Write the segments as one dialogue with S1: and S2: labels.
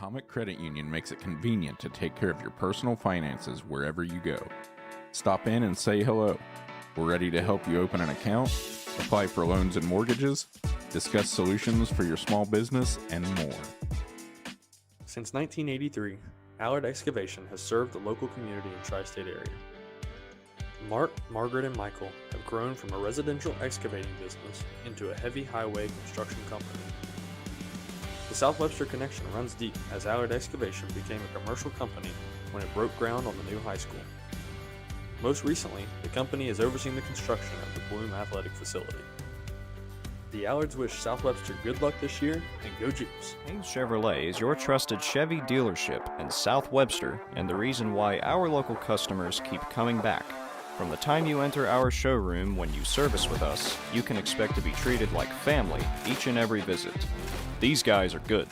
S1: Atomic Credit Union makes it convenient to take care of your personal finances wherever you go. Stop in and say hello. We're ready to help you open an account, apply for loans and mortgages, discuss solutions for your small business, and more.
S2: Since 1983, Allard Excavation has served the local community and tri-state area. Mark, Margaret, and Michael have grown from a residential excavating business into a heavy highway construction company. The South Webster connection runs deep as Allard Excavation became a commercial company when it broke ground on the new high school. Most recently, the company has overseen the construction of the Bloom Athletic Facility. The Allards wish South Webster good luck this year, and go Jeeps.
S3: Hayes Chevrolet is your trusted Chevy dealership in South Webster and the reason why our local customers keep coming back. From the time you enter our showroom when you service with us, you can expect to be treated like family each and every visit. These guys are good.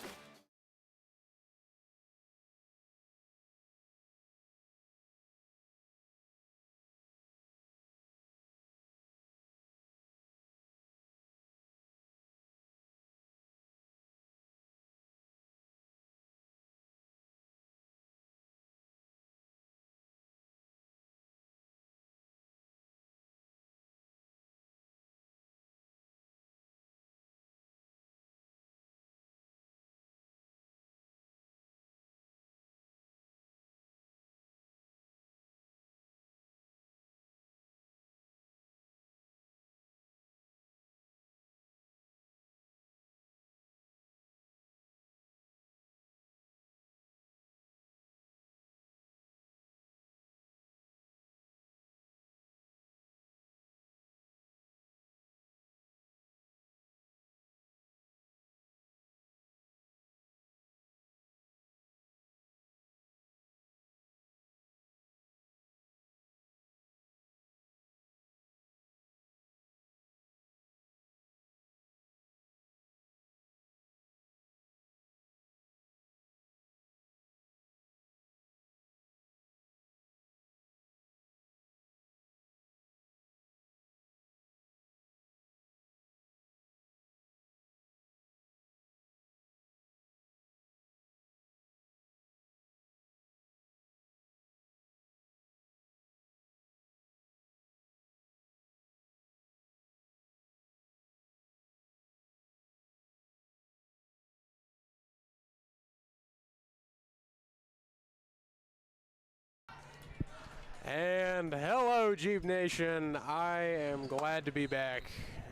S4: And hello, Jeep Nation. I am glad to be back.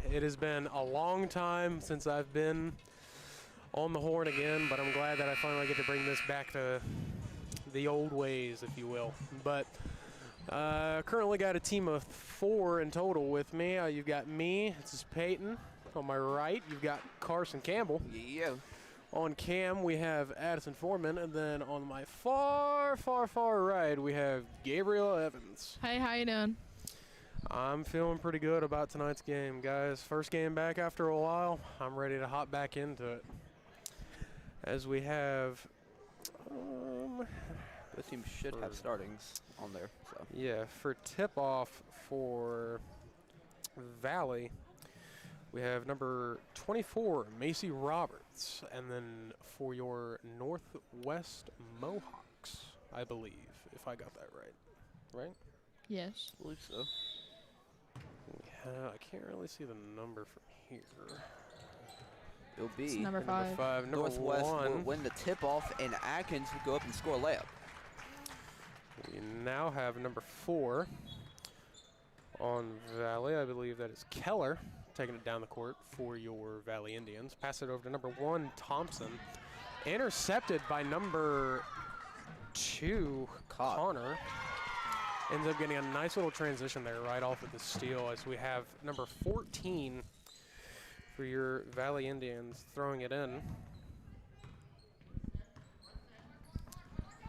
S4: It has been a long time since I've been on the horn again, but I'm glad that I finally get to bring this back to the old ways, if you will. But currently got a team of 4 in total with me. You've got me, this is Peyton. On my right, you've got Carson Campbell.
S5: Yeah.
S4: On cam, we have Addison Foreman, and then on my far, far, far right, we have Gabriel Evans.
S6: Hey, how you doing?
S4: I'm feeling pretty good about tonight's game, guys. First game back after a while. I'm ready to hop back into it. As we have,
S5: This team should have startings on there. So.
S4: yeah, for tip-off for Valley, we have number 24, Macy Roberts. And then for your Northwest Mohawks, I believe, if I got that right. Right?
S6: Yes.
S5: I believe so.
S4: I can't really see the number from here.
S5: It'll be
S6: It's number 5.
S4: Number 5. Number
S5: Northwest
S4: 1.
S5: will win the tip-off, and Atkins will go up and score a layup.
S4: We now have number 4 on Valley. I believe that is Keller, taking it down the court for your Valley Indians. Pass it over to number 1, Thompson. Intercepted by number 2, Connor. Ends up getting a nice little transition there right off of the steal as we have number 14 for your Valley Indians throwing it in.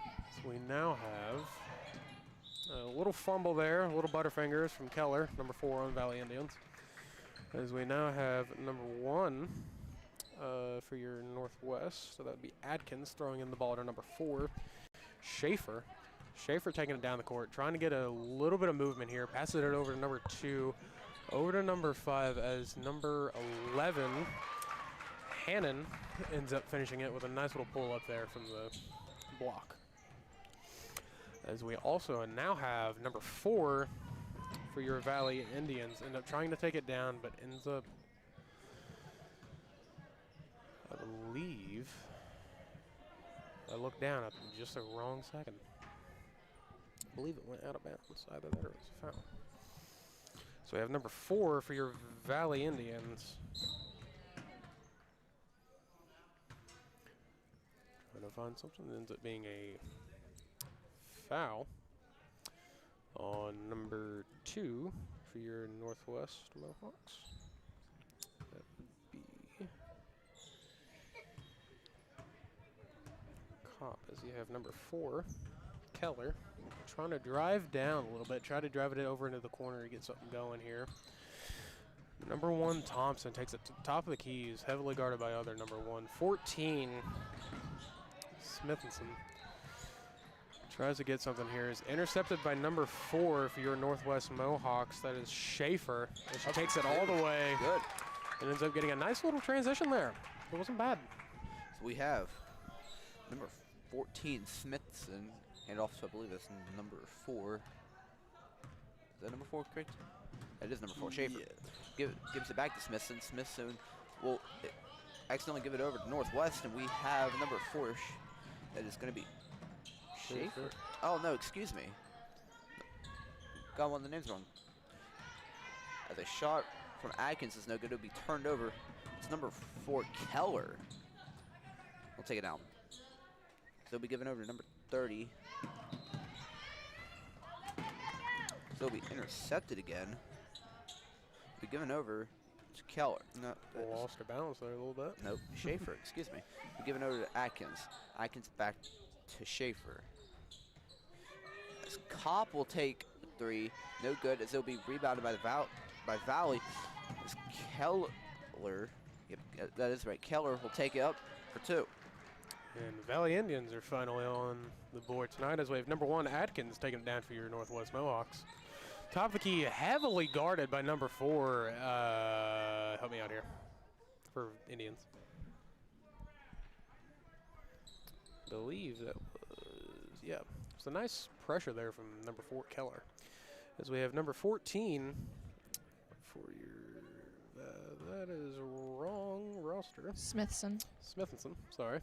S4: So we now have a little fumble there, little butterfingers from Keller, number 4 on Valley Indians. As we now have number 1 for your Northwest, so that would be Atkins throwing in the ball to number 4, Schaefer. Schaefer taking it down the court, trying to get a little bit of movement here, passes it over to number 2, over to number 5 as number 11, Hannon ends up finishing it with a nice little pull up there from the block. As we also now have number 4 for your Valley Indians. End up trying to take it down, but ends up, I believe, I looked down at just the wrong second. I believe it went out of bounds. Either that or it was a foul. So we have number 4 for your Valley Indians. Trying to find something that ends up being a foul on number 2 for your Northwest Mohawks. That would be Cop, as you have number 4, Keller, trying to drive down a little bit, try to drive it over into the corner to get something going here. Number 1, Thompson, takes it to the top of the keys, heavily guarded by other number 1. 14, Smithenson tries to get something here. Is intercepted by number 4 for your Northwest Mohawks. That is Schaefer. And she takes it all the way.
S5: Good.
S4: And ends up getting a nice little transition there. It wasn't bad.
S5: So we have number 14, Smithson, hand off to, I believe that's number 4. Is that number 4, correct? That is number 4, Schaefer.
S4: Yeah.
S5: Gives it back to Smithson. Smithson will accidentally give it over to Northwest, and we have number 4. That is going to be Schaefer. Oh, no, excuse me. Got one of the names wrong. As a shot from Atkins is no good. It'll be turned over. It's number 4, Keller. We'll take it down. So it'll be given over to number 30. So it'll be intercepted again. It'll be given over to Keller. No,
S4: Lost her balance there a little bit.
S5: nope, Schaefer, excuse me. It'll be given over to Atkins. Atkins back to Schaefer. As Kopp will take 3, no good, as it'll be rebounded by by Valley. As Keller, yep, that is right. Keller will take it up for 2.
S4: And the Valley Indians are finally on the board tonight as we have number 1, Atkins, taking it down for your Northwest Mohawks. Top of the key, heavily guarded by number 4. Help me out here for Indians. Believe that was, yeah. It's a nice pressure there from number 4, Keller. As we have number 14 for your, that is wrong roster.
S6: Smithson.
S4: Smithenson, sorry.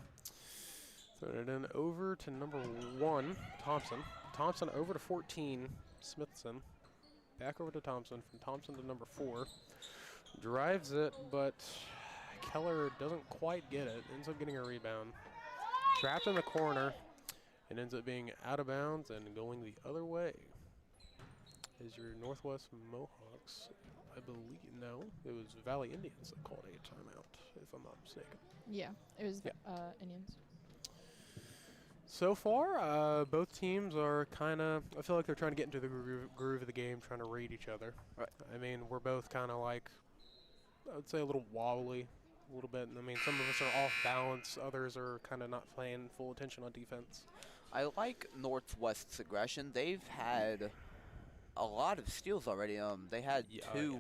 S4: Throwing it in over to number 1, Thompson. Thompson over to 14, Smithson. Back over to Thompson, from Thompson to number 4. Drives it, but Keller doesn't quite get it. Ends up getting a rebound. Trapped in the corner. It ends up being out of bounds and going the other way. Is your Northwest Mohawks, I believe, no, it was Valley Indians that called a timeout, if I'm not mistaken.
S6: Yeah, it was
S4: Yeah.
S6: Indians.
S4: So far, both teams are kind of, I feel like they're trying to get into the groove of the game, trying to read each other.
S5: Right.
S4: I mean, we're both kind of like, I would say a little wobbly, a little bit. I mean, some of us are off balance, others are kind of not paying full attention on defense.
S5: I like Northwest's aggression. They've had a lot of steals already. They had 2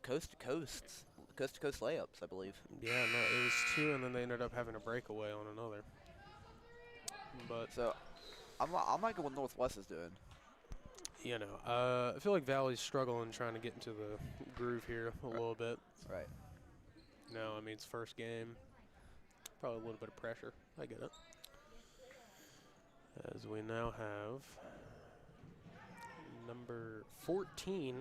S5: coast-to-coast layups, I believe.
S4: Yeah, no, it was 2, and then they ended up having a breakaway on another. But
S5: So I'm liking what Northwest is doing.
S4: you know, I feel like Valley's struggling trying to get into the groove here a little bit.
S5: Right.
S4: No, I mean, it's first game. Probably a little bit of pressure. I get it. As we now have number 14,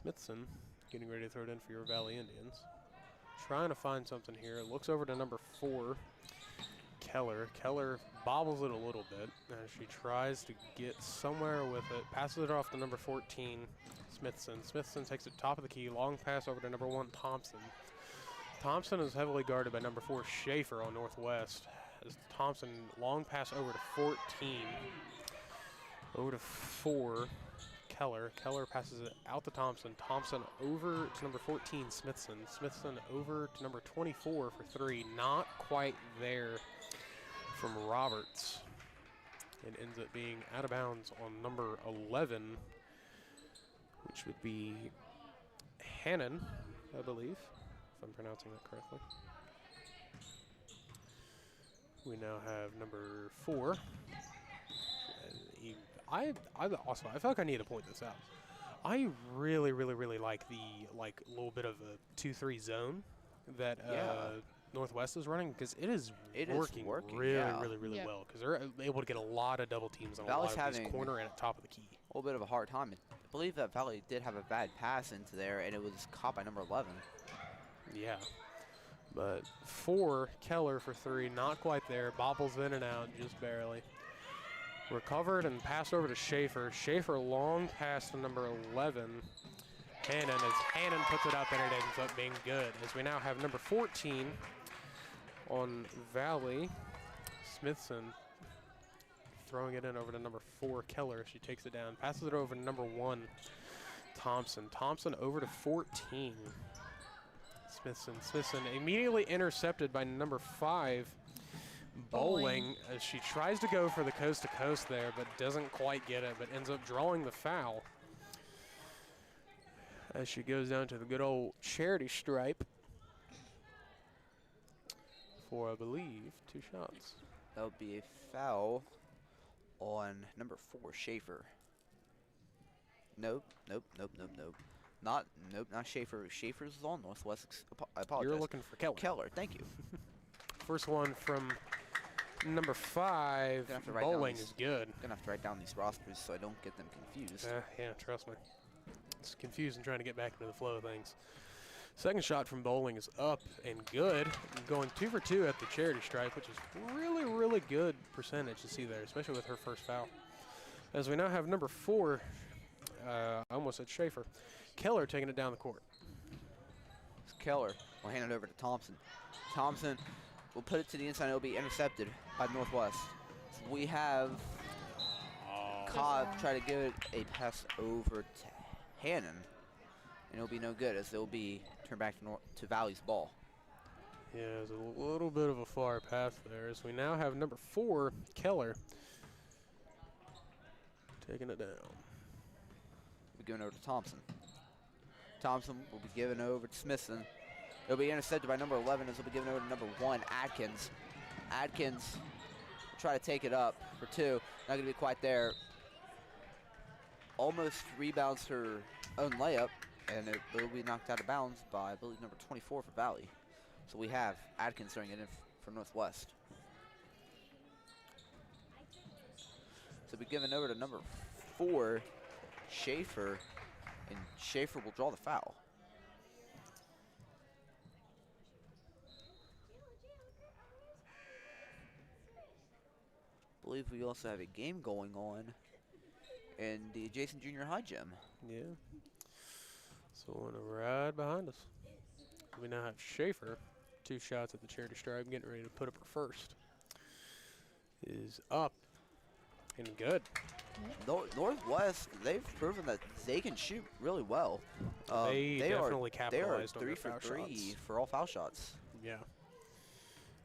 S4: Smithson, getting ready to throw it in for your Valley Indians. Trying to find something here. Looks over to number 4, Keller. Keller bobbles it a little bit as she tries to get somewhere with it. Passes it off to number 14, Smithson. Smithson takes it top of the key. Long pass over to number 1, Thompson. Thompson is heavily guarded by number 4, Schaefer on Northwest. As Thompson, long pass over to 14. Over to 4, Keller. Keller passes it out to Thompson. Thompson over to number 14, Smithson. Smithson over to number 24 for 3. Not quite there from Roberts. It ends up being out of bounds on number 11, which would be Hannon, I believe, if I'm pronouncing that correctly. We now have number 4. I feel like I need to point this out. I really like the little bit of a 2-3 zone that Northwest is running, because it is working really
S5: Yeah.
S4: well, because they're able to get a lot of double teams on
S5: Valley's
S4: a lot of these
S5: having
S4: corner and at top of the key.
S5: A little bit of a hard time. I believe that Valley did have a bad pass into there, and it was caught by number 11.
S4: Yeah. But 4, Keller for 3, not quite there. Bobbles in and out, just barely. Recovered and passed over to Schaefer. Schaefer long pass to number 11. Hannon, as Hannon puts it up, and it ends up being good. As we now have number 14 on Valley. Smithson throwing it in over to number 4, Keller. She takes it down, passes it over to number 1, Thompson. Thompson over to 14. Smithson immediately intercepted by number 5, Bowling, as she tries to go for the coast to coast there, but doesn't quite get it, but ends up drawing the foul as she goes down to the good old charity stripe for, I believe, 2 shots.
S5: That would be a foul on number 4, Schaefer. Nope. Not Schaefer. Schaefer's on Northwest. I apologize.
S4: You're looking for Keller.
S5: Keller, thank you.
S4: First one from number 5, Bowling is good.
S5: Gonna have to write down these rosters so I don't get them confused.
S4: Yeah, trust me. It's confusing trying to get back into the flow of things. Second shot from Bowling is up and good. Going 2 for 2 at the charity stripe, which is really good percentage to see there, especially with her first foul. As we now have number 4, I almost said Schaefer, Keller taking it down the court.
S5: It's Keller will hand it over to Thompson. Thompson will put it to the inside. It'll be intercepted by Northwest. So we have Cobb try to give it a pass over to Hannon, and it'll be no good, as it'll be turned back to Valley's ball.
S4: Yeah, there's a little bit of a far pass there, as we now have number 4, Keller, taking it down.
S5: We'll be given over to Thompson. Thompson will be given over to Smithson. It'll be intercepted by number 11, as it'll be given over to number 1, Atkins. Atkins will try to take it up for 2. Not going to be quite there. Almost rebounds her own layup, and it will be knocked out of bounds by, I believe, number 24 for Valley. So we have Atkins throwing it in for Northwest. So we'll be given over to number 4, Schaefer, and Schaefer will draw the foul. I believe we also have a game going on in the adjacent junior high gym.
S4: Yeah. So one right behind us. We now have Schaefer, 2 shots at the charity stripe, getting ready to put up her first. Is up and good.
S5: Northwest, they've proven that they can shoot really well.
S4: They definitely capitalized on
S5: 3
S4: their
S5: for
S4: foul
S5: 3
S4: shots.
S5: for all foul shots.
S4: Yeah.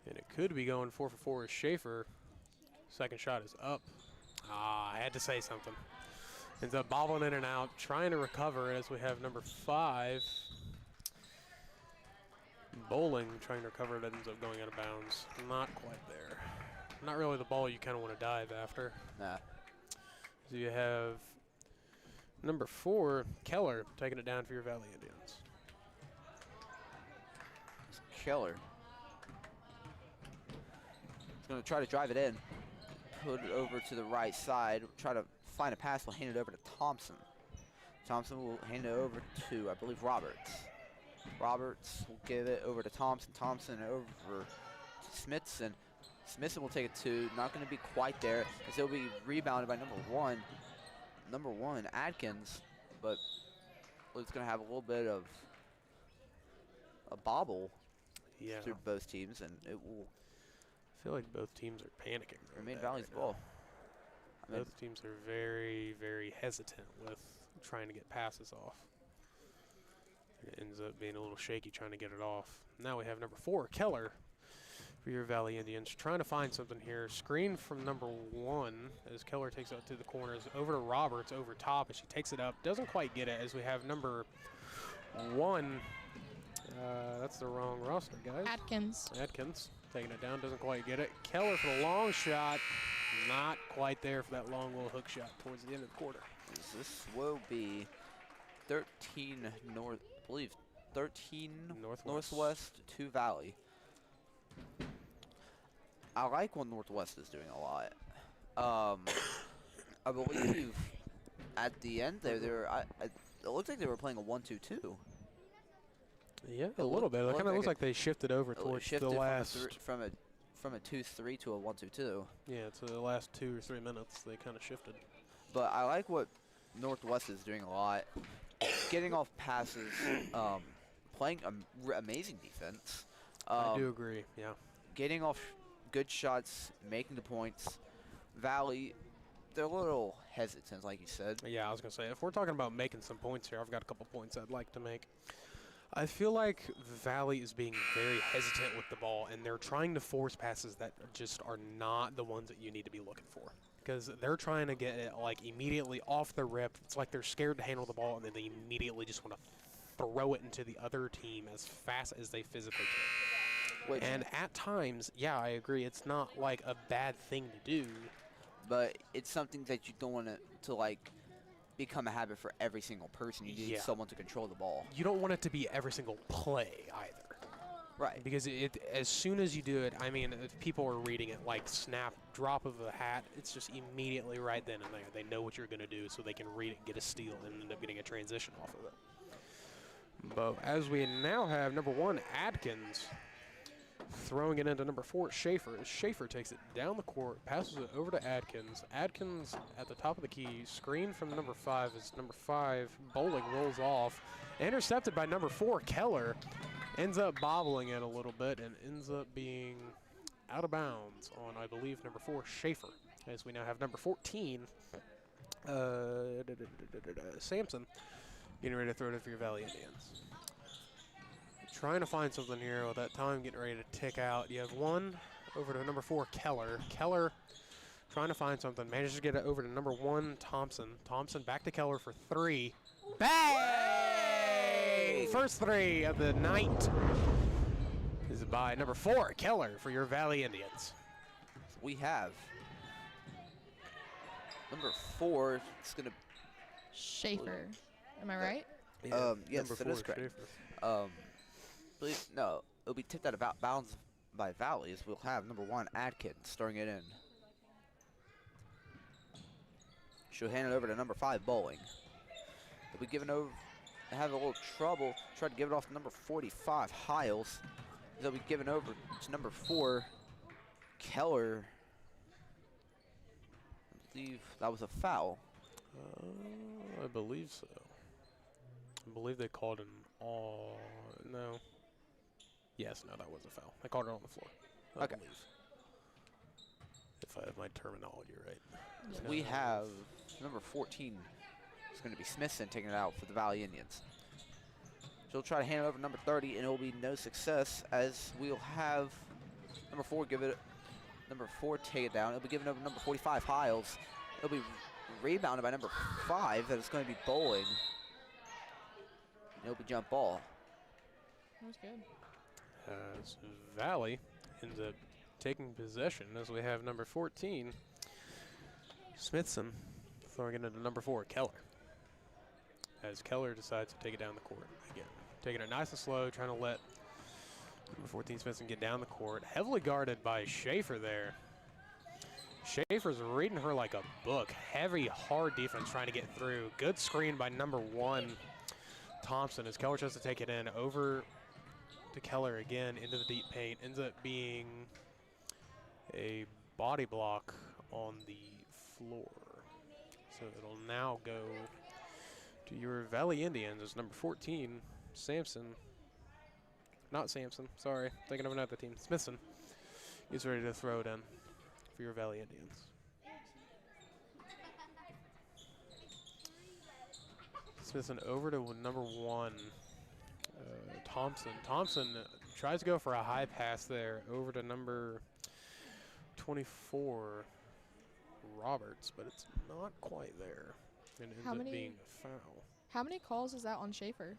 S4: And it could be going 4 for 4 as Schaefer. Second shot is up. I had to say something. Ends up bobbling in and out, trying to recover it, as we have number 5, Bowling, trying to recover it, ends up going out of bounds. Not quite there. Not really the ball you kind of want to dive after.
S5: Nah.
S4: So you have number 4, Keller, taking it down for your Valley Indians.
S5: It's Keller. He's going to try to drive it in. Put it over to the right side. Try to find a pass. We'll hand it over to Thompson. Thompson will hand it over to, I believe, Roberts. Roberts will give it over to Thompson. Thompson over to Smithson. Smithson will take it to, not going to be quite there, as it'll be rebounded by number 1, Atkins, but it's going to have a little bit of a bobble through both teams, and it will.
S4: I feel like both teams are panicking.
S5: Remain Valley's ball.
S4: Both teams are very hesitant with trying to get passes off. It ends up being a little shaky trying to get it off. Now we have number 4, Keller, for your Valley Indians, trying to find something here. Screen from number 1 as Keller takes it out to the corners, over to Roberts, over top as she takes it up. Doesn't quite get it, as we have number 1 That's the wrong roster, guys.
S6: Atkins.
S4: Atkins taking it down, doesn't quite get it. Keller for the long shot, not quite there for that long little hook shot towards the end of the quarter.
S5: This will be 13 north, I believe 13 northwest, 2 valley. I like what Northwest is doing a lot. I believe at the end there, it looked like they were playing a 1-2-2.
S4: Yeah, a little bit. It kind of looks like they shifted over towards the last
S5: from a 2-3 to a 1-2-2.
S4: Yeah, to the last 2 or 3 minutes, they kind of shifted.
S5: But I like what Northwest is doing a lot, getting off passes, playing amazing defense.
S4: I do agree. Yeah,
S5: getting off good shots, making the points. Valley, they're a little hesitant, like you said.
S4: Yeah, I was gonna say if we're talking about making some points here, I've got a couple points I'd like to make. I feel like Valley is being very hesitant with the ball, and they're trying to force passes that just are not the ones that you need to be looking for. Because they're trying to get it like immediately off the rip. It's like they're scared to handle the ball, and then they immediately just want to throw it into the other team as fast as they physically can. And at times, yeah, I agree, it's not like a bad thing to do.
S5: But it's something that you don't want to like become a habit for every single person. You need someone to control the ball.
S4: You don't want it to be every single play either.
S5: Right.
S4: Because as soon as you do it, I mean, if people are reading it like snap, drop of a hat, it's just immediately right then and there. They know what you're going to do, so they can read it, get a steal, and end up getting a transition off of it. But as we now have number 1, Atkins, throwing it into number 4, Schaefer. As Schaefer takes it down the court, passes it over to Atkins. Atkins at the top of the key, screen from number 5 as number 5, Bowling, rolls off. Intercepted by number 4, Keller. Ends up bobbling it a little bit and ends up being out of bounds on, I believe, number 4, Schaefer. As we now have number 14, Sampson, getting ready to throw it for your Valley Indians. Trying to find something here with that time getting ready to tick out. You have one over to number 4, Keller. Keller trying to find something. Manages to get it over to number 1, Thompson. Thompson back to Keller for 3. Bang! First 3 of the night is by number 4, Keller, for your Valley Indians.
S5: We have number 4. It's going to...
S6: Schaefer. Am I right?
S5: Yes, that is correct. No, it'll be tipped out of bounds by Valleys. We'll have number 1, Atkins, throwing it in. She'll hand it over to number 5, Bowling. They'll be given over, have a little trouble. Try to give it off to number 45, Hiles. They'll be given over to number 4, Keller. I believe that was a foul.
S4: I believe so. I believe they called an no. Yes, no, that was a foul. I called it on the floor. I believe. If I have my terminology right.
S6: Yeah.
S5: We have number 14. It's going to be Smithson taking it out for the Valley Indians. She'll try to hand it over to number 30, and it will be no success as we'll have number 4 take it down. It'll be given over to number 45, Hiles. It'll be rebounded by number 5. That is going to be Bowling. It'll be jump ball.
S6: That was good.
S4: As Valley ends up taking possession as we have number 14, Smithson, throwing it into number 4, Keller. As Keller decides to take it down the court again. Taking it nice and slow, trying to let number 14 Smithson get down the court. Heavily guarded by Schaefer there. Schaefer's reading her like a book. Heavy, hard defense trying to get through. Good screen by number 1, Thompson, as Keller tries to take it in over to Keller again into the deep paint. Ends up being a body block on the floor. So it'll now go to your Valley Indians as number 14, sorry, thinking of another team. Smithson is ready to throw it in for your Valley Indians. Smithson over to number 1, Thompson. Thompson tries to go for a high pass there over to number 24, Roberts, but it's not quite there. And ends up being a foul.
S6: How many calls is that on Schaefer?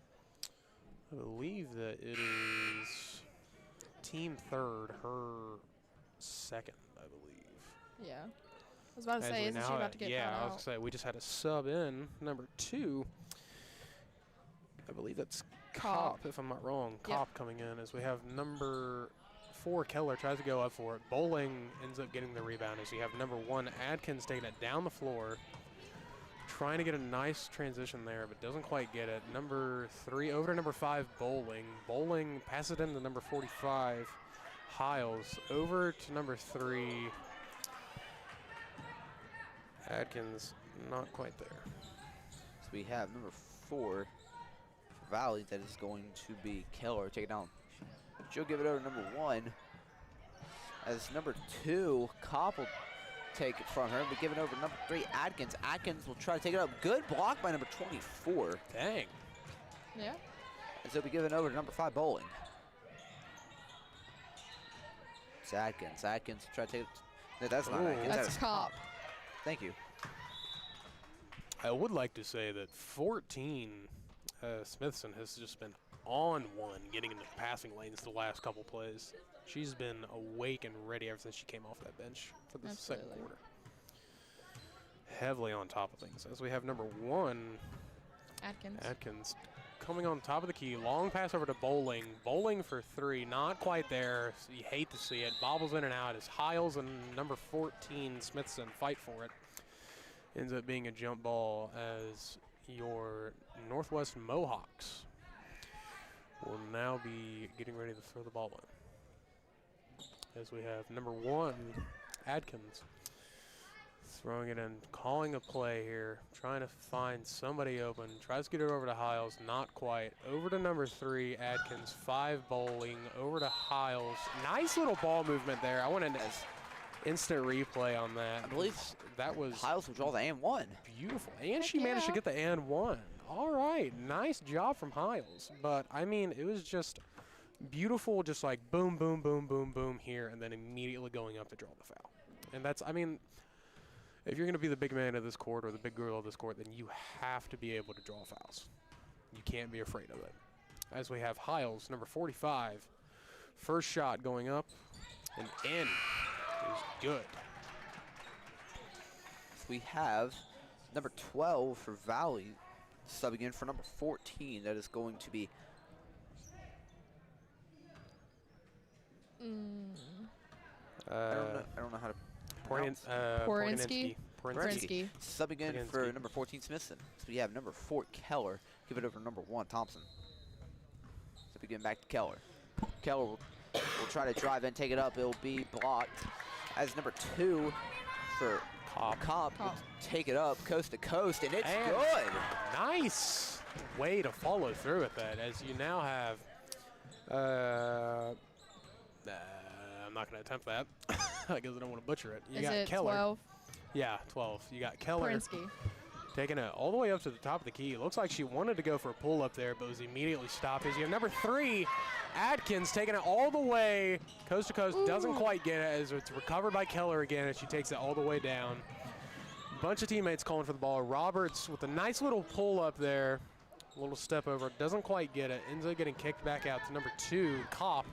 S4: I believe that it is team third, her second, I believe.
S6: Yeah. I was about to
S4: As
S6: say,
S4: we
S6: isn't she
S4: now
S6: about to get
S4: yeah,
S6: caught
S4: I was
S6: out?
S4: going to say, we just had a sub in, number 2. I believe that's Cop, if I'm not wrong.
S6: Yep.
S4: Cop coming in as we have number 4, Keller, tries to go up for it. Bowling ends up getting the rebound as we have number 1, Adkins, taking it down the floor. Trying to get a nice transition there, but doesn't quite get it. Number 3 over to number 5, Bowling. Bowling passes it into number 45, Hiles. Over to number 3, Adkins, not quite there.
S5: So we have number 4 for Valley. That is going to be Keller. Take it down. She'll give it over to number 1. As number 2, Kopp will take it from her. But give it over to number 3, Adkins. Adkins will try to take it up. Good block by number 24.
S4: Dang.
S6: Yeah.
S5: And so we give it over to number 5, Bowling. It's Adkins. Adkins will try to take it. No, that's not
S4: Ooh.
S5: Adkins. that
S6: That's
S5: is
S6: Cop.
S5: Thank you.
S4: I would like to say that 14, Smithson has just been on one, getting into the passing lanes the last couple plays. She's been awake and ready ever since she came off that bench for the second
S6: Absolutely.
S4: quarter. Heavily on top of things. As we have number 1,
S6: Atkins.
S4: Atkins, coming on top of the key. Long pass over to Bowling. Bowling for 3, not quite there. So you hate to see it. Bobbles in and out as Hiles and number 14, Smithson, fight for it. Ends up being a jump ball as your Northwest Mohawks will now be getting ready to throw the ball in. As we have number 1, Adkins, throwing it in, calling a play here, trying to find somebody open, tries to get it over to Hiles, not quite. Over to number 3, Adkins, 5, Bowling, over to Hiles. Nice little ball movement there. I wanted an instant replay on that.
S5: I believe
S4: that was
S5: Hiles will draw the and 1.
S4: beautiful. And she
S6: Heck
S4: managed to
S6: yeah.
S4: get the and 1. All right, nice job from Hiles. But, I mean, it was just beautiful, just like boom, boom, boom, boom, boom here, and then immediately going up to draw the foul. And that's, I mean, if you're going to be the big man of this court or the big girl of this court, then you have to be able to draw fouls. You can't be afraid of it. As we have Hiles, number 45, first shot going up, and in is good.
S5: We have number 12 for Valley subbing in for number 14. That is going to be I don't know how to pronounce.
S6: Porinsky.
S4: Porinsky.
S5: Subbing in for
S4: Porinsky.
S5: number 14, Smithson. So we have number 4, Keller. Give it over to number 1, Thompson. So we get back to Keller. Keller will try to drive in, take it up. It'll be blocked. As number 2 for Cobb will take it up coast to coast, and it's
S4: And
S5: good.
S4: Nice way to follow through with that, as you now have, I'm not going to attempt that because I don't want to butcher it. You
S6: Is
S4: got
S6: it
S4: Keller.
S6: 12?
S4: Yeah, 12. You got Keller
S6: Porinsky.
S4: taking it all the way up to the top of the key. It looks like she wanted to go for a pull up there, but was immediately stopped. As you have number 3, Adkins, taking it all the way coast to coast. Doesn't quite get it as it's recovered by Keller again as she takes it all the way down. Bunch of teammates calling for the ball. Roberts with a nice little pull up there. A little step over. Doesn't quite get it. Ends up getting kicked back out to number 2, Kopp.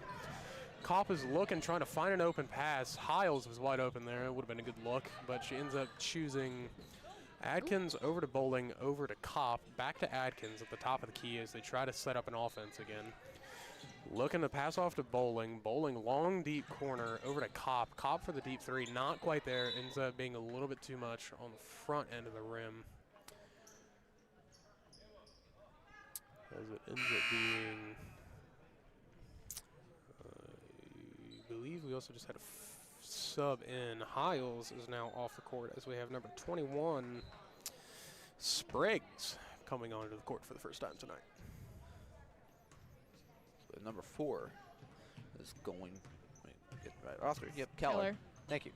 S4: Kopp is looking, trying to find an open pass. Hiles was wide open there. It would have been a good look, but she ends up choosing Adkins over to Bowling, over to Kopp, back to Adkins at the top of the key as they try to set up an offense again. Looking to pass off to Bowling. Bowling long, deep corner over to Kopp. Kopp for the deep 3, not quite there. Ends up being a little bit too much on the front end of the rim. As it ends up being, I believe we also just had a sub in. Hiles is now off the court as we have number 21, Spriggs, coming onto the court for the first time tonight.
S5: So number 4 is going. Wait, get the right roster. Yep, Keller. Thank you.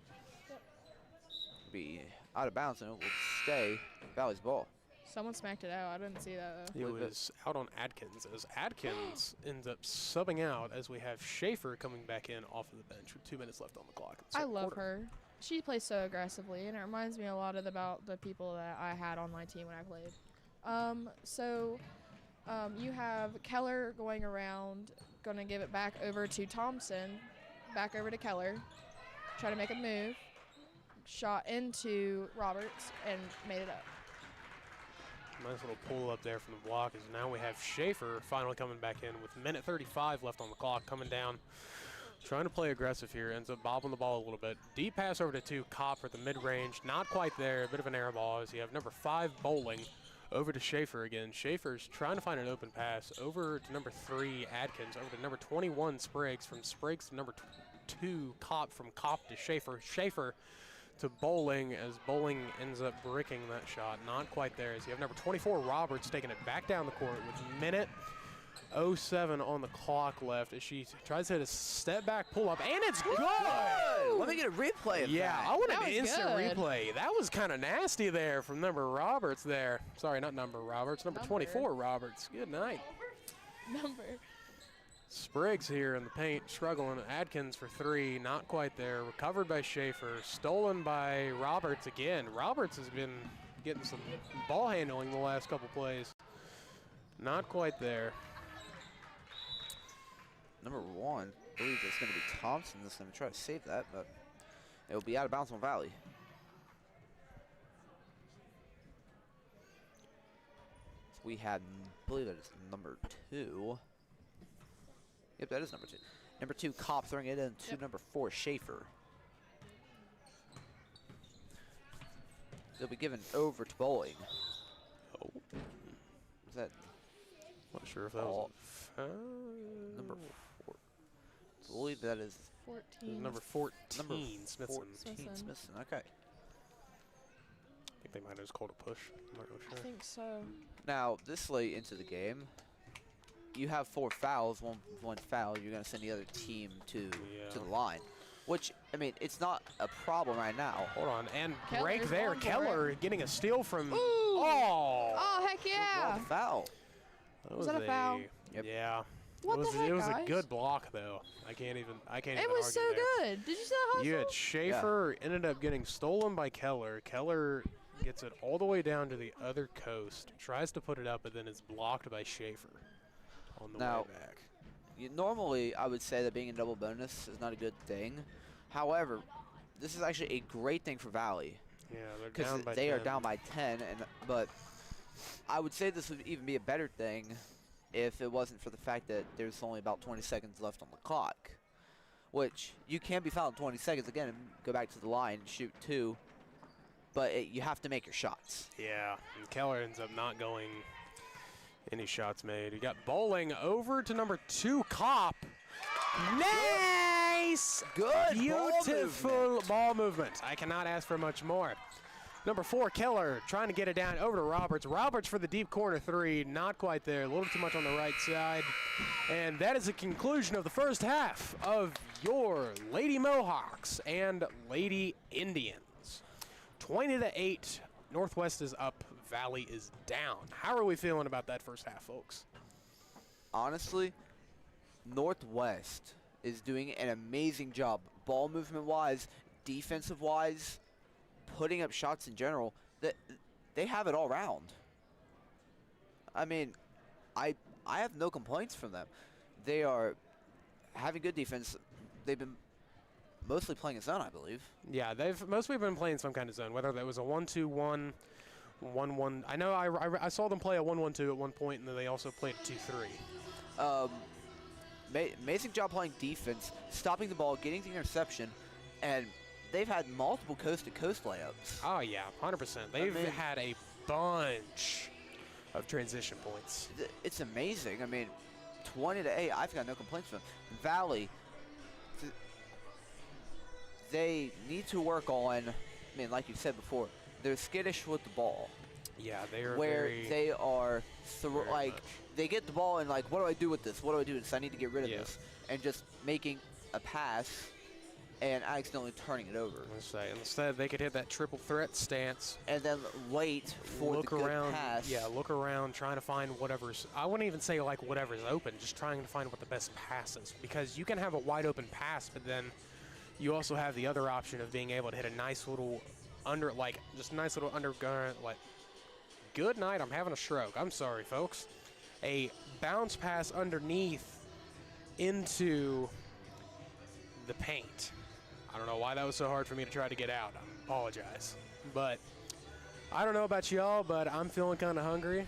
S5: Be out of bounds and it will stay Valley's ball.
S6: Someone smacked it out. I didn't see that though.
S4: It was out on Adkins as Adkins ends up subbing out as we have Schaefer coming back in off of the bench with 2 minutes left on the clock.
S6: I love her. She plays so aggressively, and it reminds me a lot about the people that I had on my team when I played. So You have Keller going around, going to give it back over to Thompson, back over to Keller, try to make a move, shot into Roberts, and made it up.
S4: Nice little pull up there from the block as now we have Schaefer finally coming back in with minute 35 left on the clock, coming down, trying to play aggressive here, ends up bobbling the ball a little bit. Deep pass over to 2, Kopp for the mid-range, not quite there, a bit of an air ball as you have number 5, Bowling, over to Schaefer again. Schaefer's trying to find an open pass over to number 3, Adkins, over to number 21, Spriggs, from Spriggs to number 2, Kopp, from Kopp to Schaefer. Schaefer to Bowling as Bowling ends up bricking that shot. Not quite there as you have number 24, Roberts, taking it back down the court with minute 07 on the clock left as she tries to hit a step back pull up, and it's good!
S5: Let me get a replay of
S4: Yeah,
S5: that.
S4: I want
S6: That
S4: an
S6: was
S4: instant
S6: good.
S4: replay. That was kind of nasty there from number Roberts there. Sorry, not number Roberts, number 24 Roberts. Good night.
S6: Number.
S4: Spriggs here in the paint, struggling. Adkins for 3, not quite there. Recovered by Schaefer, stolen by Roberts again. Roberts has been getting some ball handling the last couple plays. Not quite there.
S5: Number 1, I believe it's going to be Thompson that's going to try to save that, but it will be out of bounds on Valley. We had, I believe that is number 2. Yep, that is number 2. Number 2, Kopp throwing it into number 4, Schaefer. They'll be given over to Bowling.
S4: Oh,
S5: Is that
S4: not sure if that was a foul.
S5: number 4? I believe that is
S6: 14.
S4: Number 14,
S5: number
S4: Smithson.
S5: 14,
S6: Smithson.
S5: Smithson. Okay.
S4: I think they might have just called a push. I'm not really
S6: I
S4: sure.
S6: think so.
S5: Now, this late into the game, you have 4 fouls, one foul. You're going to send the other team to the line, which, I mean, it's not a problem right now.
S4: Hold on, and
S6: Keller's
S4: break there.
S6: going for
S4: Keller getting a steal from.
S6: Ooh.
S4: Oh!
S6: Oh, heck
S5: Well,
S6: yeah.
S5: the foul.
S4: That
S6: Was that a foul?
S5: Yep.
S4: Yeah.
S6: What
S4: it was,
S6: the heck,
S4: it was
S6: guys?
S4: a good block though. I can't even
S6: It was so
S4: argue there.
S6: good. Did you see that hustle?
S4: You had Schaefer ended up getting stolen by Keller. Keller gets it all the way down to the other coast, tries to put it up, but then is blocked by Schaefer on the
S5: Now-
S4: way back.
S5: Normally, I would say that being a double bonus is not a good thing. However, this is actually a great thing for Valley
S4: Yeah, they're
S5: because
S4: down by
S5: they
S4: 10.
S5: are down by 10. But I would say this would even be a better thing if it wasn't for the fact that there's only about 20 seconds left on the clock, which you can be fouled in 20 seconds again and go back to the line and shoot 2. But you have to make your shots.
S4: Yeah, and Keller ends up not going any shots made. You got Bowling over to number 2, Kopp. Nice!
S5: Good
S4: Beautiful ball movement. I cannot ask for much more. Number 4, Keller, trying to get it down over to Roberts. Roberts for the deep corner 3, not quite there. A little too much on the right side. And that is the conclusion of the first half of your Lady Mohawks and Lady Indians. 20-8, Northwest is up, Valley is down. How are we feeling about that first half, folks?
S5: Honestly, Northwest is doing an amazing job, ball movement wise, defensive wise, putting up shots in general. That they have it all round. I mean, I have no complaints from them. They are having good defense. They've been mostly playing a zone, I believe.
S4: Yeah, they've mostly been playing some kind of zone, whether that was a 1-2-1, 1-1. I know I saw them play a 1-1-2 at one point, and then they also played a 2-3.
S5: Amazing job playing defense, stopping the ball, getting the interception, and they've had multiple coast-to-coast layups.
S4: Oh, yeah, 100%. They've
S5: mean-
S4: had a bunch of transition points.
S5: It's amazing. I mean, 20-8, I've got no complaints from them. Valley, they need to work on, I mean, like you said before, they're skittish with the ball.
S4: Yeah, they are
S5: Where
S4: very,
S5: they are,
S4: very
S5: like,
S4: much.
S5: they get the ball and, like, what do I do with this? What do I do with this? I need to get rid of
S4: Yeah.
S5: this. And just making a pass and accidentally turning it over.
S4: Let's say, instead, they could hit that triple threat stance.
S5: And then wait for
S4: Look
S5: the good
S4: around,
S5: pass.
S4: yeah, look around, trying to find whatever's. I wouldn't even say like whatever's open, just trying to find what the best pass is. Because you can have a wide open pass, but then you also have the other option of being able to hit a nice little just nice little underground, like. Good night. I'm having a stroke. I'm sorry, folks. a bounce pass underneath into the paint. I don't know why that was so hard for me to try to get out. I apologize. But I don't know about y'all, but I'm feeling kind of hungry.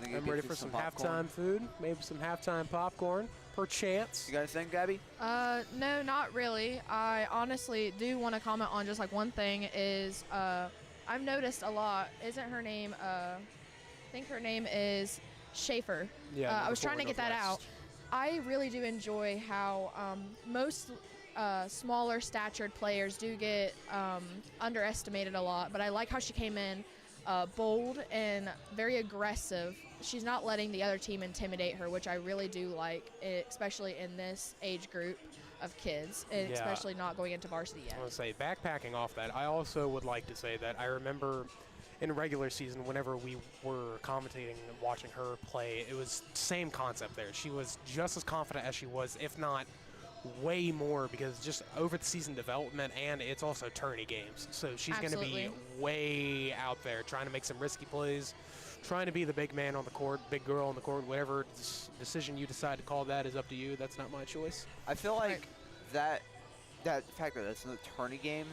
S4: I'm ready for some halftime food, maybe some halftime popcorn, perchance.
S5: You got anything, Gabby?
S6: No, not really. I honestly do want to comment on just like one thing is I've noticed a lot. Isn't her name? I think her name is Schaefer.
S4: Yeah.
S6: I was trying to get that out. I really do enjoy how most smaller statured players do get underestimated a lot, but I like how she came in bold and very aggressive. She's not letting the other team intimidate her, which I really do like, especially in this age group of kids, and especially not going into varsity yet.
S4: I want to say, backpacking off that, I also would like to say that I remember in regular season, whenever we were commentating and watching her play, it was same concept there. She was just as confident as she was, if not way more, because just over the season development, and it's also tourney games. So she's going to be way out there trying to make some risky plays, trying to be the big man on the court, big girl on the court, whatever decision you decide to call that is up to you. That's not my choice.
S5: I feel like that fact that it's a tourney game,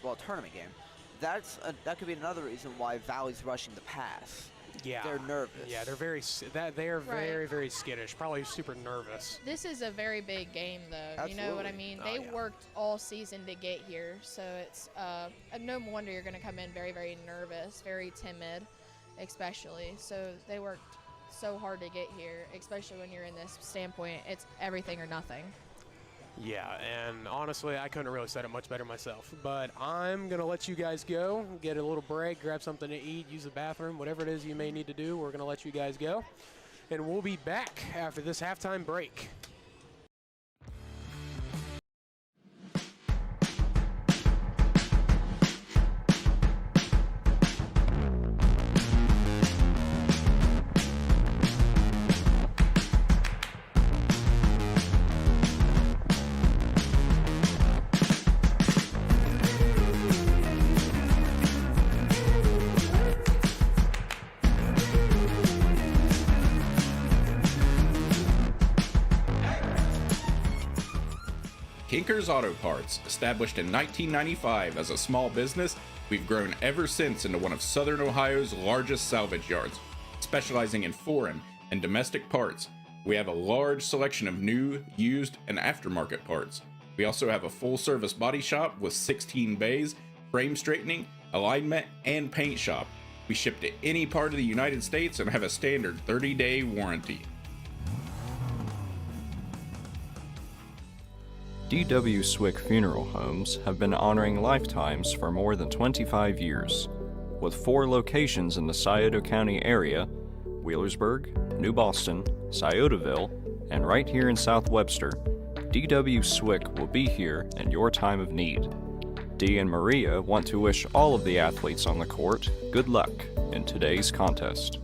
S5: well, tournament game, that could be another reason why Valley's rushing the pass.
S4: Yeah,
S5: they're nervous.
S4: Yeah, they're very, very skittish. Probably super nervous.
S6: This is a very big game, though.
S5: Absolutely.
S6: You know what I mean? They worked all season to get here, so it's no wonder you're going to come in very, very nervous, very timid, especially. So they worked so hard to get here, especially when you're in this standpoint. It's everything or nothing.
S4: Yeah, and honestly, I couldn't have really said it much better myself. But I'm going to let you guys go, get a little break, grab something to eat, use the bathroom, whatever it is you may need to do. We're going to let you guys go. And we'll be back after this halftime break.
S1: Kinker's Auto Parts, established in 1995 as a small business, we've grown ever since into one of Southern Ohio's largest salvage yards. Specializing in foreign and domestic parts, we have a large selection of new, used, and aftermarket parts. We also have a full-service body shop with 16 bays, frame straightening, alignment, and paint shop. We ship to any part of the United States and have a standard 30-day warranty.
S3: D.W. Swick Funeral Homes have been honoring lifetimes for more than 25 years. With 4 locations in the Scioto County area, Wheelersburg, New Boston, Sciotaville, and right here in South Webster, D.W. Swick will be here in your time of need. Dee and Maria want to wish all of the athletes on the court good luck in today's contest.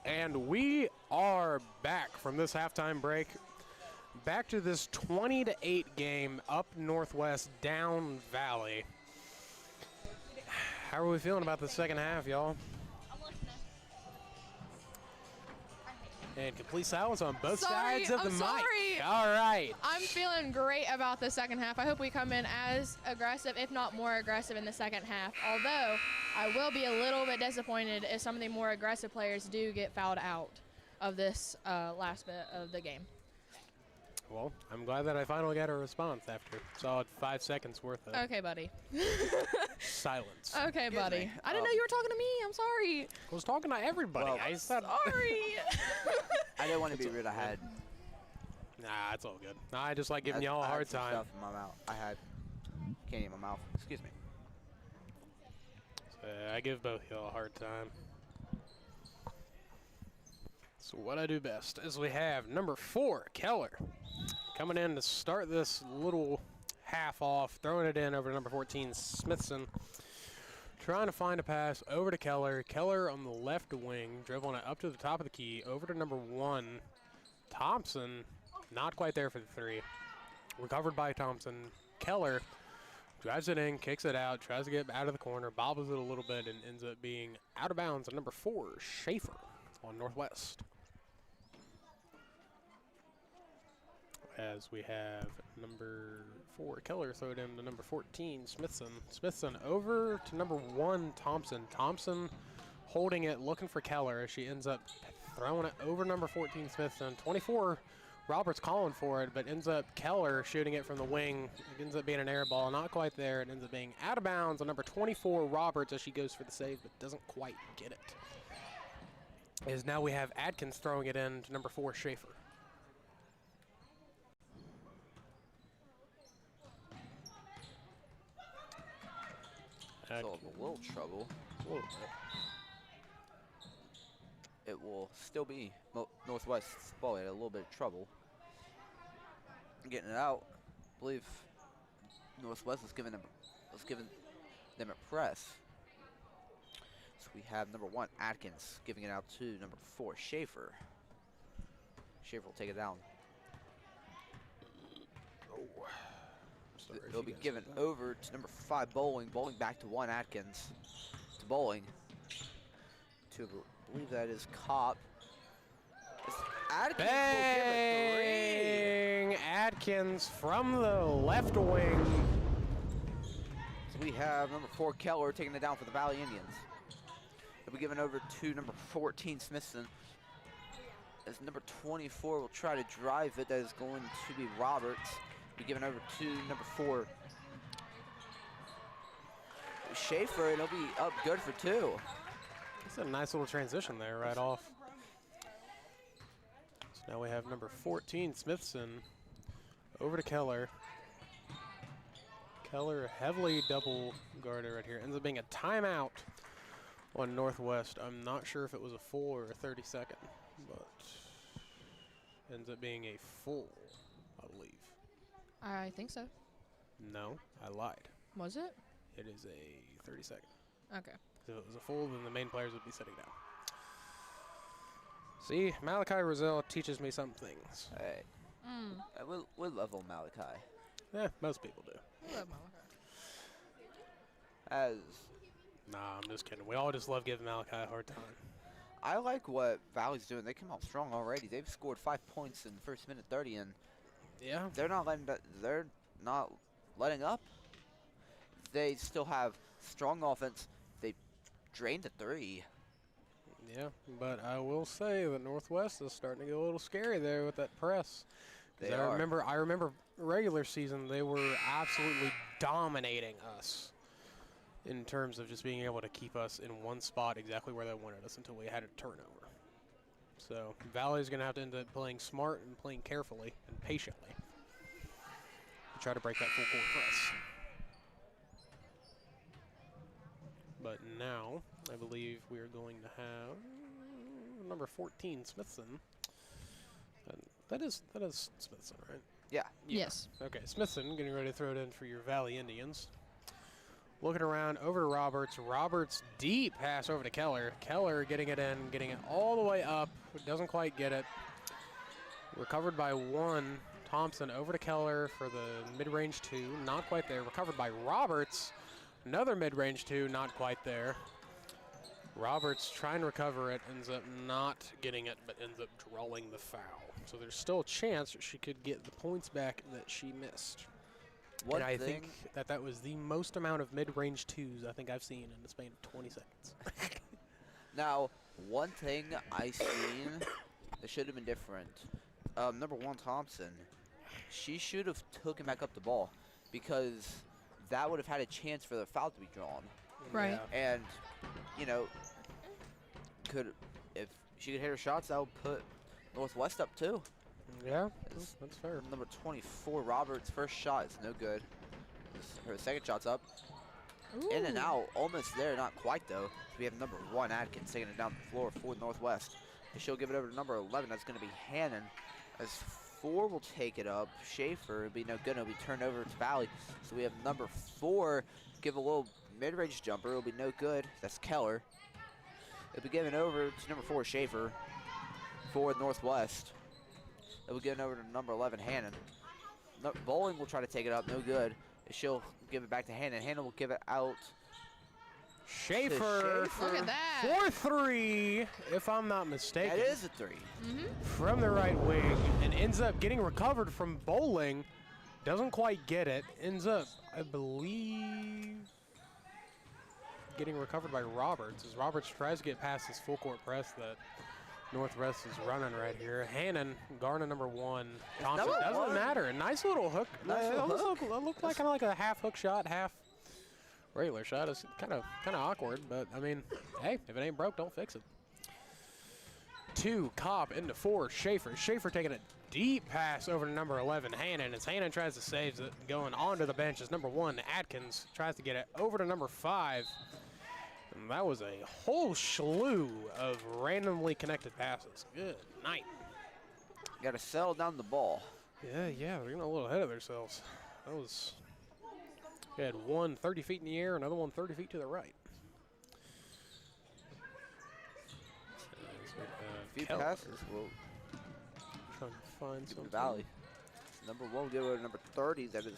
S4: And we are back from this halftime break. Back to this 20-8 game, up Northwest, down Valley. How are we feeling about the second half, y'all? And complete silence on both sides of the mic. All right.
S6: I'm feeling great about the second half. I hope we come in as aggressive, if not more aggressive, in the second half. Although I will be a little bit disappointed if some of the more aggressive players do get fouled out of this last bit of the game.
S4: Well, I'm glad that I finally got a response after a solid 5 seconds worth of
S6: Okay, buddy.
S4: silence.
S6: Okay,
S5: Excuse
S6: buddy.
S5: me.
S6: I didn't know you were talking to me. I'm sorry.
S4: I was talking to everybody.
S5: Well,
S4: I said,
S6: Sorry.
S5: I didn't want to be rude. I had
S4: nah, it's all good. I just like giving y'all a
S5: I had
S4: hard
S5: some
S4: time.
S5: stuff in my mouth. I had candy in my mouth. Excuse me.
S4: I give both y'all a hard time. So what I do best is we have number 4, Keller, coming in to start this little half off, throwing it in over to number 14, Smithson. Trying to find a pass over to Keller. Keller on the left wing, dribbling it up to the top of the key, over to number 1, Thompson. Not quite there for the 3. Recovered by Thompson. Keller drives it in, kicks it out, tries to get out of the corner, bobbles it a little bit, and ends up being out of bounds on number 4, Schaefer on Northwest. As we have number 4, Keller, throw it in to number 14, Smithson. Smithson over to number 1, Thompson. Thompson holding it, looking for Keller as she ends up throwing it over number 14, Smithson. 24, Roberts calling for it, but ends up Keller shooting it from the wing. It ends up being an air ball, not quite there. It ends up being out of bounds on number 24, Roberts, as she goes for the save, but doesn't quite get it. As now we have Adkins throwing it in to number 4, Schaefer.
S5: So a little trouble.
S4: A little bit.
S5: It will still be Northwest's ball in a little bit of trouble. Getting it out. I believe Northwest was giving them a press. So we have number 1, Atkins, giving it out to number 4, Schaefer. Schaefer will take it down. It'll be given over to number 5, Bowling. Bowling back to 1, Atkins. To Bowling. To, I believe that is Kopp. Atkins will give it 3.
S4: Atkins from the left wing.
S5: So we have number 4, Keller, taking it down for the Valley Indians. It'll be given over to number 14, Smithson. As number 24 will try to drive it, that is going to be Roberts. Be given over to number 4, Schaefer. It'll be up good for 2.
S4: It's a nice little transition there right off. So now we have number 14, Smithson, over to Keller. Keller heavily double guarded right here. Ends up being a timeout on Northwest. I'm not sure if it was a full or a 30-second, but ends up being a full, I believe.
S6: I think so.
S4: No, I lied.
S6: Was it?
S4: It is a 30-second.
S6: Okay.
S4: If it was a full, then the main players would be sitting down. See, Malachi Roselle teaches me some things.
S5: Hey, we level Malachi.
S4: Yeah, most people do.
S6: I love Malachi.
S5: As
S4: Nah, I'm just kidding. We all just love giving Malachi a hard time.
S5: I like what Valley's doing. They come out strong already. They've scored 5 points in the first minute 30, and
S4: Yeah.
S5: they're not letting up. They still have strong offense. They drained the 3.
S4: Yeah, but I will say that Northwest is starting to get a little scary there with that press. 'Cause
S5: They
S4: I
S5: are.
S4: remember regular season they were absolutely dominating us in terms of just being able to keep us in one spot exactly where they wanted us until we had a turnover. So Valley's going to have to end up playing smart and playing carefully and patiently to try to break that full court press. But now I believe we are going to have number 14, Smithson. And that is Smithson, right?
S5: Yeah.
S6: Yes.
S4: Okay, Smithson getting ready to throw it in for your Valley Indians. Looking around, over to Roberts. Roberts, deep pass over to Keller. Keller getting it in, getting it all the way up. Doesn't quite get it. Recovered by 1. Thompson over to Keller for the mid-range 2. Not quite there. Recovered by Roberts. Another mid-range 2. Not quite there. Roberts trying to recover it. Ends up not getting it, but ends up drawing the foul. So there's still a chance that she could get the points back that she missed.
S5: One
S4: and I
S5: thing,
S4: think that was the most amount of mid-range 2s I think I've seen in the span of 20 seconds.
S5: now, one thing I seen that should have been different. Number 1, Thompson, she should have taken back up the ball because that would have had a chance for the foul to be drawn.
S6: Right.
S4: Yeah.
S5: And, you know, if she could hit her shots, that would put Northwest up too.
S4: Yeah, that's fair.
S5: Number 24, Roberts' first shot is no good. Her second shot's up.
S6: Ooh.
S5: In and out, almost there, not quite though. We have number 1, Adkins, taking it down the floor for Northwest. And she'll give it over to number 11, that's going to be Hannon. As 4 will take it up, Schaefer, it'll be no good, it'll be turned over to Valley. So we have number 4 give a little mid-range jumper, it'll be no good, that's Keller. It'll be given over to number 4, Schaefer, for Northwest. It'll be given over to number 11, Hannon. Bowling will try to take it up, no good. She'll give it back to Hannon. Hannon will give it out.
S4: Schaefer.
S6: Look at that.
S4: 4-3, if I'm not mistaken.
S5: That is a 3.
S4: From the right wing, and ends up getting recovered from Bowling. Doesn't quite get it. Ends up, I believe, getting recovered by Roberts. As Roberts tries to get past his full court press that Northwest is running right here. Hannon, Garner number 1. Thompson, doesn't matter. A nice little hook.
S5: Nice little hook.
S4: It looked like kind of like a half hook shot, half regular shot. It's kind of awkward, but I mean, hey, if it ain't broke, don't fix it. 2, Kopp into 4, Schaefer. Schaefer taking a deep pass over to number 11, Hannon. As Hannon tries to save it, going onto the bench as number 1, Atkins tries to get it over to number 5. And that was a whole slew of randomly connected passes. Good night.
S5: Got to settle down the ball.
S4: Yeah, they're getting a little ahead of themselves. That was, we had one 30 feet in the air, another one 30 feet to the right.
S5: A few passes will
S4: Trying to find
S5: give
S4: something.
S5: it Valley. Number 1 will give it to number 30. That is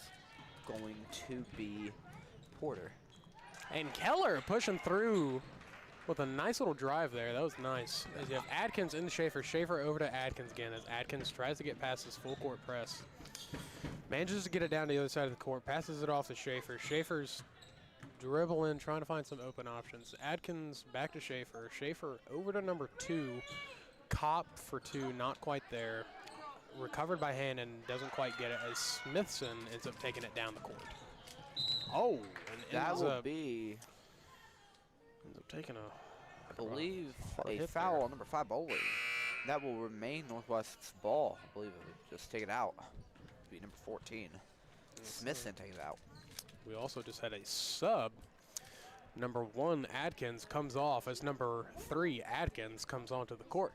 S5: going to be Porter.
S4: And Keller pushing through with a nice little drive there. That was nice. As you have Atkins into Schaefer. Schaefer over to Atkins again as Atkins tries to get past his full court press. Manages to get it down to the other side of the court. Passes it off to Schaefer. Schaefer's dribbling, trying to find some open options. Atkins back to Schaefer. Schaefer over to number 2. Kopp for 2, not quite there. Recovered by Hannon, doesn't quite get it as Smithson ends up taking it down the court. Oh, and
S5: That
S4: ends
S5: will
S4: up
S5: be,
S4: ends up taking
S5: I believe,
S4: hard
S5: a
S4: hit
S5: foul
S4: there.
S5: on number 5, Bowling. That will remain Northwest's ball. I believe it would just take it out. It'll be number 14. Smithson take it out.
S4: We also just had a sub. Number 1, Adkins, comes off as number 3, Adkins, comes onto the court.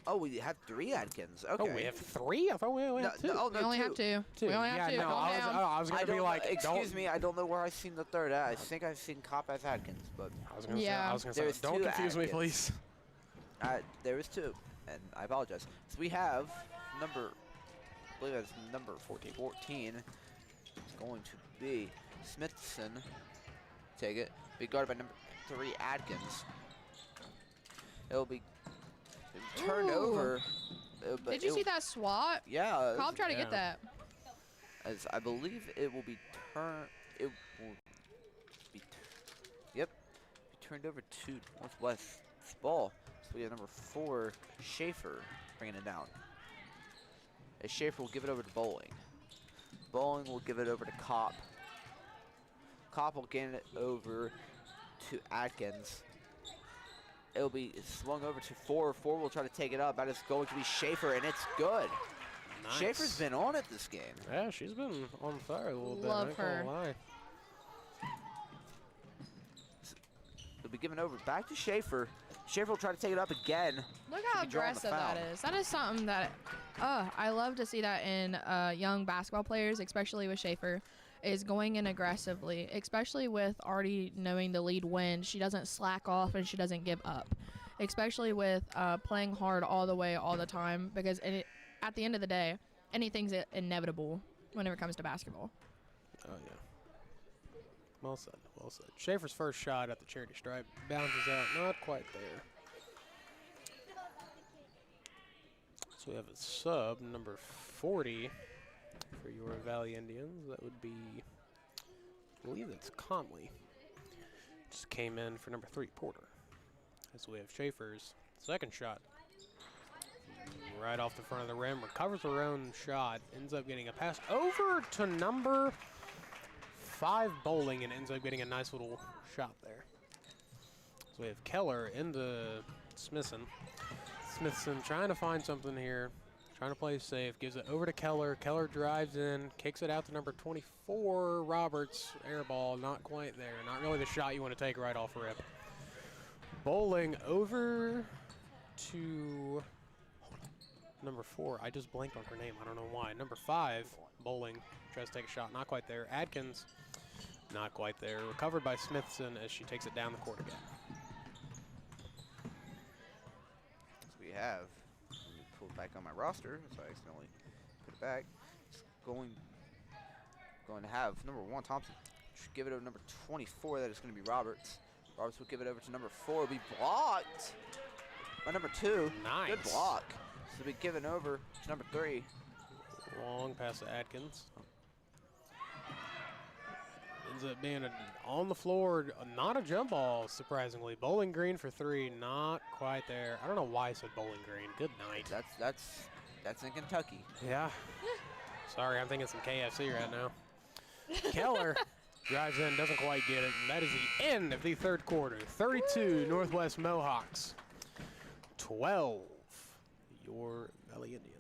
S5: Oh, we have 3 Adkins. Okay.
S4: Oh, we have 3? I thought we only had 2.
S5: Oh,
S6: We only have 2. We only have 2.
S4: Yeah, no,
S6: Calm down.
S4: I was going to be like,
S5: excuse me, I don't know where I've seen the 3rd at. I think I've seen Kopp as Adkins, but
S4: I was going to
S6: Yeah.
S4: say,
S5: There's
S4: don't
S5: 2
S4: confuse me,
S5: Adkins.
S4: please.
S5: There is 2, and I apologize. So we have number, I believe that's number 14. 14 is going to be Smithson. Take it. Be guarded by number 3, Adkins. It'll be turned
S6: Ooh.
S5: over. But
S6: Did you see that swat?
S5: Yeah.
S6: Cobb tried to
S4: Yeah.
S6: get that.
S5: As I believe it will be turned. It will be. Yep. Be turned over to Northwest's ball. So we have number 4, Schaefer, bringing it down. As Schaefer will give it over to Bowling. Bowling will give it over to Kopp. Kopp will get it over to Atkins. It'll be swung over to 4. 4 will try to take it up. That is going to be Schaefer, and it's good.
S4: Nice.
S5: Schaefer's been on it this game.
S4: Yeah, she's been on fire a little bit.
S6: Love
S4: I ain't gonna
S6: her.
S4: lie.
S5: It'll be given over back to Schaefer. Schaefer will try to take it up again.
S6: Look how
S5: be drawing the
S6: aggressive that
S5: foul.
S6: is. That is something that, I love to see that in young basketball players, especially with Schaefer. is going in aggressively, especially with already knowing the lead win. She doesn't slack off and she doesn't give up, especially with playing hard all the way, all the time, because at the end of the day, anything's inevitable whenever it comes to basketball.
S4: Oh, yeah. Well said, well said. Schaefer's first shot at the charity stripe bounces out, not quite there. So we have a sub, number 40, for your Valley Indians. That would be, I believe that's Conley. Just came in for number 3, Porter. As we have Schaefer's second shot. Right off the front of the rim, recovers her own shot, ends up getting a pass over to number 5 Bowling, and ends up getting a nice little shot there. So we have Keller into Smithson. Smithson trying to find something here, trying to play safe, gives it over to Keller. Keller drives in, kicks it out to number 24, Roberts. Air ball, not quite there. Not really the shot you want to take right off rip. Bowling over to number 4. I just blanked on her name. I don't know why. Number 5, Bowling, tries to take a shot. Not quite there. Adkins, not quite there. Recovered by Smithson as she takes it down the court again.
S5: We have pulled back on my roster, so I accidentally put it back. It's going to have number 1 Thompson. Should give it over to number 24. That is going to be Roberts. Roberts will give it over to number 4. It'll be blocked by number 2.
S4: Nice.
S5: Good block. So it'll be given over to number 3.
S4: Long pass to Atkins. Ends up being on the floor, not a jump ball, surprisingly. Bowling Green for 3, not quite there. I don't know why I said Bowling Green. Good night.
S5: That's in Kentucky.
S4: Yeah. Sorry, I'm thinking some KFC right now. Keller drives in, doesn't quite get it, and that is the end of the third quarter. 32 Northwest Mohawks, 12 your Valley Indians.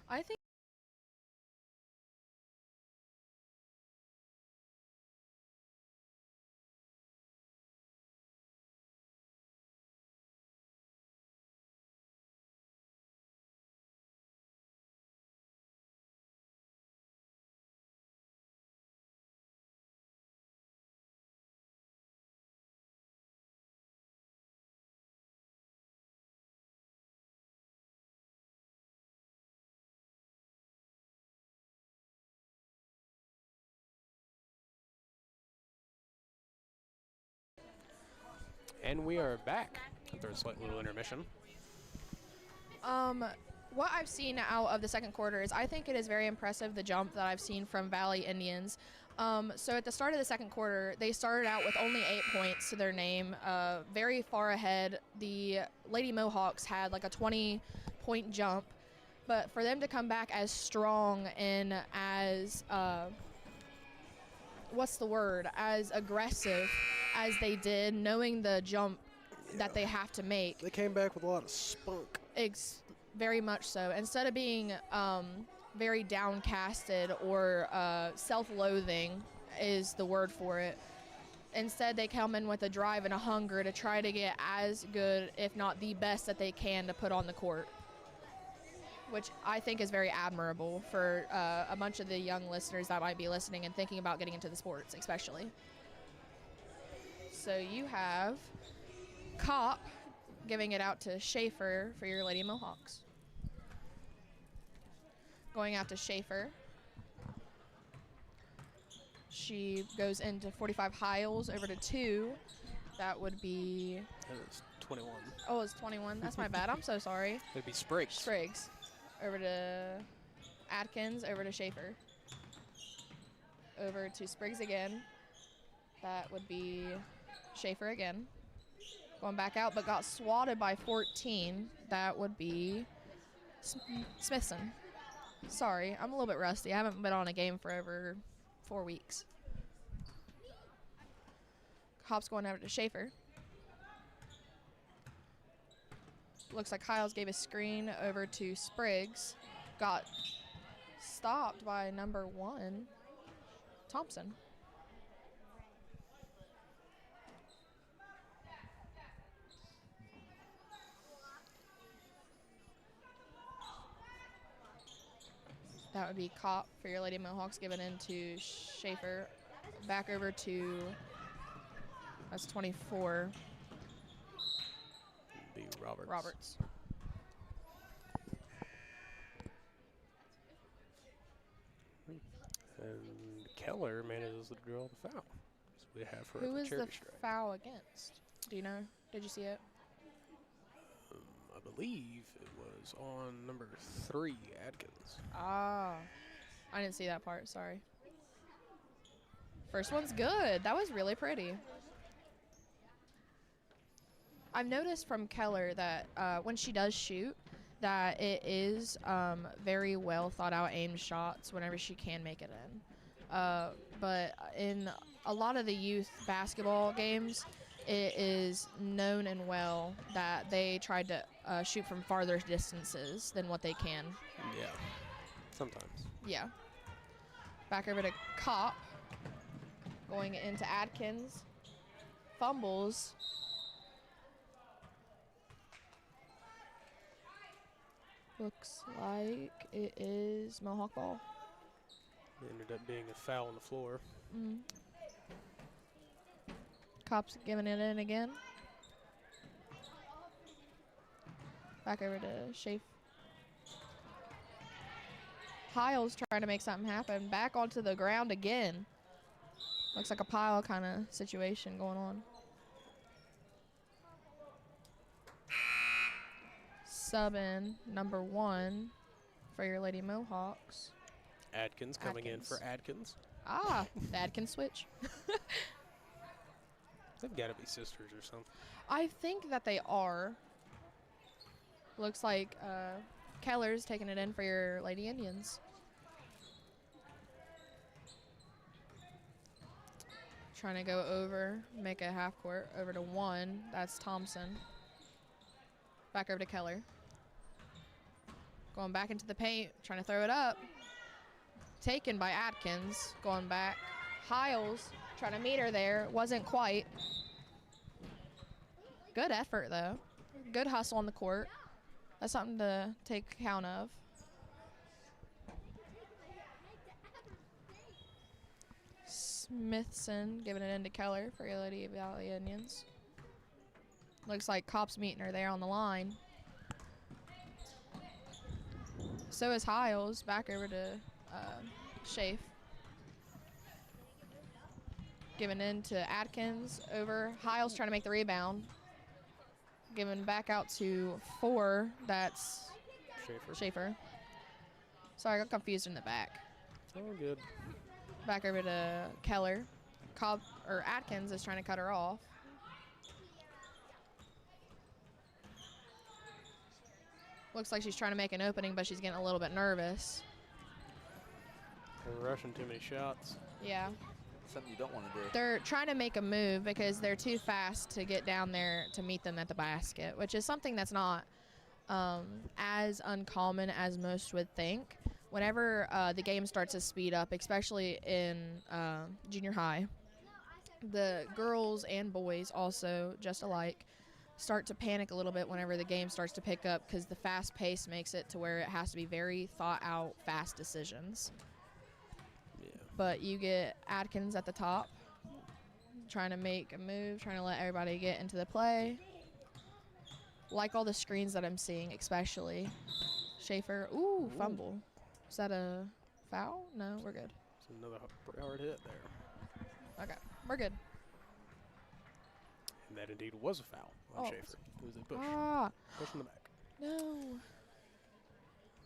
S6: I think
S4: And we are back after a slight little intermission.
S6: what I've seen out of the second quarter is I think it is very impressive, the jump that I've seen from Valley Indians. So at the start of the second quarter, they started out with only 8 points to their name, very far ahead. The Lady Mohawks had like a 20-point jump, but for them to come back as strong and as, as aggressive as they did, knowing the jump that they have to make.
S4: They came back with a lot of spunk.
S6: Very much so. Instead of being very downcasted or self-loathing is the word for it. Instead, they come in with a drive and a hunger to try to get as good, if not the best that they can to put on the court, which I think is very admirable for a bunch of the young listeners that might be listening and thinking about getting into the sports, especially. So you have Kopp giving it out to Schaefer for your Lady Mohawks. Going out to Schaefer. She goes into 45 Hiles over to 2. That would be...
S4: That was 21.
S6: Oh, it's 21. That's my bad. I'm so sorry.
S4: It'd be Spriggs.
S6: Spriggs. Over to Atkins, over to Schaefer. Over to Spriggs again. That would be Schaefer again. Going back out, but got swatted by 14. That would be Smithson. Sorry, I'm a little bit rusty. I haven't been on a game for over 4 weeks. Hop's going over to Schaefer. Looks like Hiles gave a screen over to Spriggs. Got stopped by number 1, Thompson. That would be Kopp for your Lady Mohawks, given into Schaefer. Back over to, that's 24,
S4: Be Roberts.
S6: Roberts.
S4: And Keller manages to draw the foul. So we have her
S6: Who
S4: at the
S6: is the
S4: charity stripe.
S6: foul against? Do you know? Did you see it?
S4: I believe it was on number 3, Adkins.
S6: Ah, I didn't see that part. Sorry. First one's good. That was really pretty. I've noticed from Keller that when she does shoot, that it is very well thought out aimed shots whenever she can make it in. But in a lot of the youth basketball games, it is known and well that they tried to shoot from farther distances than what they can.
S4: Yeah, sometimes.
S6: Yeah. Back over to Kopp. Going into Adkins. Fumbles. Looks like it is Mohawk ball.
S4: It ended up being a foul on the floor.
S6: Mm. Kopp's giving it in again. Back over to Schaefer. Hiles trying to make something happen. Back onto the ground again. Looks like a pile kind of situation going on. Subbing number 1 for your Lady Mohawks.
S4: Adkins coming
S6: Adkins.
S4: in for Adkins.
S6: Ah, the Adkins switch.
S4: They've got to be sisters or something.
S6: I think that they are. Looks like Keller's taking it in for your Lady Indians. Trying to go over, make a half court over to 1. That's Thompson. Back over to Keller. Going back into the paint, trying to throw it up. Taken by Adkins. Going back. Hiles trying to meet her there. Wasn't quite. Good effort, though. Good hustle on the court. That's something to take account of. Smithson giving it into Keller for your Lady Valley Indians. Looks like Kopp's meeting her there on the line. So is Hiles. Back over to Schaefer. Giving in to Adkins over. Hiles trying to make the rebound. Giving back out to 4. That's Schaefer. Sorry, I got confused in the back.
S4: Oh, good.
S6: Back over to Keller. Atkins is trying to cut her off. Looks like she's trying to make an opening, but she's getting a little bit nervous.
S4: They're rushing too many shots.
S6: Yeah.
S5: Something you don't want to do.
S6: They're trying to make a move because they're too fast to get down there to meet them at the basket, which is something that's not as uncommon as most would think. Whenever the game starts to speed up, especially in junior high, the girls and boys also, just alike, start to panic a little bit whenever the game starts to pick up because the fast pace makes it to where it has to be very thought out, fast decisions.
S4: Yeah.
S6: But you get Adkins at the top, trying to make a move, trying to let everybody get into the play. Like all the screens that I'm seeing, especially. Schaefer, ooh, fumble. Is that a foul? No, we're good.
S4: It's another hard hit there.
S6: Okay, we're good.
S4: And that indeed was a foul on
S6: Oh.
S4: Schaefer. It was a push.
S6: Ah,
S4: Push in the back.
S6: no.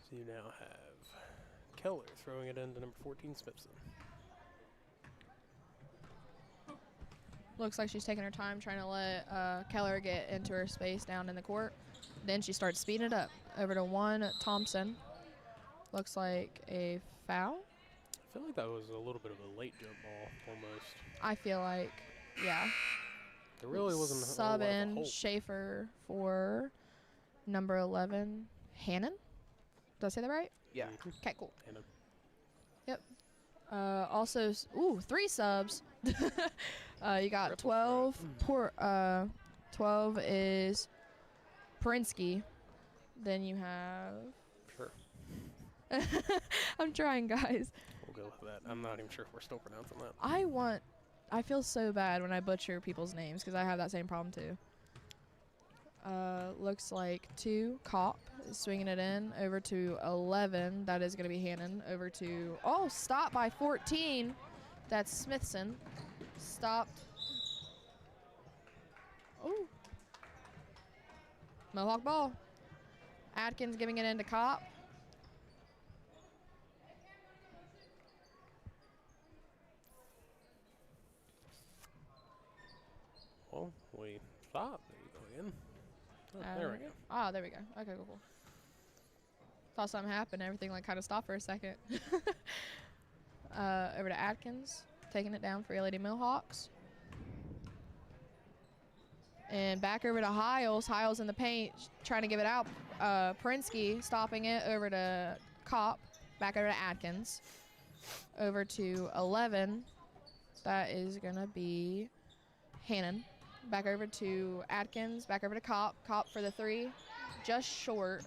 S4: So you now have Keller throwing it into number 14, Smithson.
S6: Looks like she's taking her time trying to let Keller get into her space down in the court. Then she starts speeding it up. Over to 1, Thompson. Looks like a foul.
S4: I feel like that was a little bit of a late jump ball, almost.
S6: I feel like, yeah.
S4: There really wasn't a whole
S6: Sub
S4: lot of a
S6: in
S4: hole.
S6: Schaefer for number 11, Hannon. Did I say that right?
S5: Yeah.
S4: Mhm.
S6: Okay, cool.
S4: And a
S6: Also, 3 subs. You got
S4: Triple
S6: 12. 12 is Perinsky. Then you have
S4: sure.
S6: I'm trying, guys.
S4: We'll go with that. I'm not even sure if we're still pronouncing that.
S6: I feel so bad when I butcher people's names because I have that same problem too. Looks like 2, Cop, is swinging it in over to 11. That is going to be Hannon. Over to, stop by 14. That's Smithson. Stopped. Oh. Mohawk ball. Atkins giving it into Cop.
S4: Well, we thought they were going in. Oh, there we go.
S6: Ah, there we go. Okay, cool. Thought something happened. Everything like kind of stopped for a second. Over to Atkins, taking it down for your Lady Mohawks. And back over to Hiles. Hiles in the paint, trying to give it out. Prinsky stopping it over to Cop. Back over to Atkins. Over to 11. That is going to be Hannon. Back over to Atkins. Back over to Cop. Cop for the 3. Just short.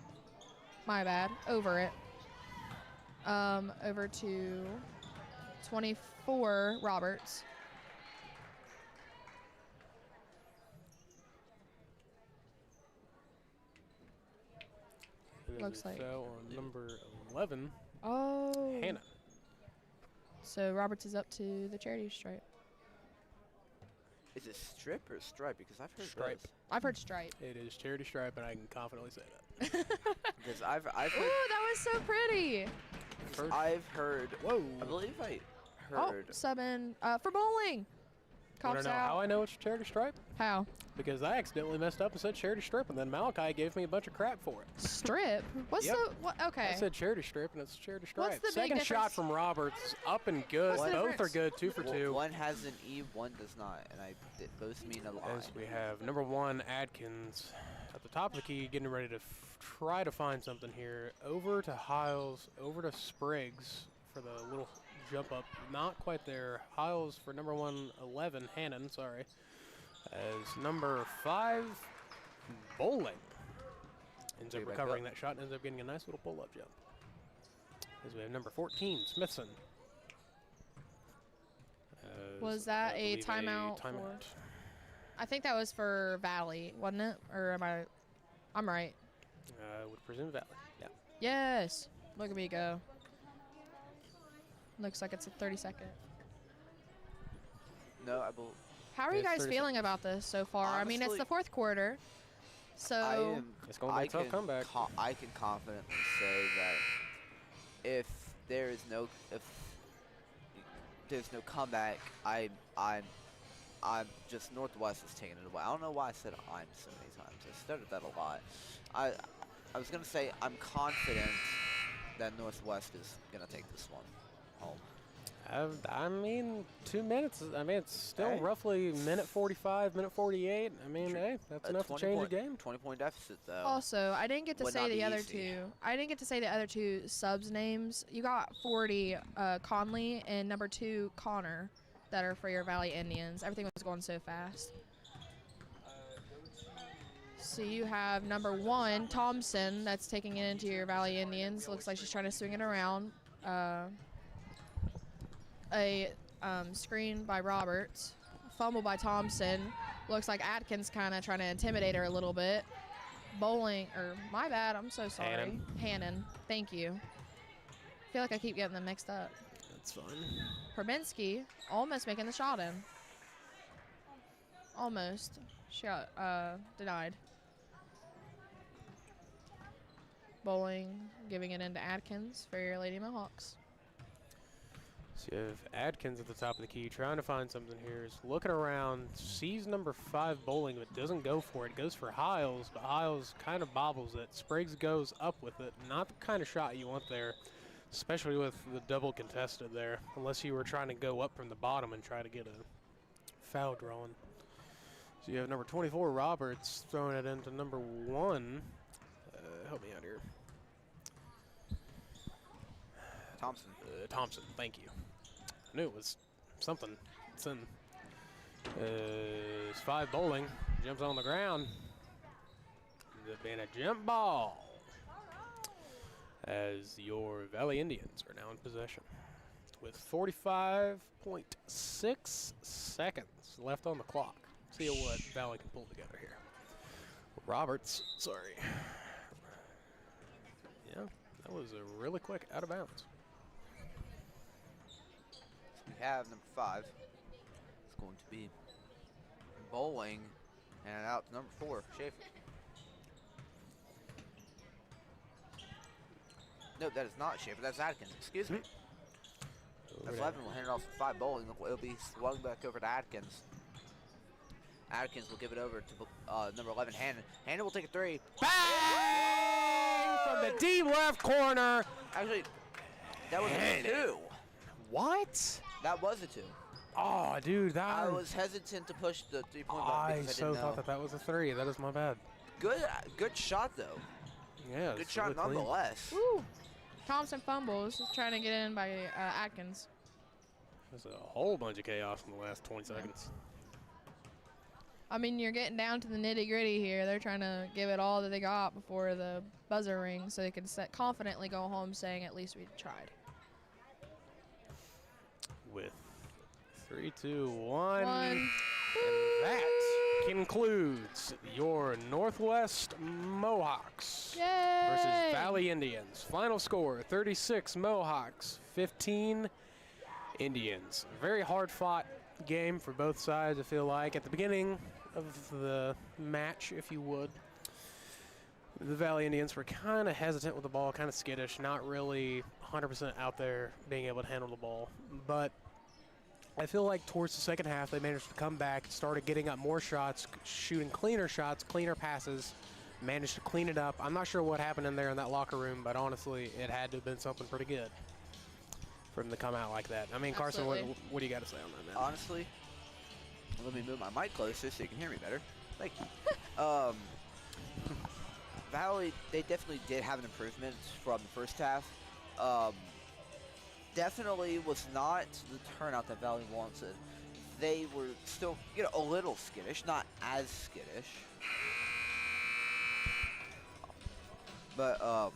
S6: My bad. Over it. Over to 24, Roberts. Looks like
S4: fell on number 11.
S6: Oh.
S4: Hannah.
S6: So Roberts is up to the charity stripe.
S5: Is it strip or stripe? Because I've heard
S4: Stripe.
S5: both.
S6: I've heard stripe.
S4: It is charity stripe, and I can confidently say that.
S5: Because I've
S6: Ooh,
S5: heard.
S6: that was so pretty.
S5: I've heard.
S4: Whoa.
S5: I believe I
S6: Oh,
S5: heard.
S6: subbing for bowling.
S4: Want
S6: Cops
S4: to know
S6: out.
S4: how I know it's charity stripe?
S6: How?
S4: Because I accidentally messed up and said charity strip, and then Malachi gave me a bunch of crap for it.
S6: Strip? What's
S4: Yep.
S6: the what? Okay.
S4: I said charity strip, and it's charity
S6: What's
S4: stripe.
S6: the big
S4: Second shot
S6: difference?
S4: from Roberts is up and good.
S6: What's the
S4: Both are
S6: difference?
S4: good, 2 for 2.
S5: One has an E, one does not, and both mean a lie.
S4: As we have number 1, Adkins, at the top of the key, getting ready to try to find something here. Over to Hiles, over to Spriggs for the little jump up. Not quite there. Hiles for number 1, 11, Hannon, sorry. As number 5, Bowling ends up
S5: Way back
S4: recovering
S5: up.
S4: that shot and ends up getting a nice little pull-up jump. As we have number 14, Smithson.
S6: Was that
S4: I
S6: a
S4: believe
S6: timeout for- I think that was for Valley, wasn't it? Or am I? I'm right.
S4: I would presume Valley. Yeah.
S6: Yes. Look at me go. Looks like it's a 30-second.
S5: No, I believe.
S6: How are you
S4: It's
S6: guys
S4: 30
S6: feeling about this so far? I mean, it's
S5: Honestly,
S6: the fourth quarter. So
S4: It's gonna be a tough comeback.
S5: I can confidently say that if there's no comeback, I'm just Northwest is taking it away. I don't know why I said I'm so many times. I stuttered that a lot. I was gonna say I'm confident that Northwest is gonna take this one home.
S4: I mean, 2 minutes. I mean, it's still
S5: Hey.
S4: roughly minute 45, minute 48. I mean,
S5: True.
S4: hey, that's
S5: A
S4: enough to change the game.
S5: 20-point deficit, though.
S6: also, I didn't get to
S5: Would
S6: say
S5: not
S6: the
S5: be
S6: other
S5: easy.
S6: two. I didn't get to say the other two subs names. You got 40 Conley and number 2 Connor that are for your Valley Indians. Everything was going so fast. So you have number 1 Thompson that's taking it into your Valley Indians. Looks like she's trying to swing it around. A screen by Roberts. Fumble by Thompson. Looks like Atkins kind of trying to intimidate her a little bit. Bowling, or my bad, I'm so sorry.
S4: Hannon.
S6: Hannon, thank you. I feel like I keep getting them mixed up.
S4: That's fun.
S6: Herbinski almost making the shot in. Almost. She got denied. Bowling giving it into Atkins for your Lady Mohawks.
S4: So you have Adkins at the top of the key, trying to find something here. Is looking around, sees number 5 Bowling, but doesn't go for it. Goes for Hiles, but Hiles kind of bobbles it. Spriggs goes up with it. Not the kind of shot you want there, especially with the double contested there, unless you were trying to go up from the bottom and try to get a foul drawn. So you have number 24 Roberts throwing it into number 1. Help me out here.
S5: Thompson.
S4: Thompson, thank you. I knew it was something. It's in. It's 5 Bowling. Jumps on the ground. Ends up being a jump ball. as your Valley Indians are now in possession with 45.6 seconds left on the clock. See what Valley can pull together here. Roberts, sorry. Yeah, that was a really quick out of bounds.
S5: We have number 5. It's going to be bowling and out to number 4, Schaefer. No, that is not Schaefer. That's Atkins. Excuse me. That's 11. We'll hand it off to 5 bowling. It'll be swung back over to Atkins. Atkins will give it over to number 11, Hannon. Hannon will take a 3.
S4: Bang! From the deep left corner.
S5: Actually, that was a 2.
S4: What?
S5: That was a 2.
S4: Oh, dude, that
S5: I was hesitant to push the 3-point button
S4: I
S5: because I
S4: so
S5: didn't
S4: thought
S5: know.
S4: that was a 3. That is my bad.
S5: Good shot though.
S4: Yeah,
S5: Good shot nonetheless.
S6: Woo. Thompson fumbles, trying to get in by Atkins.
S4: There's a whole bunch of chaos in the last 20 seconds.
S6: I mean, you're getting down to the nitty-gritty here. They're trying to give it all that they got before the buzzer rings so they can confidently go home saying, at least we tried.
S4: With 3, 2, 1.
S6: One.
S4: And that concludes your Northwest Mohawks
S6: Yay!
S4: versus Valley Indians. Final score, 36 Mohawks, 15 Indians. Very hard-fought game for both sides, I feel like. At the beginning of the match, if you would, the Valley Indians were kind of hesitant with the ball, kind of skittish, not really 100% out there being able to handle the ball. But I feel like towards the second half, they managed to come back, started getting up more shots, shooting cleaner shots, cleaner passes, managed to clean it up. I'm not sure what happened in there in that locker room, but honestly, it had to have been something pretty good for them to come out like that. I mean, Carson, what do you got to say on that, man?
S5: Honestly, let me move my mic closer so you can hear me better. Thank you. Valley, they definitely did have an improvement from the first half. Definitely was not the turnout that Valley wanted. They were still, a little skittish, not as skittish. But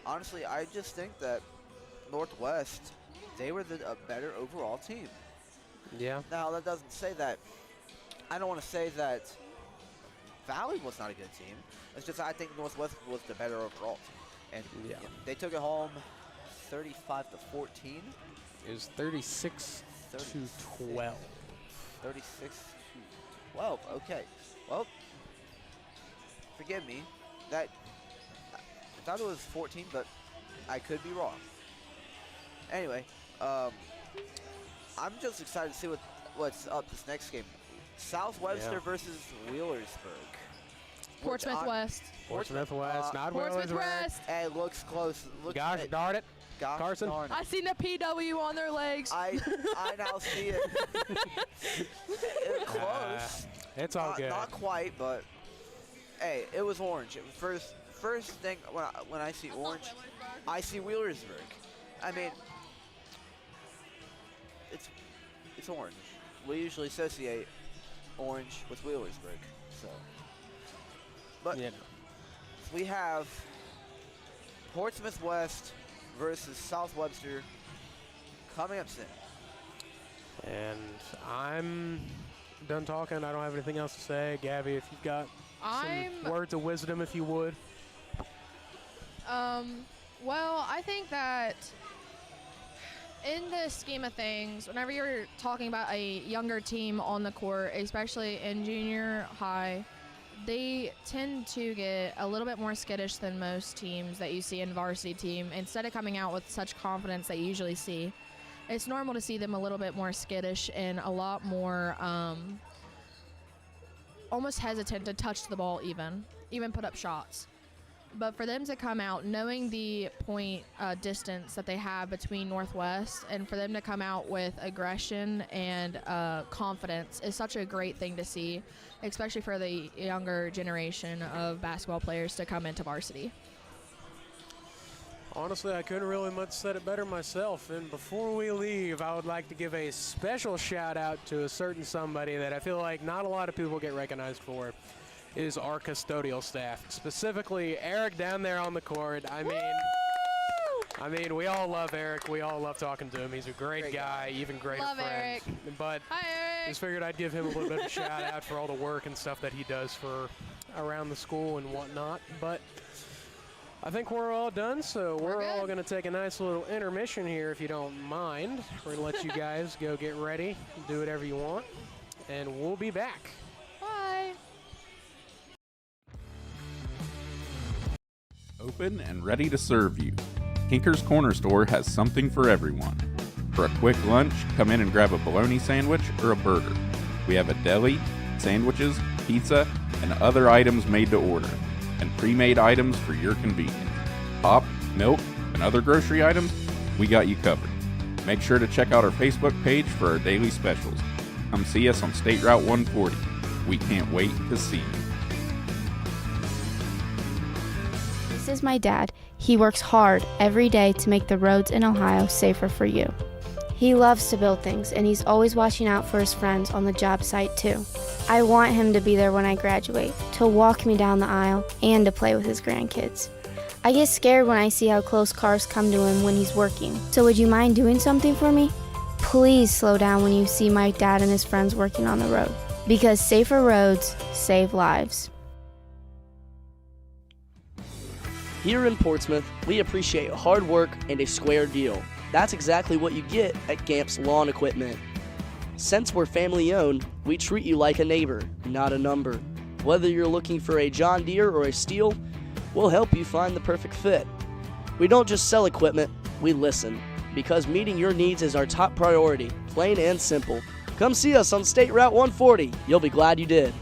S5: honestly, I just think that Northwest, they were a better overall team.
S4: Yeah.
S5: Now, that doesn't say that, I don't want to say that Valley was not a good team. It's just I think Northwest was the better overall team. And they took it home 35 to 14.
S4: It was 36 to 12.
S5: 36 to 12. Okay. Well, forgive me. I thought it was 14, but I could be wrong. Anyway, I'm just excited to see what's up this next game. South Webster versus Wheelersburg.
S6: Portsmouth West.
S4: Portsmouth West, not
S6: Portsmouth
S4: Wheelersburg.
S6: West.
S5: Hey, looks close.
S4: Gosh darn it.
S5: Gosh
S4: Carson?
S5: darn it.
S6: I seen the PW on their legs.
S5: I now see it. It's close.
S4: It's all good.
S5: Not quite, but hey, it was orange. It was first thing when I see orange, I see Wheelersburg. I mean, it's orange. We usually associate orange with Wheelersburg, so. But we have Portsmouth West versus South Webster coming up soon.
S4: And I'm done talking. I don't have anything else to say. Gabby, if you've got some words of wisdom, if you would.
S6: Well, I think that in the scheme of things, whenever you're talking about a younger team on the court, especially in junior high, they tend to get a little bit more skittish than most teams that you see in varsity team. Instead of coming out with such confidence that you usually see, it's normal to see them a little bit more skittish and a lot more almost hesitant to touch the ball even put up shots. But for them to come out knowing the point distance that they have between Northwest, and for them to come out with aggression and confidence is such a great thing to see, especially for the younger generation of basketball players to come into varsity.
S4: Honestly, I couldn't really much said it better myself. And before we leave, I would like to give a special shout out to a certain somebody that I feel like not a lot of people get recognized for. is our custodial staff, specifically Eric down there on the court. I mean, we all love Eric. We all love talking to him. He's a great guy, even greater
S6: Love
S4: friend.
S6: Eric.
S4: But
S6: Hi, Eric.
S4: just figured I'd give him a little bit of a shout out for all the work and stuff that he does for around the school and whatnot. But I think we're all done, so we're all going to take a nice little intermission here, if you don't mind. We're going to let you guys go get ready, do whatever you want, and we'll be back.
S6: Bye.
S1: Open and ready to serve you. Tinker's Corner Store has something for everyone. For a quick lunch, come in and grab a bologna sandwich or a burger. We have a deli, sandwiches, pizza, and other items made to order, and pre-made items for your convenience. Pop, milk, and other grocery items, we got you covered. Make sure to check out our Facebook page for our daily specials. Come see us on State Route 140. We can't wait to see you.
S7: This is my dad. He works hard every day to make the roads in Ohio safer for you. He loves to build things, and he's always watching out for his friends on the job site too. I want him to be there when I graduate, to walk me down the aisle, and to play with his grandkids. I get scared when I see how close cars come to him when he's working. So would you mind doing something for me? Please slow down when you see my dad and his friends working on the road, because safer roads save lives.
S8: Here in Portsmouth, we appreciate hard work and a square deal. That's exactly what you get at Gamp's Lawn Equipment. Since we're family owned, we treat you like a neighbor, not a number. Whether you're looking for a John Deere or a Steel, we'll help you find the perfect fit. We don't just sell equipment, we listen, because meeting your needs is our top priority, plain and simple. Come see us on State Route 140. You'll be glad you did.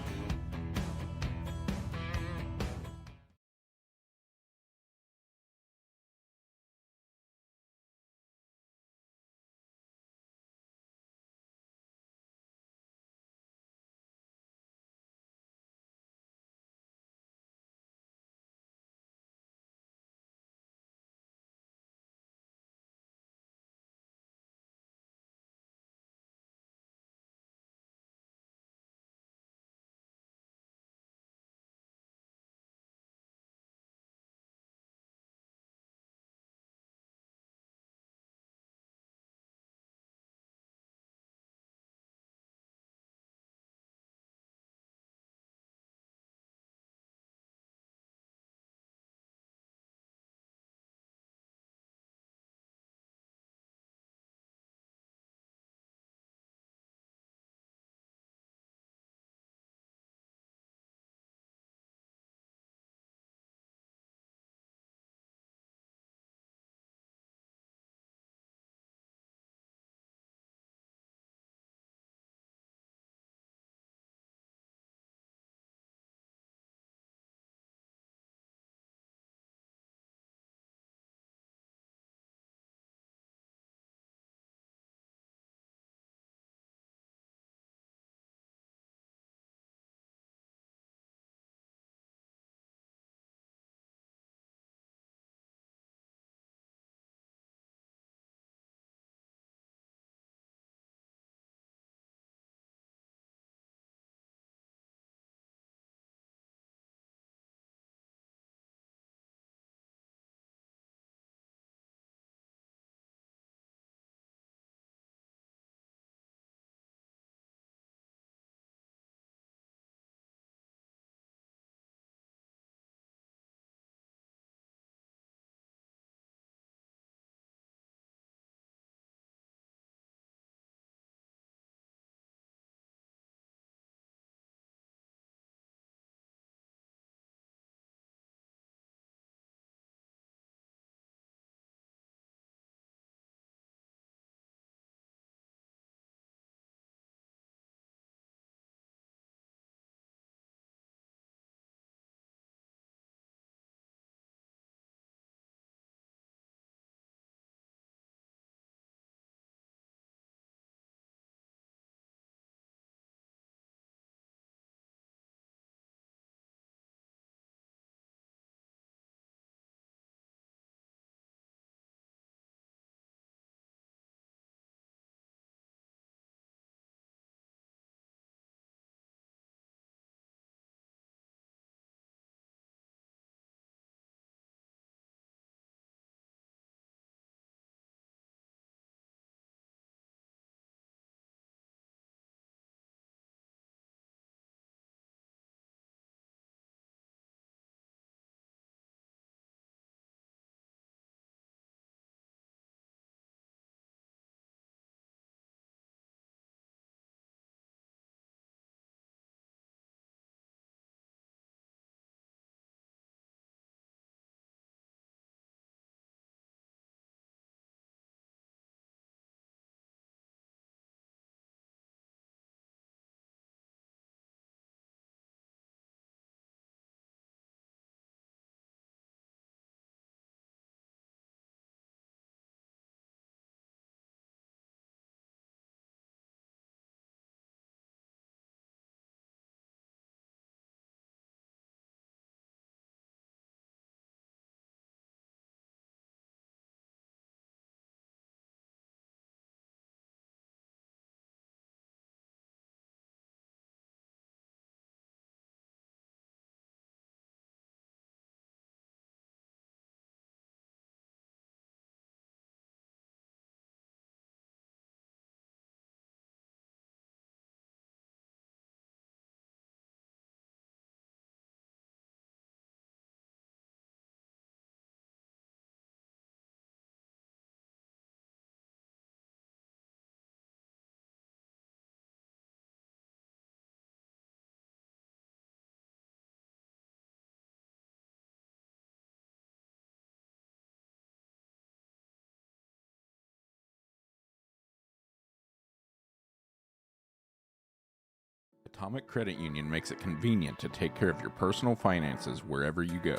S1: Atomic Credit Union makes it convenient to take care of your personal finances wherever you go.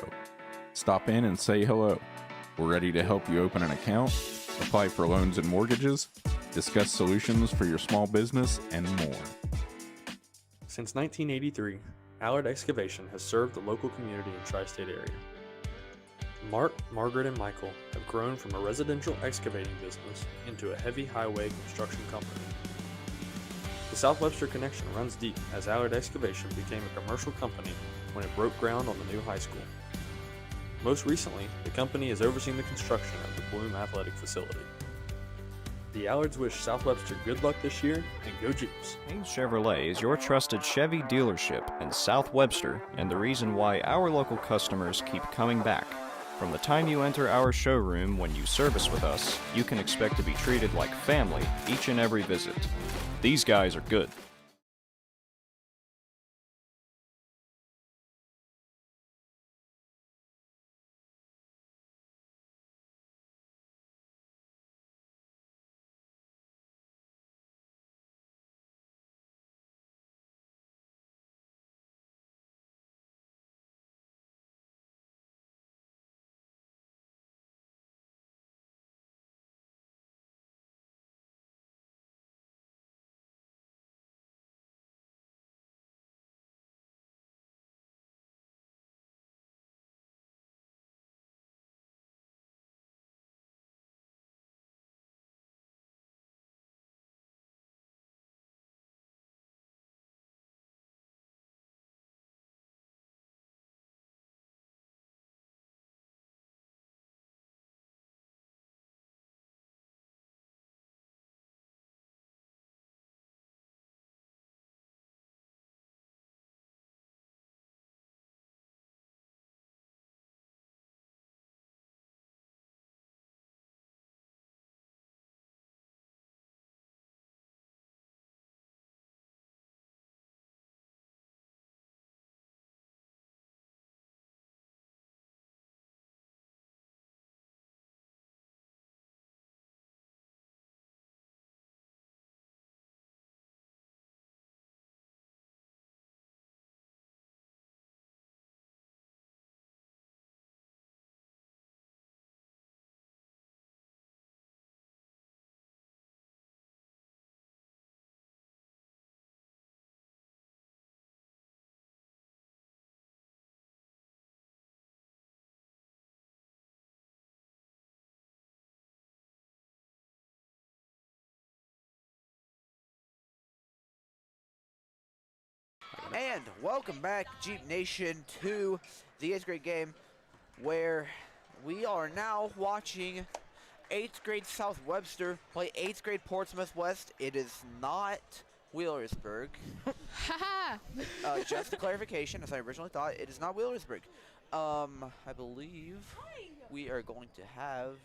S1: Stop in and say hello. We're ready to help you open an account, apply for loans and mortgages, discuss solutions for your small business, and more.
S2: Since 1983, Allard Excavation has served the local community in tri-state area. Mark, Margaret, and Michael have grown from a residential excavating business into a heavy highway construction company. The South Webster connection runs deep as Allard Excavation became a commercial company when it broke ground on the new high school. Most recently, the company has overseen the construction of the Bloom Athletic Facility. The Allards wish South Webster good luck this year, and go Jeeps!
S3: Hayes Chevrolet is your trusted Chevy dealership in South Webster and the reason why our local customers keep coming back. From the time you enter our showroom when you service with us, you can expect to be treated like family each and every visit. These guys are good.
S5: And welcome back, Jeep Nation, to the 8th grade game where we are now watching 8th grade South Webster play 8th grade Portsmouth West. It is not Wheelersburg. Just a clarification, as I originally thought, it is not Wheelersburg. I believe we are going to have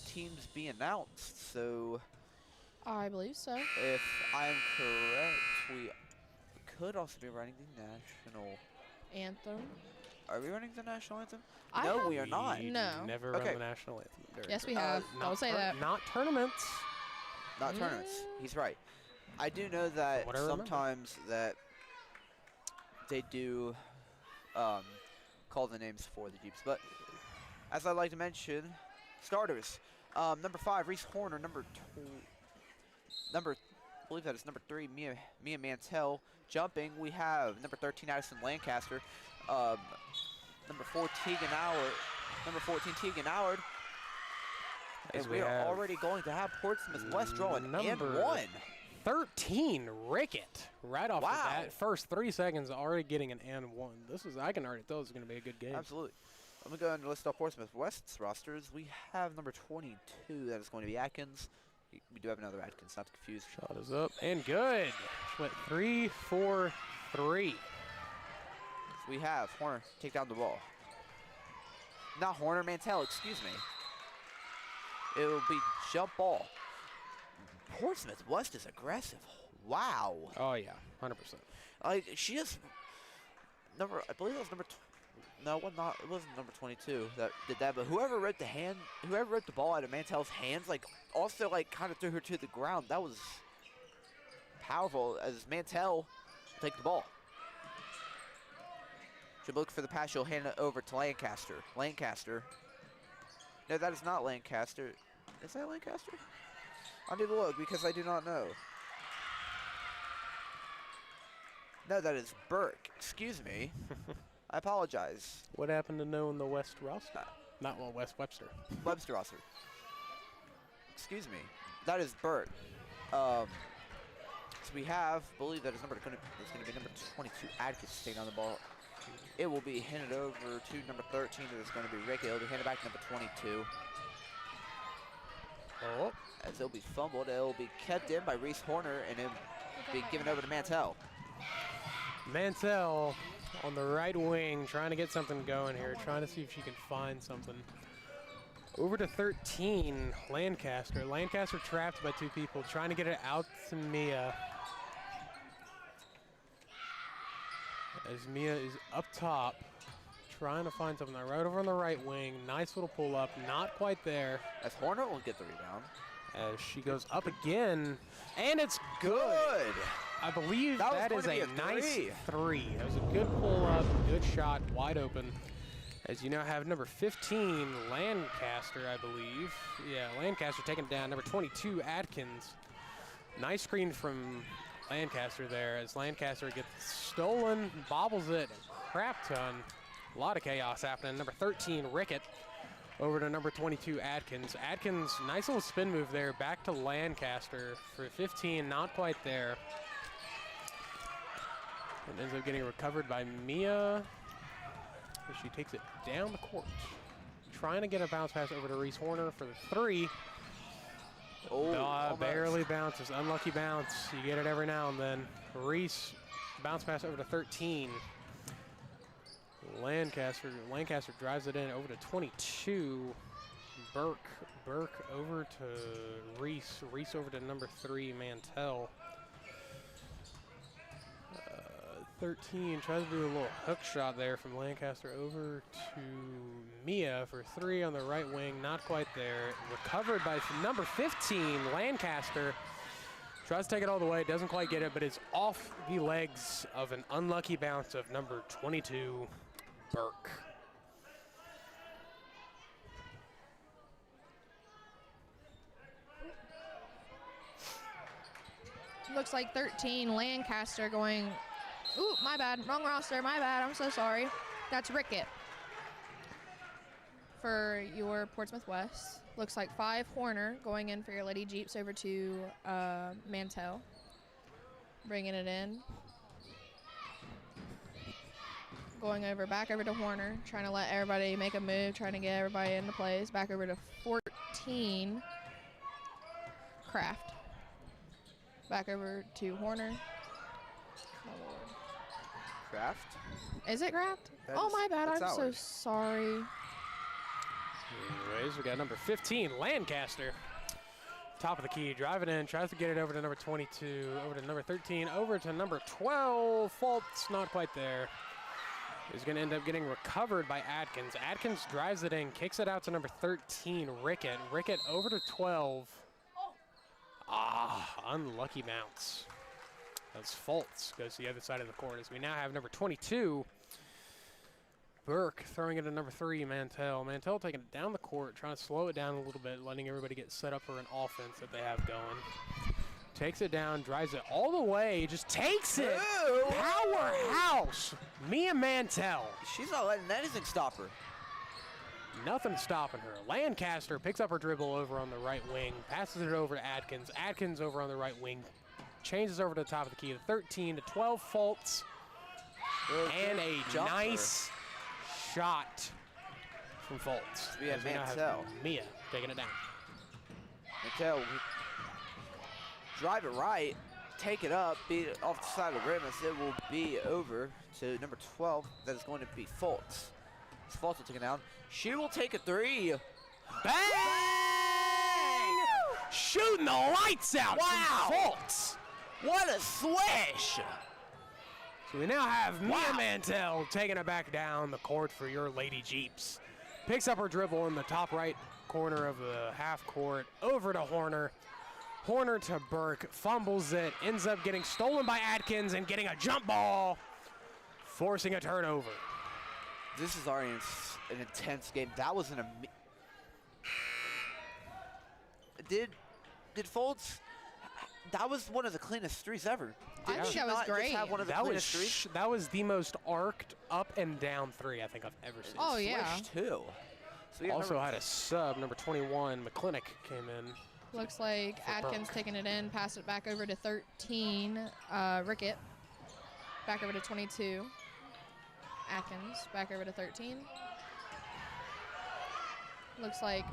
S5: teams be announced, so
S6: I believe so.
S5: if I'm correct, we could also be running the national
S6: Anthem.
S5: Are we running the national anthem?
S6: I
S5: No,
S6: have-
S5: we are not.
S6: No.
S4: Never
S5: Okay.
S4: run the national anthem.
S6: Yes, we have. Don't say that.
S4: Not tournaments.
S5: Not tournaments. He's right. I do know that
S4: What I remember.
S5: sometimes that they do call the names for the Jeeps. But as I like to mention, starters. Number 5, Reese Horner. I believe that is number 3, Mia Mantell. Jumping, we have number 13, Addison Lancaster. Number 4, Tegan Howard. Number 14, Tegan Howard.
S4: As
S5: And
S4: we
S5: we are
S4: have
S5: already going to have Portsmouth West drawing and
S4: number
S5: 1.
S4: 13, Rickett. Right off
S5: Wow.
S4: the bat, first 3 seconds already getting an and 1. I can already tell this is going to be a good game.
S5: Absolutely. Let me go ahead and list off Portsmouth West's rosters. We have number 22, that is going to be Atkins. We do have another Atkins, not to confuse.
S4: Shot is up and good. Went 3-4-3.
S5: We have Horner take down the ball. Not Horner, Mantell, excuse me. It will be jump ball. Portsmouth West is aggressive. Wow.
S4: Oh, yeah, 100%.
S5: She is number, I believe it was number, no, it wasn't number 22 that did that, but whoever ripped the ball out of Mantell's hands, also kind of threw her to the ground. That was powerful as Mantell will take the ball. She'll look for the pass. She'll hand it over to Lancaster. Lancaster. No, that is not Lancaster. Is that Lancaster? I need to look because I do not know. No, that is Burke. Excuse me. I apologize.
S4: What happened to knowing the West roster? Not well, West Webster.
S5: Webster roster. Excuse me. That is Burke. So we have, believe that is going to be number 22, Adkins, staying on the ball. It will be handed over to number 13. It is going to be Ricky. It'll be handed back to number 22.
S4: Oh.
S5: As it'll be fumbled, it'll be kept in by Reese Horner, and it'll be given over to Mantell.
S4: Mantell on the right wing, trying to get something going here, trying to see if she can find something. Over to 13, Lancaster. Lancaster trapped by two people, trying to get it out to Mia. As Mia is up top, trying to find something right over on the right wing. Nice little pull up, not quite there.
S5: As Horner will get the rebound.
S4: As she goes up again, and it's good. I believe that is a nice three. That was a good pull up, good shot, wide open. As you now have number 15, Lancaster, I believe. Yeah, Lancaster taking it down. Number 22, Adkins. Nice screen from Lancaster there as Lancaster gets stolen, bobbles it a crap ton. A lot of chaos happening. Number 13, Rickett. Over to number 22, Adkins. Adkins, nice little spin move there. Back to Lancaster for 15, not quite there. And ends up getting recovered by Mia. As she takes it down the court. Trying to get a bounce pass over to Reese Horner for the three.
S5: Oh,
S4: barely bounces. Unlucky bounce. You get it every now and then. Reese, bounce pass over to 13. Lancaster drives it in over to 22. Burke over to Reese. Reese over to number 3, Mantell. 13 tries to do a little hook shot there from Lancaster over to Mia for 3 on the right wing. Not quite there. Recovered by number 15, Lancaster. Tries to take it all the way. Doesn't quite get it, but it's off the legs of an unlucky bounce of number 22, Burke.
S6: Looks like 13, Lancaster going, ooh, my bad, wrong roster, my bad, I'm so sorry. That's Rickett for your Portsmouth West. Looks like 5, Horner going in for your Lady Jeeps over to Mantell. Bringing it in. Going over, back over to Horner, trying to let everybody make a move, trying to get everybody into plays. Back over to 14, Kraft. Back over to Horner. Oh, Lord.
S5: Kraft.
S6: Is it Kraft? Oh, my bad. I'm so sorry.
S4: Anyways, we got number 15, Lancaster. Top of the key, driving in, tries to get it over to number 22, over to number 13, over to number 12. Fault's not quite there. Is going to end up getting recovered by Adkins. Adkins drives it in, kicks it out to number 13, Rickett. Rickett over to 12. Unlucky bounce. That's Faults. Goes to the other side of the court as we now have number 22, Burke, throwing it to number 3, Mantell. Mantell taking it down the court, trying to slow it down a little bit, letting everybody get set up for an offense that they have going. Takes it down, drives it all the way, just takes it.
S5: Ew.
S4: Powerhouse, Mia Mantell.
S5: She's not letting anything stop her.
S4: Nothing stopping her. Lancaster picks up her dribble over on the right wing, passes it over to Adkins. Adkins over on the right wing, changes over to the top of the key to 13 to 12 Faults. And a nice shot from Faults.
S5: We have Mantell.
S4: Mia taking it down.
S5: Mantell, drive it right, take it up, beat it off the side of the rim, as it will be over to number 12. That is going to be Faults. Faults will take it down. She will take a 3.
S4: Bang! Shooting the lights out.
S5: Wow.
S4: From Faults.
S5: What a swish!
S4: So we now have Mia Mantell taking it back down the court for your Lady Jeeps. Picks up her dribble in the top right corner of the half court, over to Horner. Horner to Burke, fumbles it, ends up getting stolen by Atkins and getting a jump ball, forcing a turnover.
S5: This is already an intense game. That was Did Foltz? That was one of the cleanest threes ever.
S6: I think
S5: she
S6: that was
S5: not
S6: great.
S5: Just have one of the cleanest threes?
S4: That was the most arced up and down three I think I've ever seen.
S6: Oh, yeah.
S5: Swish, too. So
S4: Also had a sub, number 21, McClintock came in.
S6: Looks like Atkins taking it in, pass it back over to 13, Rickett. Back over to 22. Atkins, back over to 13. Looks like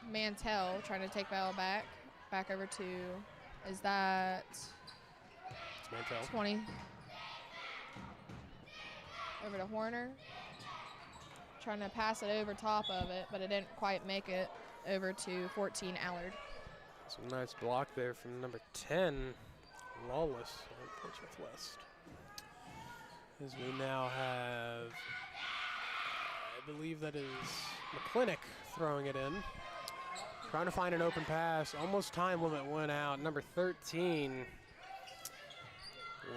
S6: Mantell trying to take ball back. Back over to, is that
S4: It's Mantell.
S6: 20? Over to Horner. Trying to pass it over top of it, but it didn't quite make it over to 14, Allard.
S4: Some nice block there from number 10, Lawless on Portsmouth West. As we now have, I believe that is McClintock throwing it in. Trying to find an open pass. Almost time limit went out. Number 13,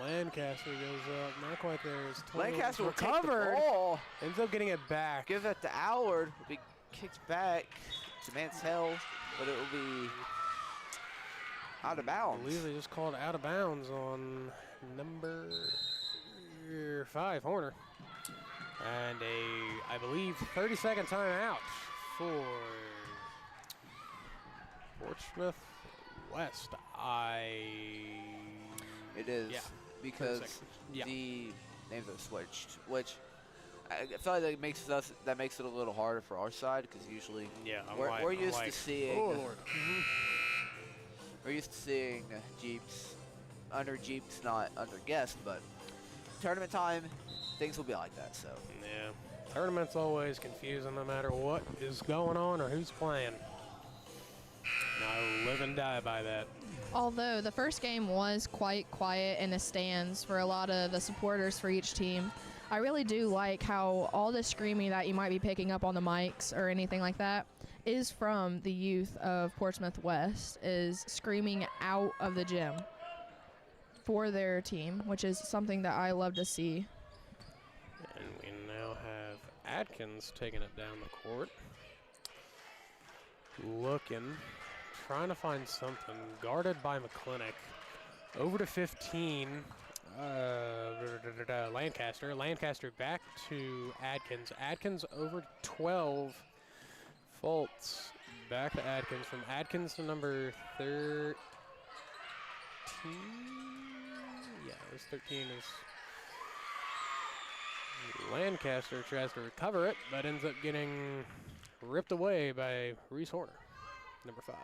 S4: Lancaster goes up. Not quite there. It's
S5: Lancaster will take the
S4: recovered.
S5: ball.
S4: Ends up getting it back.
S5: Give that to Allard. Will be kicked back to Mantell, but it will be out of
S4: I
S5: bounds.
S4: believe they just called out of bounds on number 5, Horner. And I believe, 30-second timeout for Portsmouth West.
S5: It is,
S4: yeah,
S5: because
S4: yeah.
S5: the names are switched, which I feel like that makes it a little harder for our side, because usually we're used to seeing.
S4: Oh Lord.
S5: We're used to seeing Jeeps under Jeeps, not under guests, but tournament time, things will be like that. So
S4: Yeah, tournament's always confusing no matter what is going on or who's playing. I live and die by that.
S6: Although the first game was quite quiet in the stands for a lot of the supporters for each team, I really do like how all the screaming that you might be picking up on the mics or anything like that is from the youth of Portsmouth West, is screaming out of the gym for their team, which is something that I love to see.
S4: And we now have Atkins taking it down the court. Looking, trying to find something. Guarded by McClintock. Over to 15. Lancaster. Lancaster back to Atkins. Atkins over to 12. Fultz back to Atkins. From Atkins to number 13. Yeah, it was 13 is Lancaster tries to recover it, but ends up getting ripped away by Reese Horner, number 5.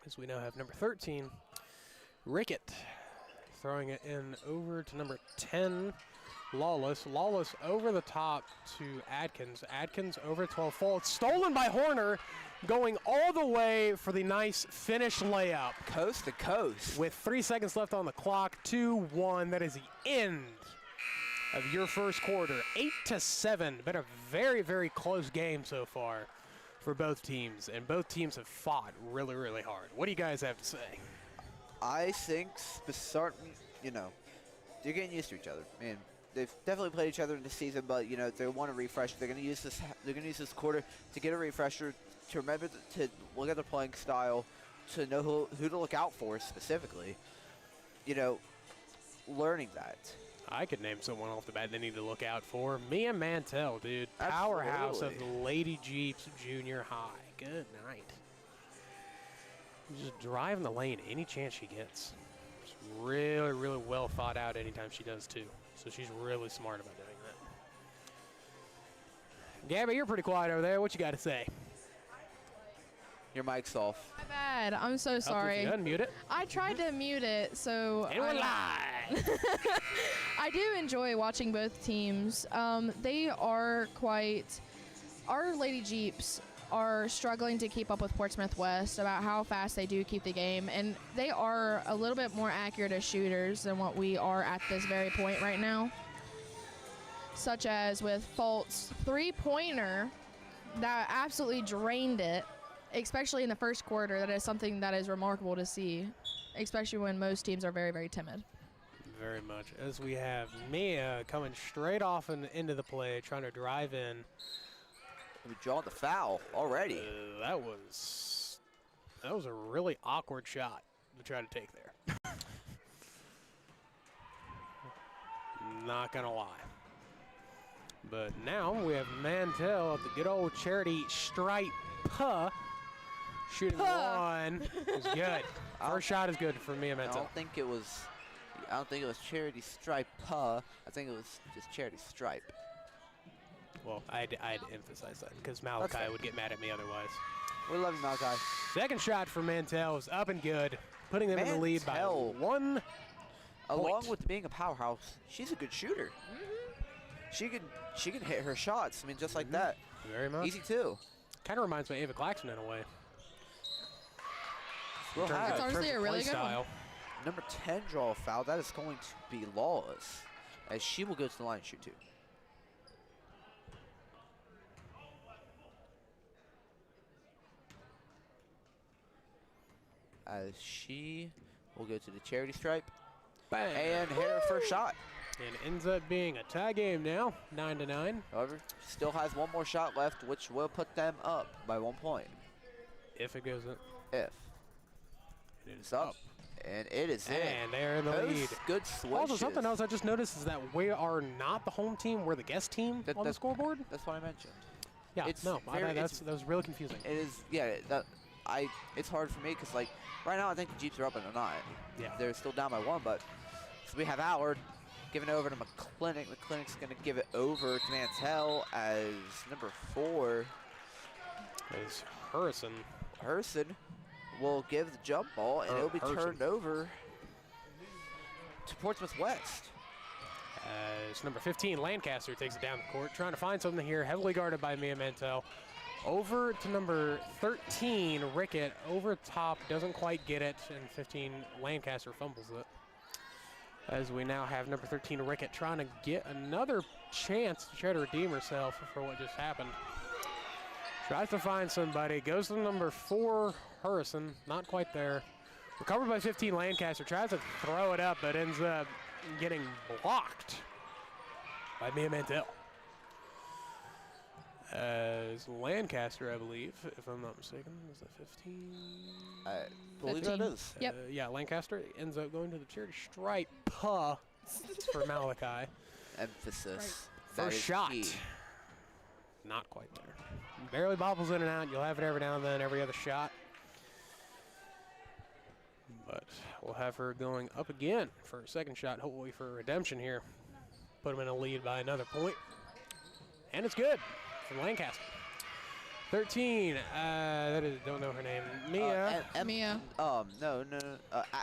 S4: As we now have number 13, Rickett, throwing it in over to number 10, Lawless. Lawless over the top to Atkins. Atkins over 12. Fault stolen by Horner, going all the way for the nice finish layup.
S5: coast to coast.
S4: With 3 seconds left on the clock, 2-1. That is the end of your first quarter. 8-7. Been a very, very close game so far for both teams, and both teams have fought really, really hard. What do you guys have to say?
S5: I think starting, they're getting used to each other. I mean, they've definitely played each other in the season, but they want to refresh. They're going to use this. They're going to use this quarter to get a refresher, to remember to look at their playing style, to know who to look out for specifically. Learning that.
S4: I could name someone off the bat they need to look out for. Mia Mantell, dude. Powerhouse of the Lady Jeeps Junior High. Good night. Just driving the lane any chance she gets. It's really, really well thought out anytime she does, too. So she's really smart about doing that. Gabby, you're pretty quiet over there. What you got to say?
S5: Your mic's off.
S6: My bad. I'm so sorry.
S4: You unmute it.
S6: I tried to mute it, so.
S4: And we're live.
S6: I do enjoy watching both teams. They are quite. Our Lady Jeeps are struggling to keep up with Portsmouth West about how fast they do keep the game, and they are a little bit more accurate as shooters than what we are at this very point right now. Such as with Fultz 3-pointer that absolutely drained it especially in the first quarter. That is something that is remarkable to see, especially when most teams are very, very timid.
S4: Very much. As we have Mia coming straight off and into the play, trying to drive in.
S5: We draw the foul already.
S4: That was a really awkward shot to try to take there. Not gonna lie. But now we have Mantell at the good old charity stripe shooting one is good. First shot is good for Mia
S5: I
S4: Mantell.
S5: don't think it was charity stripe. I think it was just charity stripe.
S4: Well, I'd emphasize that because Malachi would get mad at me otherwise.
S5: We love you, Malachi.
S4: Second shot for Mantell is up and good, putting them in the lead by
S5: Mantell,
S4: 1
S5: Along
S4: point.
S5: with being a powerhouse, she's a good shooter. She can hit her shots. I mean, just like that.
S4: Very much.
S5: Easy too.
S4: Kind of reminds me of Ava Claxton in a way.
S5: We'll
S4: In terms
S5: have
S6: It's honestly
S4: of
S6: a really
S4: play
S6: good one.
S4: style.
S5: number 10 draw a foul. That is going to be Lawless, as she will go to the line and shoot two. As she will go to the charity stripe
S4: Bang.
S5: and hit her first shot.
S4: And ends up being a tie game now, 9-9.
S5: However, still has one more shot left, which will put them up by 1 point.
S4: If it goes in.
S5: If
S4: It
S5: it's up, and it is in.
S4: And they're in the
S5: Those
S4: lead.
S5: good switches.
S4: Also, something else I just noticed is that we are not the home team. We're the guest team on the scoreboard.
S5: That's what I mentioned.
S4: Yeah,
S5: It's
S4: no,
S5: very-
S4: that was really confusing.
S5: It is, yeah. It's hard for me because like right now I think the Jeeps are up in the 9.
S4: Yeah.
S5: They're still down by 1, but so we have Allard giving it over to McClinic. McClinic's going to give it over to Mantell as number 4.
S4: Is Harrison.
S5: Herson will give the jump ball, and it'll be
S4: Herson.
S5: turned over to Portsmouth West.
S4: As number 15, Lancaster, takes it down the court, trying to find something here, heavily guarded by Mia Mantell. Over to number 13, Rickett, over top, doesn't quite get it, and 15, Lancaster fumbles it. As we now have number 13, Rickett, trying to get another chance to try to redeem herself for what just happened. Tries to find somebody, goes to number 4, Harrison, not quite there. Recovered by 15, Lancaster, tries to throw it up, but ends up getting blocked by Mia Mantell. As Lancaster, I believe, if I'm not mistaken, is that 15?
S5: I believe that
S6: 15.
S5: is.
S6: Yep.
S4: Yeah, Lancaster ends up going to the charity stripe for Malachi.
S5: Emphasis. That
S4: First
S5: is
S4: shot.
S5: key.
S4: Not quite there. Barely bobbles in and out. You'll have it every now and then, every other shot. But we'll have her going up again for a second shot, hopefully for redemption here. Put them in a lead by another point. And it's good for Lancaster. 13, don't know her name. Mia.
S6: Mia.
S5: No.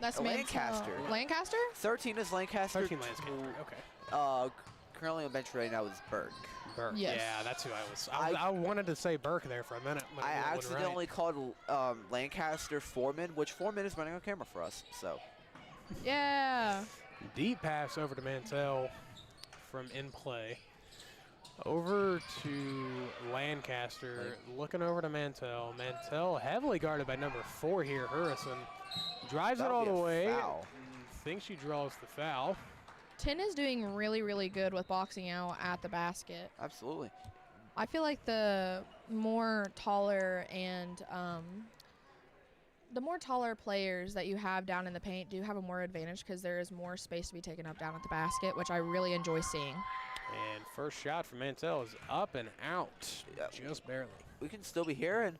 S6: That's
S5: Lancaster.
S6: Lancaster?
S5: 13 is Lancaster.
S4: 13 Lancaster, okay.
S5: Currently on bench right now is Burke.
S4: Burke.
S6: Yes.
S4: Yeah, that's who I was. I wanted to say Burke there for a minute. But
S5: I
S4: it wasn't
S5: accidentally
S4: right.
S5: called Lancaster Foreman, which Foreman is running on camera for us. So
S6: Yeah.
S4: Deep pass over to Mantell from in play. Over to Lancaster, looking over to Mantell. Mantell heavily guarded by number 4 here, Harrison. Drives it
S5: That'll
S4: all
S5: be
S4: the
S5: a
S4: way.
S5: foul.
S4: Thinks she draws the foul.
S6: 10 is doing really, really good with boxing out at the basket.
S5: Absolutely.
S6: I feel like the more taller and the more taller players that you have down in the paint do have a more advantage because there is more space to be taken up down at the basket, which I really enjoy seeing.
S4: And first shot from Mantell is up and out, just barely.
S5: We can still be here, and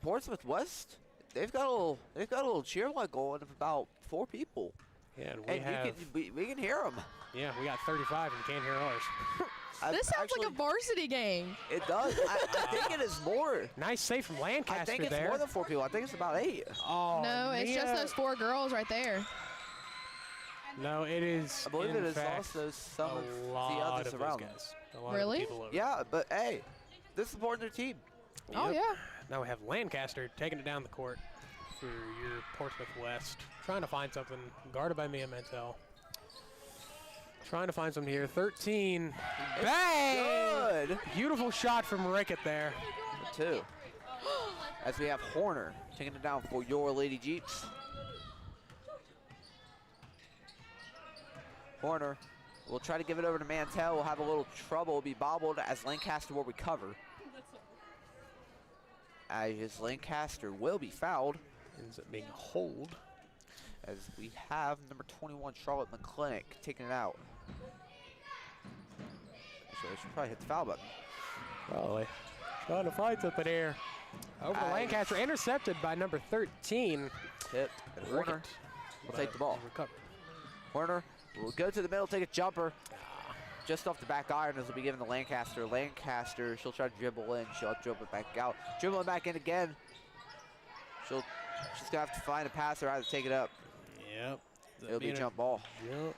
S5: Portsmouth West, they've got a little cheer like going of about 4 people.
S4: Yeah, and
S5: And we can hear them.
S4: yeah, we got 35 and can't hear ours.
S6: This sounds like a varsity game.
S5: It does. I think it is more.
S4: Nice save from Lancaster
S5: I think it's
S4: there.
S5: more than 4 people. I think it's about 8.
S4: Oh,
S6: No, it's just
S4: Mia-
S6: those 4 girls right there.
S4: No, it is.
S5: I believe
S4: in
S5: it is
S4: fact,
S5: also some
S4: a
S5: of the
S4: lot
S5: others
S4: of
S5: around
S4: those
S5: them.
S4: guys. A lot
S6: Really?
S4: Of the people over.
S5: Yeah, but hey, they're supporting their team.
S6: Oh,
S4: Yep.
S6: yeah.
S4: Now we have Lancaster taking it down the court for your Portsmouth West. Trying to find something. Guarded by Mia Mantell. Trying to find something here. 13. Bang!
S5: Good.
S4: Beautiful shot from Rickett there.
S5: 2. As we have Horner taking it down for your Lady Jeeps. Horner will try to give it over to Mantell. Will have a little trouble. Will be bobbled as Lancaster will recover. As Lancaster will be fouled.
S4: Ends up being a hold.
S5: As we have number 21, Charlotte McClintock, taking it out. So I should probably hit the foul button.
S4: Probably. Trying to find something here. Over to Lancaster, intercepted by number 13.
S5: Hit. And Horner will take the ball. Horner will go to the middle, take a jumper. Just off the back iron as will be given to Lancaster. Lancaster, she'll try to dribble in. She'll dribble it back out. Dribbling back in again. She's gonna have to find a passer or either take it up.
S4: Yep.
S5: It'll be a jump ball.
S4: Jump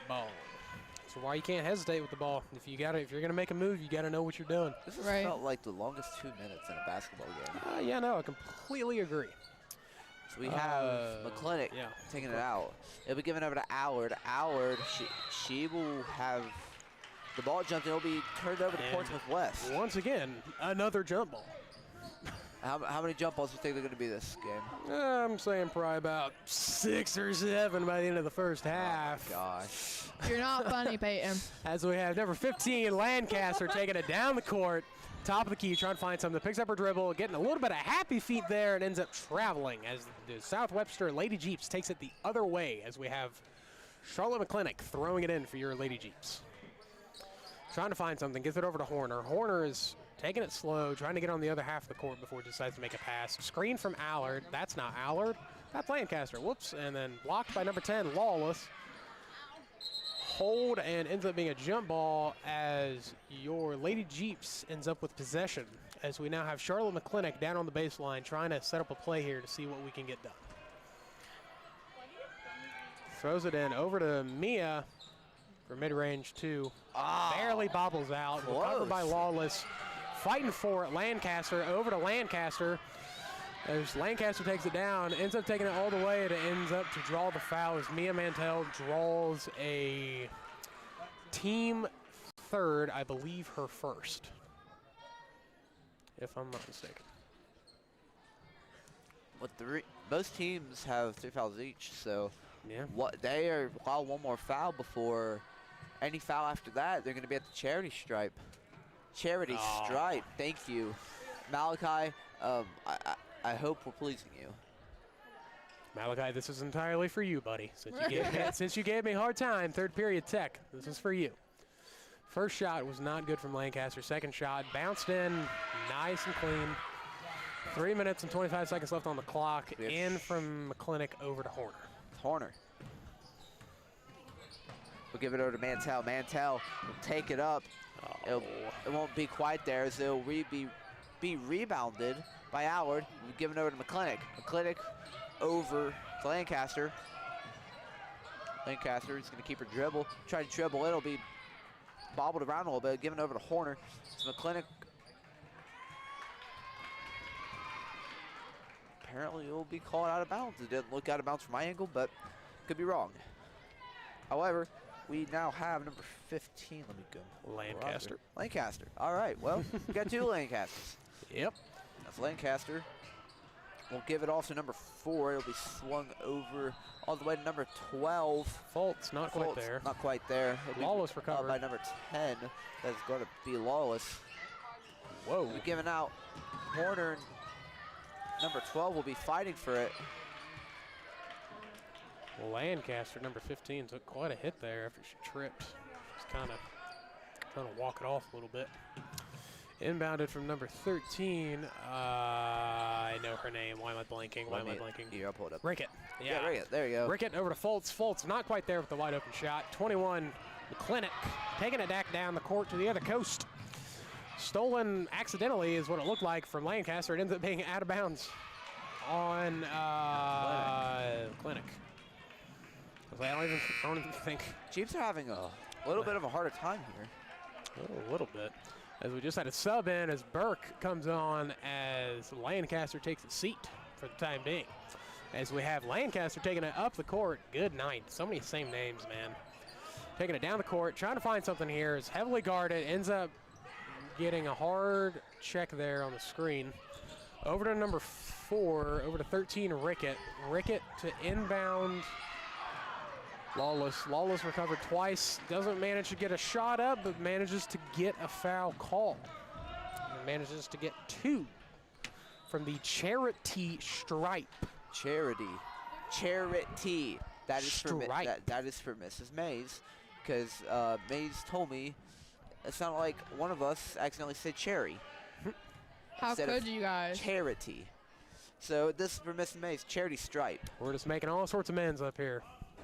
S4: ball. So why you can't hesitate with the ball. If you're gonna make a move, you gotta know what you're doing.
S5: This has felt like the longest 2 minutes in a basketball game.
S4: Yeah, no, I completely agree.
S5: So we have McClintock taking it out. It'll be given over to Allard. Allard, she will have the ball jumped. It'll be turned over to Portsmouth West.
S4: Once again, another jump ball.
S5: How many jump balls do you think they're going to be this game?
S4: I'm saying probably about 6 or 7 by the end of the first half.
S5: Oh, gosh.
S6: You're not funny, Peyton.
S4: As we have number 15, Lancaster, taking it down the court. Top of the key, trying to find something. Picks up her dribble, getting a little bit of happy feet there, and ends up traveling as the South Webster Lady Jeeps takes it the other way as we have Charlotte McClintock throwing it in for your Lady Jeeps. Trying to find something, gets it over to Horner. Horner is taking it slow, trying to get on the other half of the court before he decides to make a pass. Screen from Allard. That's not Allard. That's Lancaster. Whoops. And then blocked by number 10, Lawless. Hold and ends up being a jump ball as your Lady Jeeps ends up with possession. As we now have Charlotte McClintock down on the baseline trying to set up a play here to see what we can get done. Throws it in over to Mia for mid-range 2. Barely bobbles out. Recovered by Lawless. Fighting for it, Lancaster, over to Lancaster. As Lancaster takes it down, ends up taking it all the way, and ends up to draw the foul as Mia Mantell draws a team third, I believe her first, if I'm not mistaken.
S5: Most teams have 3 fouls each, so
S4: yeah.
S5: They are allowed one more foul before any foul after that. They're going to be at the charity stripe. Charity stripe. Thank you, Malachi. I hope we're pleasing you.
S4: Malachi, this is entirely for you, buddy. Since you gave me a hard time, third period tech, this is for you. First shot was not good from Lancaster. Second shot bounced in, nice and clean. 3 minutes and 25 seconds left on the clock. In from McClintock over to Horner.
S5: Horner. We'll give it over to Mantell. Mantell will take it up. It won't be quite there, as it'll be rebounded by Allard. We'll give it over to McClintock. McClintock over to Lancaster. Lancaster is going to keep her dribble. Try to dribble. It'll be bobbled around a little bit. Given over to Horner. So McClintock. Apparently it will be called out of bounds. It didn't look out of bounds from my angle, but could be wrong. However, we now have number 15. Let me go.
S4: Lancaster.
S5: Lancaster. All right. Well, we got 2 Lancasters.
S4: Yep.
S5: That's Lancaster. We'll give it off to number 4. It'll be swung over all the way to number 12.
S4: Faults, not quite there.
S5: Not quite there.
S4: Lawless recovered.
S5: By number 10. That's going to be Lawless.
S4: Whoa.
S5: We're giving out Horner. Number 12 will be fighting for it.
S4: Lancaster, number 15, took quite a hit there after she tripped. She's kind of trying to walk it off a little bit. Inbounded from number 13. I know her name. Why am I blanking?
S5: Here, I'll pull it up.
S4: Rickett.
S5: Yeah, Rickett. There you go.
S4: Rickett over to Fultz. Fultz not quite there with the wide open shot. 21, McClintock taking it back down the court to the other coast. Stolen accidentally is what it looked like from Lancaster. It ends up being out of bounds on Clinic. I don't even think.
S5: Chiefs are having a little bit of a harder time here.
S4: A little bit. As we just had a sub in as Burke comes on as Lancaster takes a seat for the time being. As we have Lancaster taking it up the court. Good night. So many same names, man. Taking it down the court, trying to find something here. Is heavily guarded, ends up getting a hard check there on the screen. Over to number 4, over to 13, Rickett. Rickett to inbound. Lawless. Lawless recovered twice. Doesn't manage to get a shot up, but manages to get a foul call. And manages to get 2 from the charity stripe.
S5: Charity. That is for that is for Mrs. Mays, because Mays told me it sounded like one of us accidentally said cherry.
S6: How could you guys?
S5: Charity. So this is for Mrs. Mays, charity stripe.
S4: We're just making all sorts of amends up here.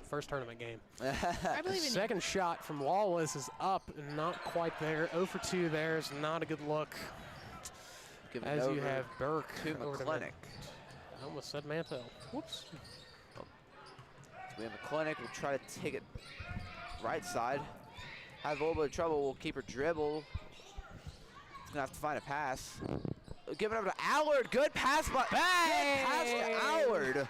S4: First tournament game.
S6: I believe in
S4: Second shot from Lawless is up and not quite there. 0 for 2 there is not a good look. As you have Burke
S5: to
S4: over
S5: McClintock.
S4: I almost said Mantel. Whoops.
S5: So we have McClintock. We'll try to take it right side. Has a little bit of trouble. We'll keep her dribble. He's gonna have to find a pass. Give it over to Allard. Good pass, but good pass to Allard.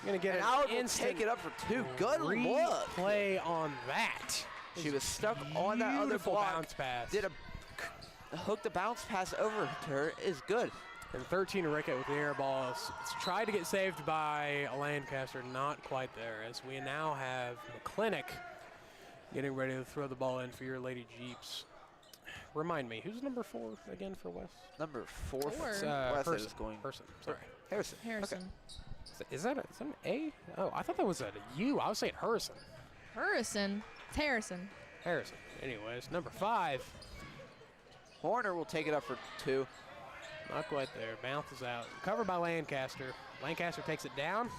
S4: Gonna get
S5: And
S4: an
S5: Allard will
S4: instant
S5: take it up for 2. Good look.
S4: play on that.
S5: She was stuck on that other
S4: Beautiful
S5: block.
S4: bounce pass.
S5: Did a hook the bounce pass over to her is good.
S4: And 13 Rickett with the air ball. It's tried to get saved by Lancaster, not quite there. As we now have McClintock getting ready to throw the ball in for your Lady Jeeps. Remind me, who's number 4 again for West?
S5: Number 4.
S6: Four.
S5: West
S4: Harrison.
S5: is going.
S4: Harrison, sorry.
S5: Harrison.
S6: Harrison.
S4: Is that an A? Oh, I thought that was a U. I was saying Harrison.
S6: Harrison. It's Harrison.
S4: Harrison. Anyways, number 5.
S5: Horner will take it up for 2.
S4: Not quite there. Bounces out. Covered by Lancaster. Lancaster takes it down.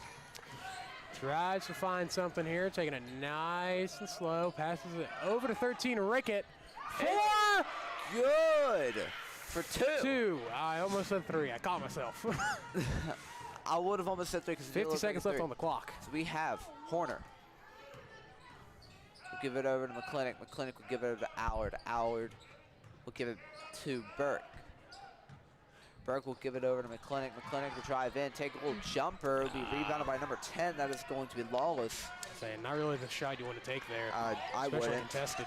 S4: Tries to find something here. Taking it nice and slow. Passes it over to 13 Rickett. 4!
S5: Good for 2.
S4: 2. I almost said 3. I caught myself.
S5: I would have almost said 3 because
S4: 50 seconds left on the clock.
S5: So we have Horner. We'll give it over to McClintock. McClintock will give it over to Allard. Allard will give it to Burke. Burke will give it over to McClintock. McClintock will drive in, take a little jumper. Will be rebounded by number 10. That is going to be Lawless.
S4: Saying not really the shot you want to take there.
S5: I
S4: especially
S5: wouldn't.
S4: Contested.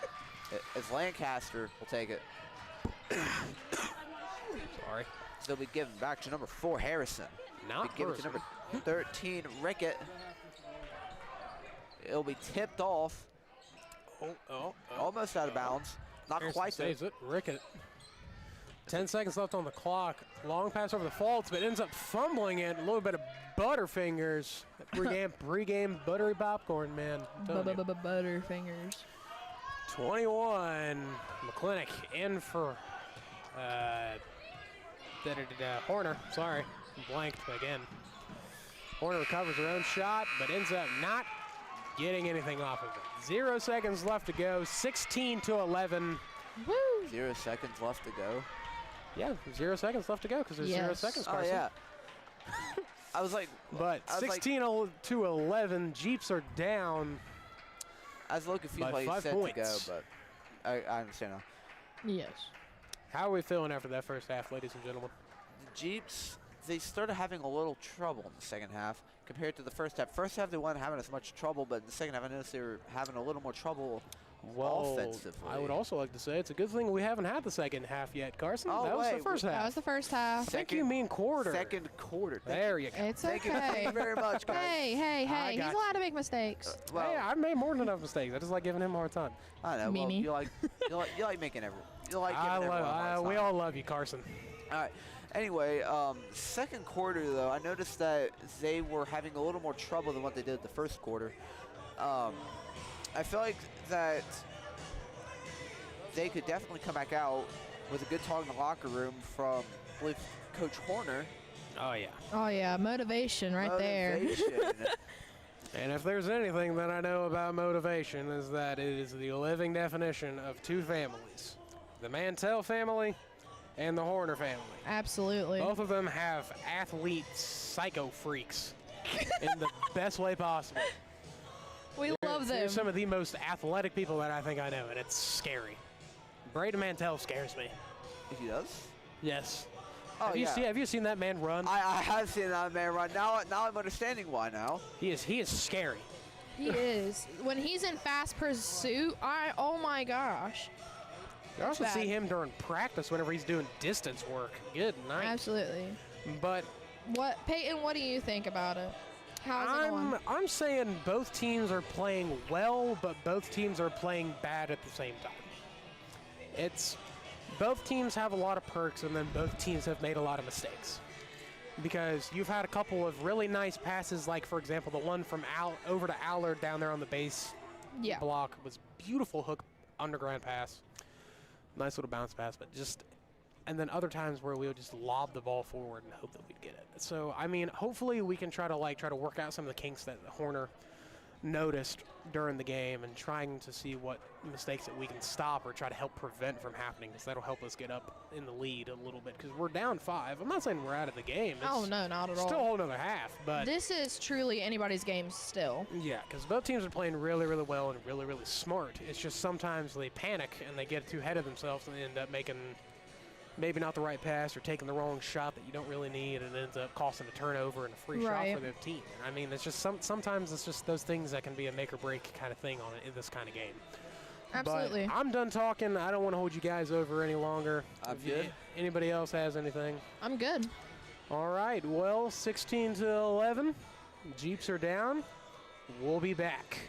S5: As Lancaster will take it.
S4: Sorry.
S5: So we give it back to number 4, Harrison.
S4: Not
S5: We give it to
S4: Harrison.
S5: number 13, Rickett. It'll be tipped off. Almost out of bounds. Not
S4: Harrison
S5: quite there.
S4: saves it. Rickett. 10 seconds left on the clock. Long pass over the faults, but ends up fumbling it. A little bit of butterfingers. Pre-game buttery popcorn, man.
S6: Butterfingers.
S4: 21. McClintock in for Horner. Sorry, blanked again. Horner recovers her own shot, but ends up not getting anything off of it. 0 seconds left to go. 16-11.
S6: Woo!
S5: 0 seconds left to go.
S4: Yeah, 0 seconds left to go because there's 0 seconds,
S5: Oh,
S4: Carson.
S5: yeah. I was like,
S4: But 16-11, Jeeps are down.
S5: I was a little confused
S4: by
S5: why you
S4: 5
S5: said
S4: points.
S5: to go, but I understand now.
S6: Yes.
S4: How are we feeling after that first half, ladies and gentlemen?
S5: The Jeeps, they started having a little trouble in the second half compared to the first half. First half, they weren't having as much trouble, but in the second half, I noticed they were having a little more trouble offensively.
S4: I would also like to say it's a good thing we haven't had the second half yet, Carson.
S5: Oh,
S4: that was the
S5: wait,
S4: first half.
S6: That was the first half.
S4: I think you mean quarter.
S5: Second quarter.
S4: There you go.
S6: It's
S5: Thank
S6: okay.
S5: you very much, guys.
S6: Hey,
S4: I
S6: he's
S4: got
S6: allowed to make mistakes.
S5: Well,
S4: Hey, I've made more than enough mistakes. I just like giving him a hard time.
S5: I know. Well,
S6: Meanie.
S5: you like making every. You like giving
S4: I
S5: everyone a
S4: love.
S5: hard
S4: We
S5: time.
S4: all love you, Carson.
S5: All right. Anyway, second quarter though, I noticed that they were having a little more trouble than what they did the first quarter. I feel like that they could definitely come back out with a good talk in the locker room from, I believe, Coach Horner.
S4: Oh yeah.
S6: Oh yeah, motivation right there.
S5: Motivation.
S4: And if there's anything that I know about motivation is that it is the living definition of two families. The Mantell family and the Horner family.
S6: Absolutely.
S4: Both of them have athlete psycho freaks in the best way possible.
S6: We love
S4: They're
S6: them.
S4: some of the most athletic people that I think I know, and it's scary. Braden Mantell scares me.
S5: He does?
S4: Yes.
S5: Oh, yeah.
S4: Have you seen that man run?
S5: I have seen that man run. Now I'm understanding why now.
S4: He is scary.
S6: He is. When he's in fast pursuit, oh my gosh.
S4: You also
S6: bad.
S4: see him during practice whenever he's doing distance work. Good night.
S6: Absolutely.
S4: But
S6: Peyton, what do you think about it? How's it going?
S4: I'm saying both teams are playing well, but both teams are playing bad at the same time. It's both teams have a lot of perks, and then both teams have made a lot of mistakes. Because you've had a couple of really nice passes, like, for example, the one from over to Allard down there on the base block was beautiful hook underground pass. Nice little bounce pass, but just, and then other times where we would just lob the ball forward and hope that we'd get it. So, I mean, hopefully we can try to work out some of the kinks that Horner noticed during the game and trying to see what mistakes that we can stop or try to help prevent from happening, because that'll help us get up in the lead a little bit, because we're down 5. I'm not saying we're out of the game.
S6: Oh, no, not at all.
S4: Still a whole nother half, but
S6: this is truly anybody's game still.
S4: yeah, because both teams are playing really, really well and really, really smart. It's just sometimes they panic and they get too ahead of themselves and they end up making maybe not the right pass or taking the wrong shot that you don't really need, and it ends up costing a turnover and a free shot for the team. I mean, it's just sometimes it's just those things that can be a make or break kind of thing on it in this kind of game.
S6: Absolutely.
S4: But I'm done talking. I don't want to hold you guys over any longer.
S5: I'm good.
S4: Anybody else has anything?
S6: I'm good.
S4: All right. Well, 16-11. Jeeps are down. We'll be back.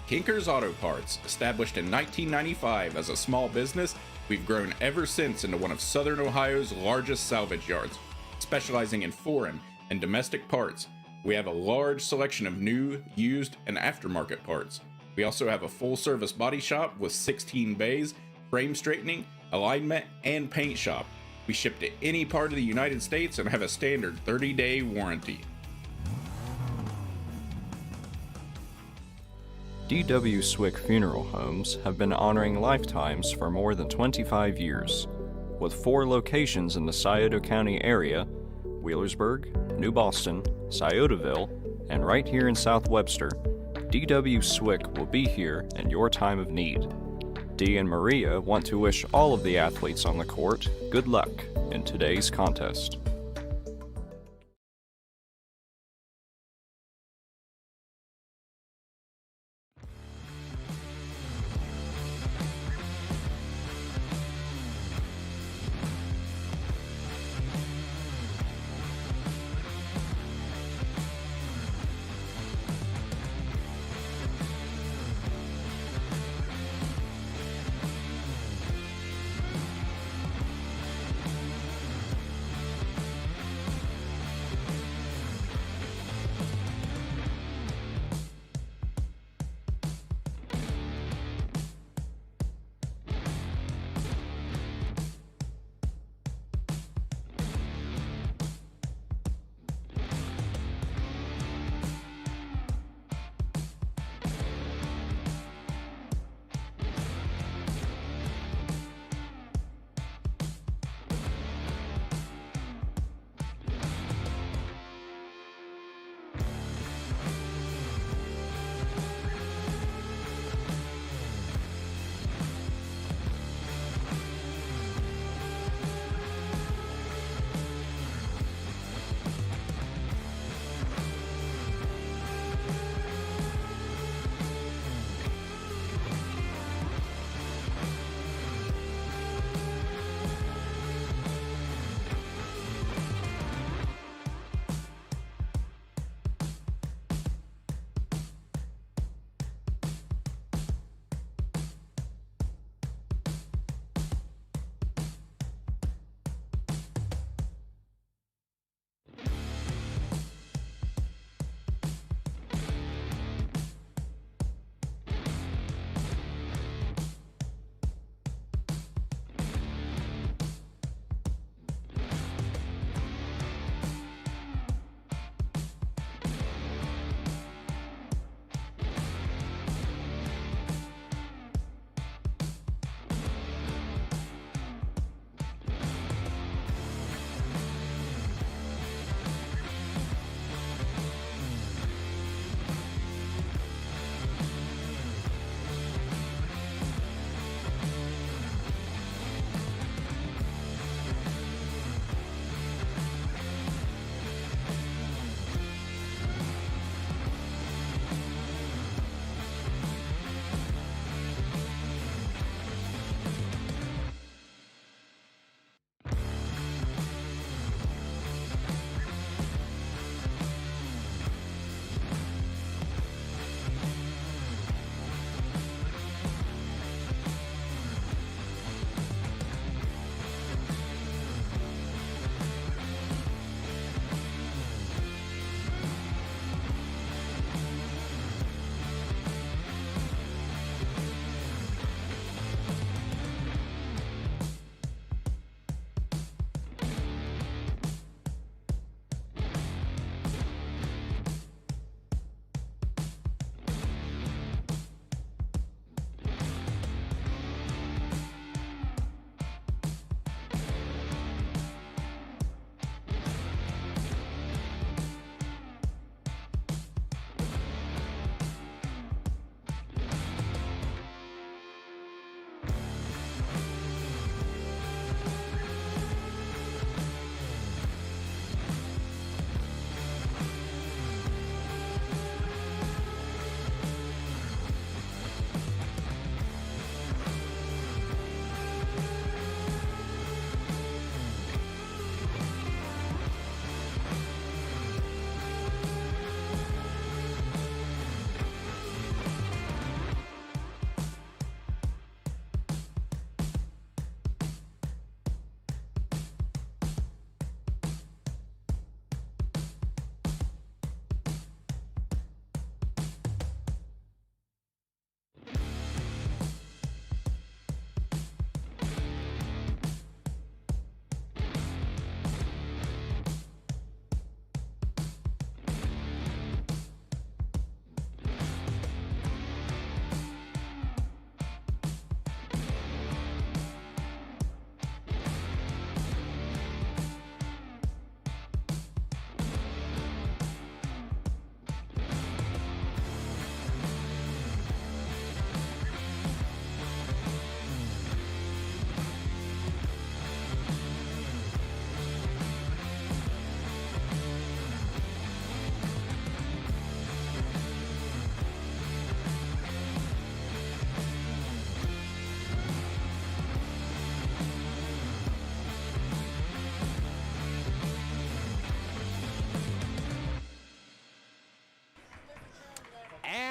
S1: Kinker's Auto Parts, established in 1995 as a small business, we've grown ever since into one of Southern Ohio's largest salvage yards, specializing in foreign and domestic parts. We have a large selection of new, used, and aftermarket parts. We also have a full-service body shop with 16 bays, frame straightening, alignment, and paint shop. We ship to any part of the United States and have a standard 30-day warranty.
S3: D.W. Swick Funeral Homes have been honoring lifetimes for more than 25 years. With 4 locations in the Scioto County area, Wheelersburg, New Boston, Sciotaville, and right here in South Webster, D.W. Swick will be here in your time of need. Dee and Maria want to wish all of the athletes on the court good luck in today's contest.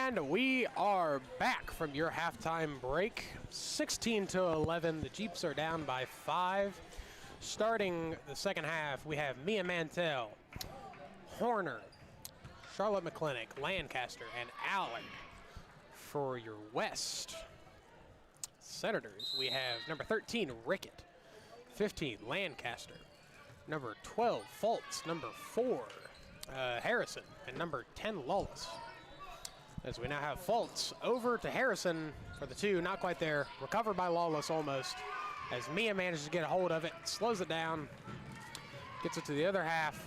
S4: And we are back from your halftime break. 16-11. The Jeeps are down by 5. Starting the second half, we have Mia Mantell, Horner, Charlotte McClintock, Lancaster, and Allen. For your West Senators, we have number 13, Rickett, 15, Lancaster, number 12, Fultz, number 4, Harrison, and number 10, Lawless. As we now have Fultz over to Harrison for the 2, not quite there, recovered by Lawless almost, as Mia manages to get a hold of it, slows it down, gets it to the other half.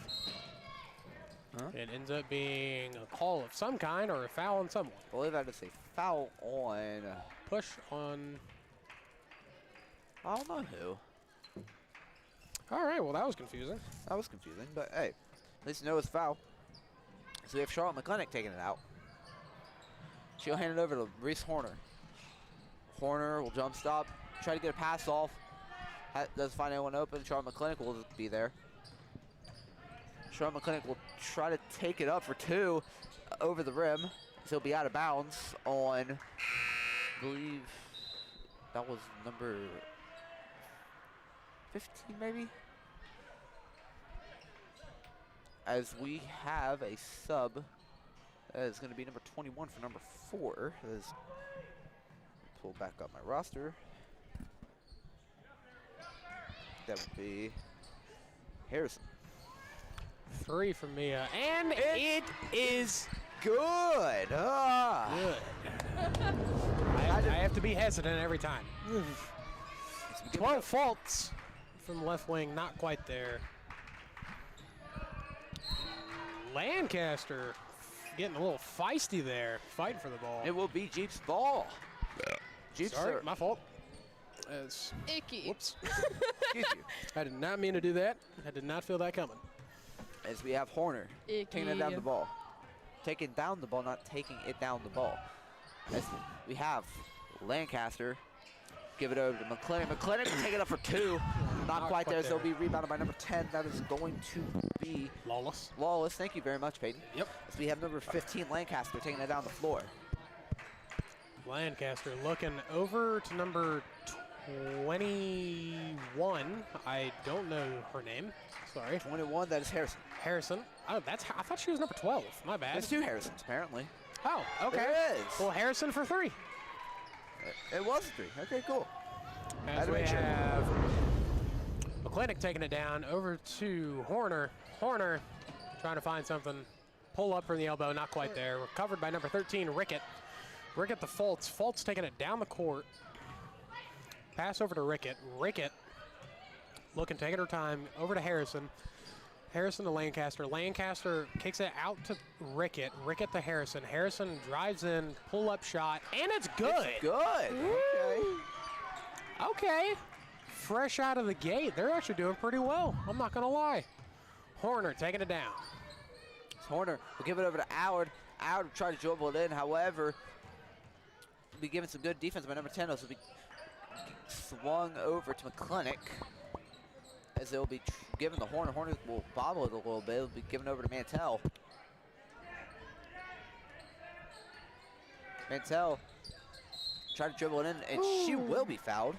S4: It ends up being a call of some kind or a foul on someone.
S5: I believe that is a foul on...
S4: Push on...
S5: I don't know who.
S4: All right, well, that was confusing.
S5: That was confusing, but hey, at least you know it's foul. So we have Charlotte McClintock taking it out. She'll hand it over to Reese Horner. Horner will jump stop, try to get a pass off. Doesn't find anyone open. Charlotte McClintock will be there. Charlotte McClintock will try to take it up for 2 over the rim. So he'll be out of bounds on, I believe, that was number 15 maybe? As we have a sub that is going to be number 21 for number 4. Pull back up my roster. That would be Harrison.
S4: 3 from Mia, and it is
S5: good.
S4: good. I have to be hesitant every time. 12 faults from left wing, not quite there. Lancaster getting a little feisty there, fighting for the ball.
S5: It will be Jeep's ball. Jeep's
S4: Sorry,
S5: are,
S4: my fault.
S6: Icky.
S4: Whoops.
S5: excuse you.
S4: I did not mean to do that. I did not feel that coming.
S5: As we have Horner
S6: Icky.
S5: taking it down the ball. Taking down the ball, not taking it down the ball. As we have Lancaster give it over to McClintock. McClintock will take it up for 2. Not quite there, so it'll be rebounded by number 10. That is going to be
S4: Lawless.
S5: Lawless. Thank you very much, Peyton.
S4: Yep.
S5: As we have number 15, Lancaster, taking it down the floor.
S4: Lancaster looking over to number 21. I don't know her name. Sorry.
S5: 21, that is Harrison.
S4: Harrison. Oh, I thought she was number 12. My bad.
S5: There's 2 Harrisons, apparently.
S4: Oh, okay.
S5: There is.
S4: Well, Harrison for 3.
S5: It was 3. Okay, cool.
S4: As we have McClintock taking it down over to Horner. Horner trying to find something. Pull up from the elbow, not quite there. Recovered by number 13, Rickett. Rickett to Fultz. Fultz taking it down the court. Pass over to Rickett. Rickett looking, taking her time. Over to Harrison. Harrison to Lancaster. Lancaster kicks it out to Rickett. Rickett to Harrison. Harrison drives in, pull-up shot, and it's good.
S5: It's good. Okay.
S4: Okay. Fresh out of the gate. They're actually doing pretty well. I'm not going to lie. Horner taking it down.
S5: Horner will give it over to Allard. Allard will try to dribble it in. However, will be given some good defense by number 10. This will be swung over to McClintock. As they'll be given the Horner. Horner will bobble it a little bit. It'll be given over to Mantell. Mantell try to dribble it in, and she will be fouled.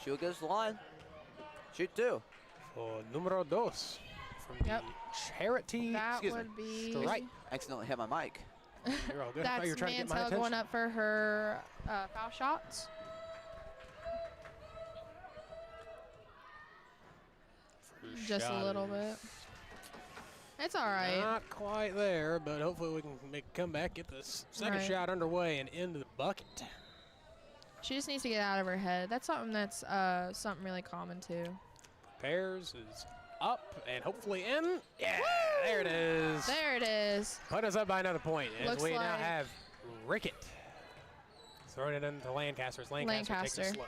S5: She will go to the line. Shoot 2.
S4: For numero 2 from
S6: Yep.
S4: the charity.
S6: That
S5: Excuse me.
S6: would be
S4: Strike.
S5: Accidentally hit my mic.
S4: You're all good. I thought you were
S6: that's
S4: trying to get my
S6: Mantell
S4: attention.
S6: going up for her foul shots. Just a little bit. It's all right.
S4: Not quite there, but hopefully we can make a comeback, get this second
S6: Right.
S4: shot underway, and into the bucket.
S6: She just needs to get out of her head. That's something that's something really common too.
S4: Pairs is up and hopefully in. Yeah, there it is.
S6: There it is.
S4: Put us up by another point as
S6: Looks
S4: we now
S6: like-
S4: have Rickett throwing it into Lancaster's. Lancaster takes it
S6: Lancaster.
S4: slow.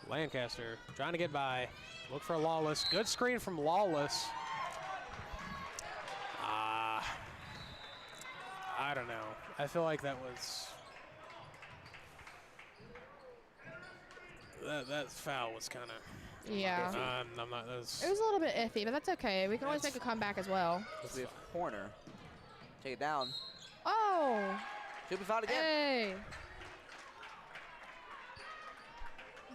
S4: Lancaster trying to get by. Look for Lawless. Good screen from Lawless. I don't know. I feel like that was... That foul was kind of
S6: Yeah.
S4: I'm not as.
S6: It was a little bit iffy, but that's okay. We can always make a comeback as well.
S5: We have Horner. Take it down.
S6: Oh!
S5: Should be fouled again.
S6: Hey!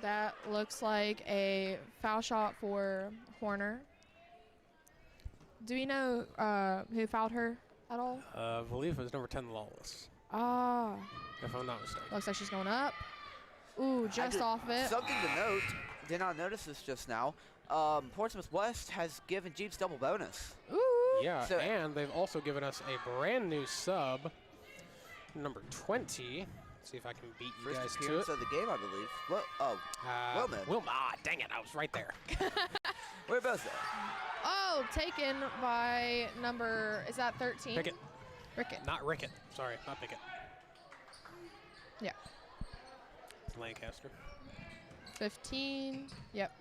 S6: That looks like a foul shot for Horner. Do we know who fouled her at all?
S4: I believe it was number 10, Lawless,
S6: Ah.
S4: if I'm not mistaken.
S6: Looks like she's going up. Ooh, just off of it.
S5: Something to note, did not notice this just now. Portsmouth West has given Jeeps double bonus.
S6: Ooh.
S4: Yeah,
S5: So-
S4: and they've also given us a brand new sub, number 20. See if I can beat you
S5: First
S4: guys to it.
S5: appearance of the game, I believe. Well, Wilman.
S4: Dang it, I was right there.
S5: We're both there.
S6: Oh, taken by number, is that 13?
S4: Pickett.
S6: Rickett.
S4: Not Rickett. Sorry, not Pickett.
S6: Yeah.
S4: It's Lancaster.
S6: 15. Yep.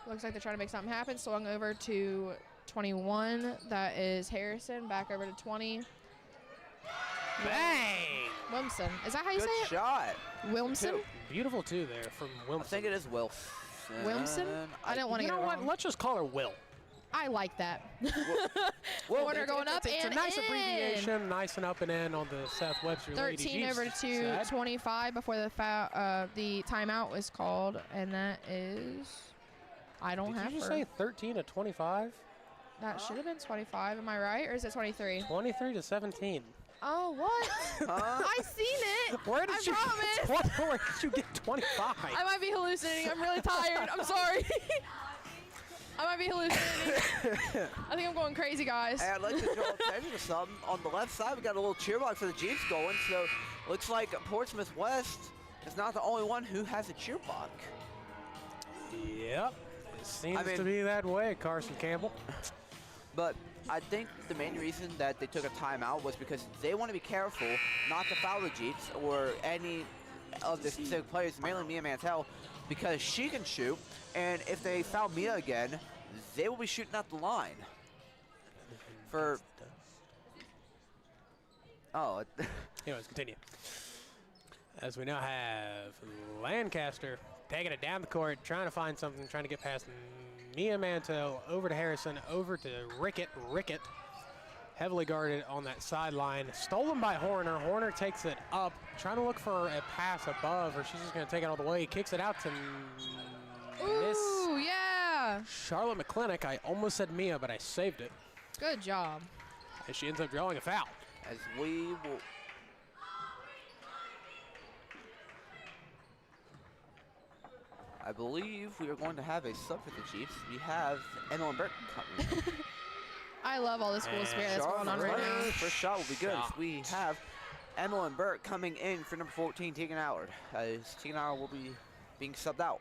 S6: Looks like they're trying to make something happen. Swung over to 21. That is Harrison. Back over to 20.
S4: Bang!
S6: Wilmson. Is that how you
S5: Good
S6: say it?
S5: shot.
S6: Wilmson?
S4: Beautiful two there from Wilmson.
S5: I think it is Wilson.
S6: Wilmson? I didn't want to
S4: You
S6: get
S4: know
S6: it
S4: what?
S6: wrong.
S4: Let's just call her Will.
S6: I like that.
S5: Well,
S6: Corner going up
S4: It's
S6: and
S4: a nice
S6: in.
S4: abbreviation, nice and up and in on the South Webster Lady
S6: 13
S4: Jeeps
S6: over to
S4: side.
S6: 25 before the the timeout was called, and that is, I don't have
S4: Did you just
S6: her.
S4: say 13 to 25?
S6: That should have been 25. Am I right, or is it 23?
S4: 23 to 17.
S6: Oh, what? I seen it.
S4: Where did
S6: I
S4: you
S6: promise.
S4: Where did you get 25?
S6: I might be hallucinating. I'm really tired. I'm sorry. I might be hallucinating. I think I'm going crazy, guys.
S5: Hey, I'd like to draw attention to something. On the left side, we got a little cheer box for the Jeeps going. So looks like Portsmouth West is not the only one who has a cheer box.
S4: Yep. It seems
S5: I mean-
S4: to be that way, Carson Campbell.
S5: But I think the main reason that they took a timeout was because they want to be careful not to foul the Jeeps or any of the specific players, mainly Mia Mantell, because she can shoot, and if they foul Mia again, they will be shooting at the line. For
S4: Anyways, continue. As we now have Lancaster taking it down the court, trying to find something, trying to get past Mia Mantel, over to Harrison, over to Rickett. Rickett, heavily guarded on that sideline. Stolen by Horner. Horner takes it up, trying to look for a pass above, or she's just going to take it all the way. Kicks it out to Miss
S6: Ooh, yeah.
S4: Charlotte McClintock. I almost said Mia, but I saved it.
S6: Good job.
S4: And she ends up drawing a foul.
S5: as we will. I believe we are going to have a sub for the Chiefs. We have Emily Burke coming.
S6: I love all the school spirit that's going on right now.
S5: First shot will be good.
S4: Shot.
S5: We have Emily Burke coming in for number 14, Tegan Howard. As Tegan Howard will be being subbed out.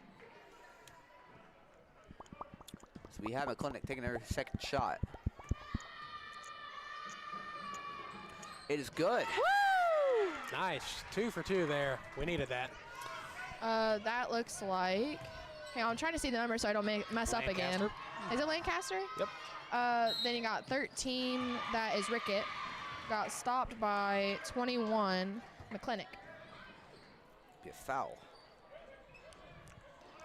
S5: So we have McClintock taking her second shot. It is good.
S6: Woo!
S4: Nice. 2 for 2 there. We needed that.
S6: That looks like. Hey, I'm trying to see the number so I don't mess up again.
S4: Lancaster.
S6: Is it Lancaster?
S4: Yep.
S6: Then you got 13. That is Rickett. Got stopped by 21, McClintock.
S5: Be a foul.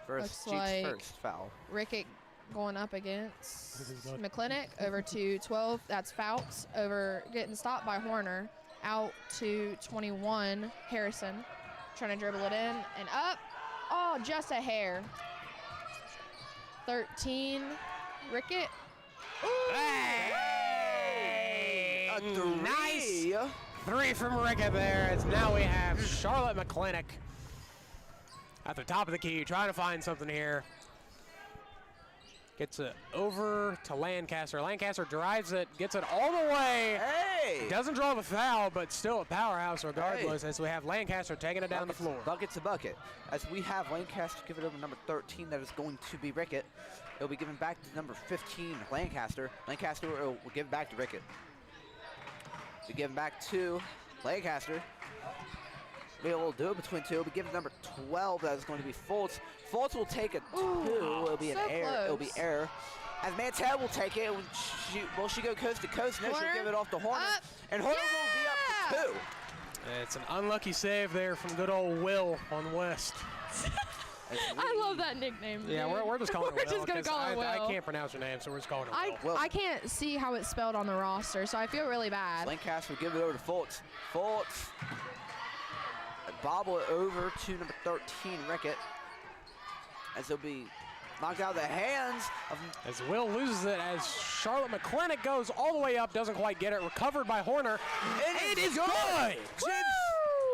S5: First,
S6: Looks
S5: Chiefs
S6: like-
S5: first foul.
S6: Rickett going up against
S4: This is good.
S6: McClintock over to 12. That's Fouts over getting stopped by Horner. Out to 21, Harrison. Trying to dribble it in and up. Oh, just a hair. 13, Rickett. Ooh.
S4: Hey!
S5: A three.
S4: Nice. 3 from Rickett there. As now we have Charlotte McClintock at the top of the key, trying to find something here. Gets it over to Lancaster. Lancaster drives it, gets it all the way.
S5: Hey!
S4: Doesn't draw the foul, but still a powerhouse regardless, as we have Lancaster taking it down the floor.
S5: Bucket to bucket. As we have Lancaster give it over to number 13, that is going to be Rickett. It'll be given back to number 15, Lancaster. Lancaster will give it back to Rickett. We give it back to Lancaster. Maybe we'll do it between two. We'll be given number 12. That is going to be Fultz. Fultz will take a 2. It'll be
S6: so
S5: an error. It'll be
S6: close.
S5: error. As Mantell will take it. Will she go coast to coast? No, she'll
S6: Horner.
S5: give it off to Horner.
S6: Up.
S5: And Horner will be up to 2.
S4: It's an unlucky save there from good old Will on West.
S6: I love that nickname.
S4: Yeah,
S6: dude.
S4: we're just calling it
S6: We're
S4: Will.
S6: just gonna
S4: 'cause
S6: call it Will.
S4: I can't pronounce your name, so we're just calling it Will.
S6: I can't see how it's spelled on the roster, so I feel really bad.
S5: Lancaster will give it over to Fultz. Fultz. Bobble it over to number 13, Rickett. As he'll be knocked out of the hands of...
S4: As Will loses it, as Charlotte McClinic goes all the way up, doesn't quite get it. Recovered by Horner.
S5: It is good!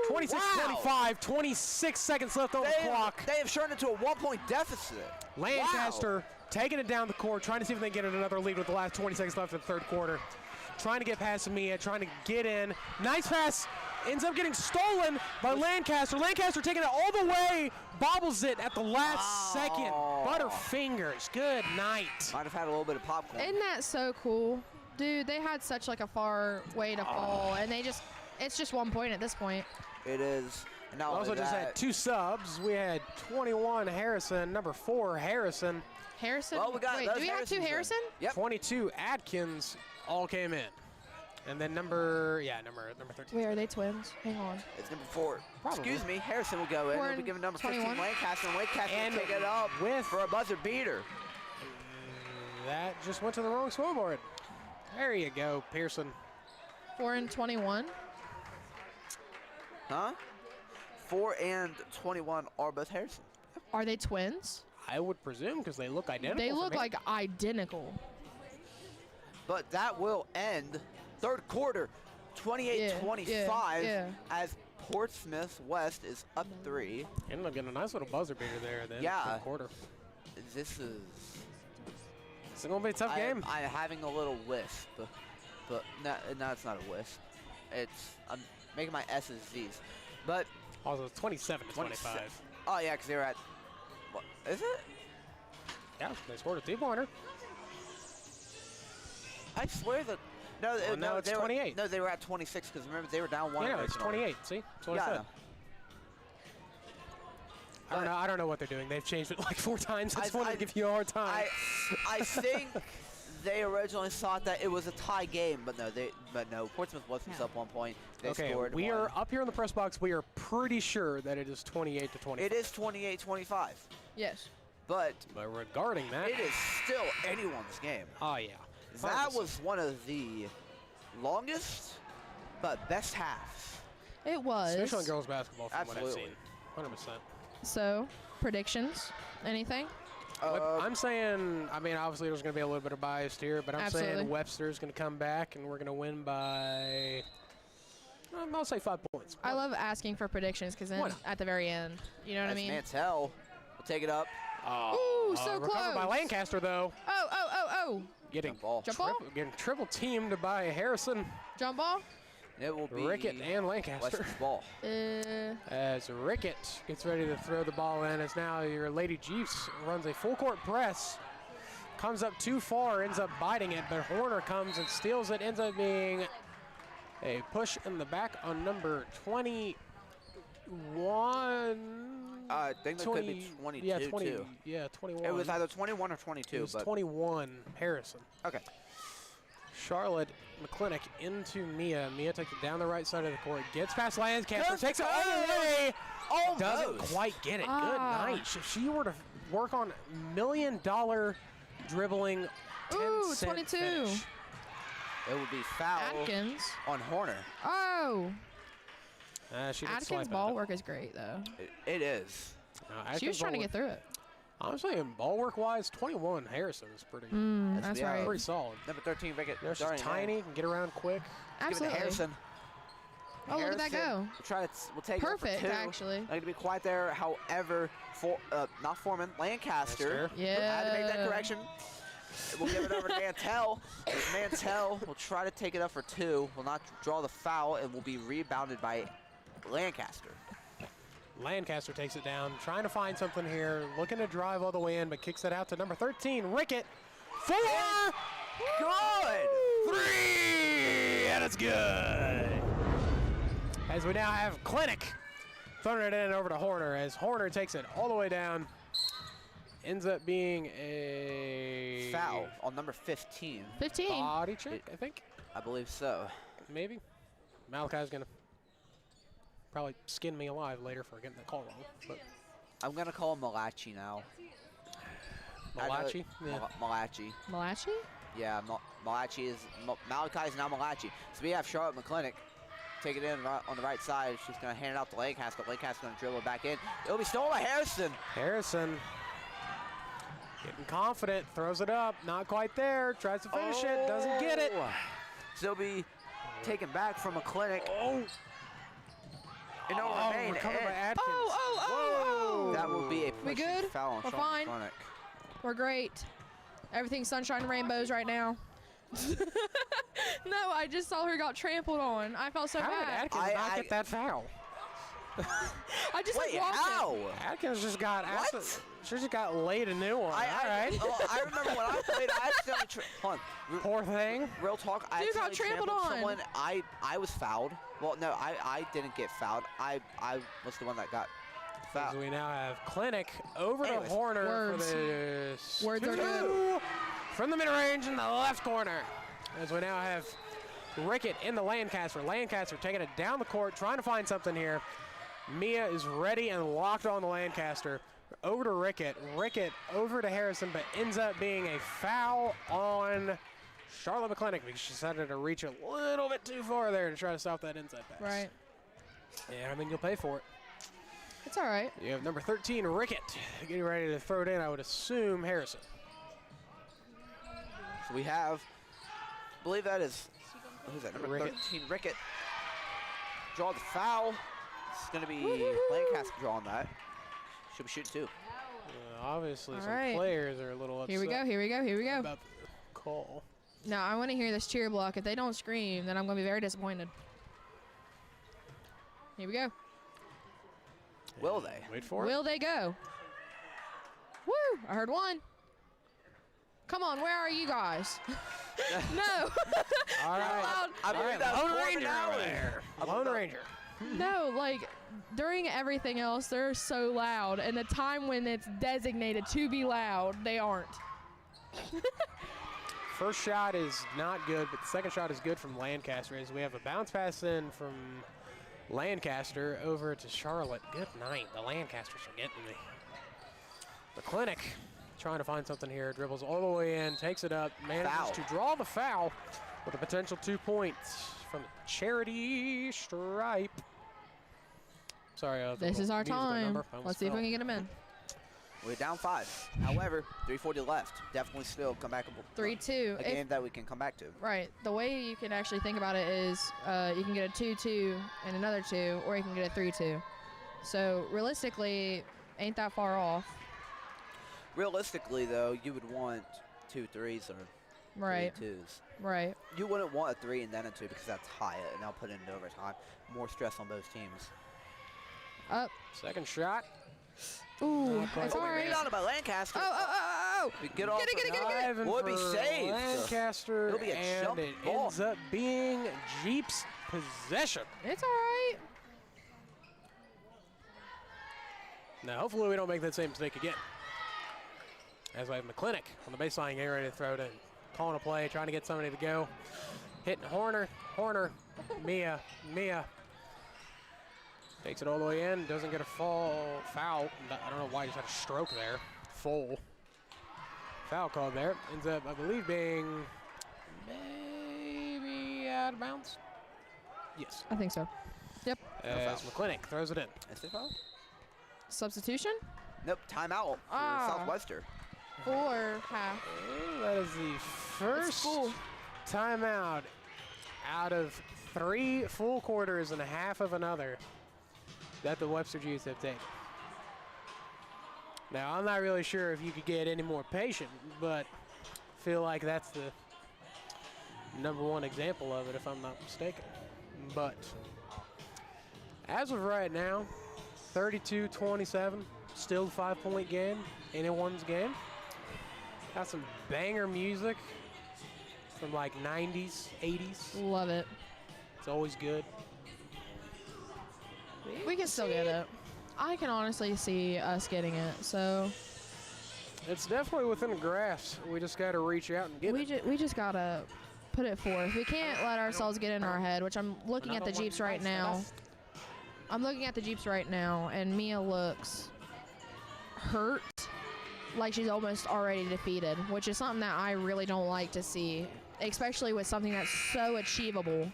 S4: 26-25, 26 seconds left on the clock.
S5: They have turned into a 1-point deficit.
S4: Lancaster taking it down the court, trying to see if they can get another lead with the last 20 seconds left in the third quarter. Trying to get past Mia, trying to get in. Nice pass, ends up getting stolen by Lancaster. Lancaster taking it all the way, bobbles it at the last second. Butterfingers, good night.
S5: Might have had a little bit of popcorn.
S6: Isn't that so cool? Dude, they had such like a far way to fall, and it's just 1 point at this point.
S5: It is. And
S4: We also just had 2 subs. We had 21 Harrison, number 4 Harrison.
S6: Harrison?
S5: Well, we got
S6: Wait,
S5: those
S6: do we have 2 Harrison?
S5: Yep.
S4: 22 Atkins all came in. And then number 13.
S6: Wait, are they twins? Hang on.
S5: It's number 4.
S4: Probably.
S5: Excuse me, Harrison will go in.
S6: Four
S5: He'll be
S6: and
S5: giving number 15
S6: 21.
S5: Lancaster, and Lancaster
S4: And
S5: will take it up
S4: with-
S5: for a buzzer beater.
S4: That just went to the wrong scoreboard. There you go, Pearson.
S6: 4 and 21.
S5: Huh? 4 and 21 are both Harrison.
S6: Are they twins?
S4: I would presume because they look identical.
S6: They
S4: for
S6: look
S4: me.
S6: like identical.
S5: But that will end third quarter 28-25
S6: yeah.
S5: as Portsmouth West is up 3.
S4: Ended up getting a nice little buzzer beater there then.
S5: Yeah.
S4: Third quarter.
S5: This is...
S4: It's going to be a tough game.
S5: I'm having a little wisp, but no, it's not a wisp. I'm making my S's Z's. But
S4: Also, it's 27-25.
S5: oh yeah, because they were at, what is it?
S4: Yeah, they scored a 3-pointer.
S5: I swear that no,
S4: Well, now it's
S5: they
S4: 28.
S5: No, they were at 26 because remember they were down 1.
S4: Yeah, it's
S5: originally.
S4: 28. See, that's what
S5: Yeah,
S4: I
S5: I
S4: said.
S5: know.
S4: I don't know what they're doing. They've changed it like 4 times. I just
S5: I-
S4: wanted to give you a hard time.
S5: I think they originally thought that it was a tie game, but no, Portsmouth was up 1 point. They
S4: Okay,
S5: scored
S4: we
S5: 1.
S4: are up here in the press box. We are pretty sure that it is 28-25.
S5: It is 28-25,
S6: Yes.
S5: but
S4: But regarding that,
S5: it is still anyone's game.
S4: oh yeah,
S5: That
S4: 100%.
S5: was one of the longest but best halves.
S6: It was.
S4: Especially in girls basketball from
S5: Absolutely.
S4: what I've seen. 100%.
S6: So, predictions? Anything?
S4: I'm saying, I mean, obviously there's going to be a little bit of bias here, but I'm
S6: Absolutely.
S4: saying Webster's going to come back and we're going to win by, I'll say 5 points.
S6: I love asking for predictions because then
S4: Why not?
S6: at the very end, you know what I
S5: As
S6: mean?
S5: Mantel will take it up.
S6: Ooh, so
S4: recovered
S6: close.
S4: by Lancaster, though.
S6: Oh.
S4: Getting
S5: Jump ball.
S6: Jump ball?
S4: getting triple teamed by Harrison,
S6: Jump ball?
S5: It will be
S4: Rickett, and Lancaster.
S5: Western's ball.
S4: As Rickett gets ready to throw the ball in, as now your Lady Jeeps runs a full court press. Comes up too far, ends up biting it, but Horner comes and steals it. Ends up being a push in the back on number 21.
S5: I think that could be 22
S4: yeah, 20,
S5: too.
S4: Yeah, 21.
S5: It was either 21 or 22.
S4: It was
S5: but
S4: 21, Harrison.
S5: okay.
S4: Charlotte McClinic into Mia. Mia takes it down the right side of the court. Gets past Lancaster.
S5: Let's
S4: Takes it all the
S5: go!
S4: way.
S5: Almost.
S4: Doesn't quite get it. Good
S6: Ah.
S4: night. If she were to work on $1 million dribbling, 10
S6: Ooh,
S4: cent
S6: 22.
S4: finish.
S5: It would be foul
S6: Atkins.
S5: on Horner.
S6: Oh.
S4: She did
S6: Atkins'
S4: swipe
S6: ball
S4: at it.
S6: work is great, though.
S5: It is.
S4: No,
S6: She was
S4: Atkins'
S6: trying to
S4: ball
S6: get through it.
S4: Honestly, in ball work wise, 21 Harrison is pretty
S6: That's
S5: yeah.
S6: right.
S4: pretty solid.
S5: Number 13, Rickett.
S4: She's
S5: Darn it.
S4: tiny, can get around quick.
S5: Give it to
S6: Absolutely.
S5: Harrison.
S6: Oh, look at that
S5: Harrison,
S6: go.
S5: We'll take it
S6: Perfect,
S5: for 2.
S6: actually.
S5: Not going to be quite there. However, not Foreman, Lancaster.
S6: Yeah.
S5: Had to make that correction. We'll give it over to Mantel. Mantel will try to take it up for 2. Will not draw the foul and will be rebounded by Lancaster.
S4: Lancaster takes it down, trying to find something here, looking to drive all the way in, but kicks it out to number 13, Rickett. 4!
S5: Good!
S4: 3! And it's good! As we now have Clinic throwing it in over to Horner, as Horner takes it all the way down. Ends up being a
S5: Foul on number 15.
S6: 15.
S4: body check, I think.
S5: I believe so.
S4: Maybe. Malachi's going to probably skin me alive later for getting the call wrong. But
S5: I'm going to call him Malachi now.
S4: Malachi? Yeah.
S5: Malachi.
S6: Malachi?
S5: Yeah, Malachi is Malachi's now Malachi. So we have Charlotte McClintock take it in on the right side. She's going to hand it out to Lancaster. Lancaster's going to dribble it back in. It'll be stolen by Harrison.
S4: Harrison getting confident, throws it up, not quite there, tries to finish it, doesn't get it.
S5: So it'll be taken back from McClintock.
S4: Oh!
S5: And it'll remain.
S4: Recovered by Atkins.
S6: Oh!
S5: That will be a
S6: We
S5: pushing
S6: good?
S5: foul on
S6: We're
S5: Charlotte
S6: fine?
S5: McClintock.
S6: We're great. Everything's sunshine and rainbows right now. No, I just saw her got trampled on. I felt so
S4: How did
S6: bad.
S4: Atkins not get that foul?
S6: I just
S5: Wait,
S6: like walked
S5: how?
S4: Atkins just got
S5: What?
S4: she just got laid a new one. All right.
S5: I remember when I played, I accidentally hold on.
S4: Poor thing.
S5: Real talk, I
S6: Dude got
S5: accidentally
S6: trampled on.
S5: someone. I was fouled. Well, no, I didn't get fouled. I was the one that got
S4: So
S5: fouled.
S4: we now have Clinic over
S5: Anyways,
S4: to Horner
S6: words.
S4: for this.
S6: Words are
S4: two from the mid-range in the left corner. As we now have Rickett in the Lancaster. Lancaster taking it down the court, trying to find something here. Mia is ready and locked on the Lancaster. Over to Rickett. Rickett over to Harrison, but ends up being a foul on Charlotte McClintock because she decided to reach a little bit too far there to try to stop that inside pass.
S6: Right.
S4: Yeah, I mean, you'll pay for it.
S6: It's all right.
S4: You have number 13, Rickett, getting ready to throw it in, I would assume, Harrison.
S5: So we have, I believe that is, who's that? Number
S4: Rickett.
S5: 13, Rickett. Draw the foul. It's going to be Lancaster drawing that. She'll be shooting too.
S4: Obviously,
S6: All
S4: some
S6: right.
S4: players are a little upset
S6: Here we go. Here we go. Here we go.
S4: about the call.
S6: Now I want to hear this cheer block. If they don't scream, then I'm going to be very disappointed. Here we go.
S5: Will they?
S4: Wait for it.
S6: Will they go? Woo! I heard one. Come on, where are you guys? No.
S4: All right.
S6: loud.
S5: I
S4: All
S5: believe
S4: right,
S5: that was
S4: Lone
S5: Corbin
S4: Ranger over
S5: Allen.
S4: there.
S5: I believe
S4: Lone
S5: that-
S4: Ranger.
S6: No, like during everything else, they're so loud, and the time when it's designated to be loud, they aren't.
S4: First shot is not good, but the second shot is good from Lancaster as we have a bounce pass in from Lancaster over to Charlotte. Good night. The Lancasters are getting me. The Clinic trying to find something here. Dribbles all the way in, takes it up, manages
S5: Foul.
S4: to draw the foul with a potential 2 points from the charity stripe. Sorry, the
S6: This is our
S4: musical
S6: time.
S4: number. I almost
S6: Let's see if we
S4: fell.
S6: can get them in.
S5: We're down 5. However, 3:40 left. Definitely still come back.
S6: 3-2.
S5: A game that we can come back to.
S6: Right. The way you can actually think about it is you can get a 2-2 and another 2, or you can get a 3-2. So realistically, ain't that far off.
S5: Realistically, though, you would want 2 threes or
S6: Right.
S5: 3 twos.
S6: Right.
S5: You wouldn't want a 3 and then a 2 because that's high, and they'll put it into overtime. More stress on both teams.
S6: Up.
S4: Second shot.
S6: Ooh,
S4: Not quite.
S6: it's all right.
S5: Rebounded by Lancaster.
S6: Oh.
S5: We get off.
S6: Get it.
S4: Diving
S5: Would be
S4: for
S5: saved.
S4: Lancaster,
S5: It'll be a
S4: and
S5: jump
S4: it
S5: ball.
S4: ends up being Jeep's possession.
S6: It's all right.
S4: Now, hopefully we don't make that same mistake again. As we have McClintock on the baseline, getting ready to throw it in. Calling a play, trying to get somebody to go. Hitting Horner. Mia. Takes it all the way in, doesn't get a foul. I don't know why he just had a stroke there. Full. Foul called there. Ends up, I believe, being maybe out of bounds. Yes.
S6: I think so. Yep.
S4: As McClintock throws it in.
S5: Is it foul?
S6: Substitution?
S5: Nope. Timeout for
S6: Ah.
S5: Southwestern.
S6: Or half.
S4: That is the first
S6: full.
S4: timeout out of 3 full quarters and a half of another that the Webster Jews have taken. Now, I'm not really sure if you could get any more patient, but feel like that's the #1 example of it, if I'm not mistaken. But as of right now, 32-27, still a 5-point game, anyone's game. Got some banger music from like 90s, 80s.
S6: Love it.
S4: It's always good.
S6: We can still get it. I can honestly see us getting it. So
S4: It's definitely within the grasp. We just got to reach out and get it.
S6: we just gotta put it forth. We can't let ourselves get in our head. Which I'm looking at the Jeeps right now. I'm looking at the Jeeps right now, and Mia looks hurt like she's almost already defeated, which is something that I really don't like to see, especially with something that's so achievable.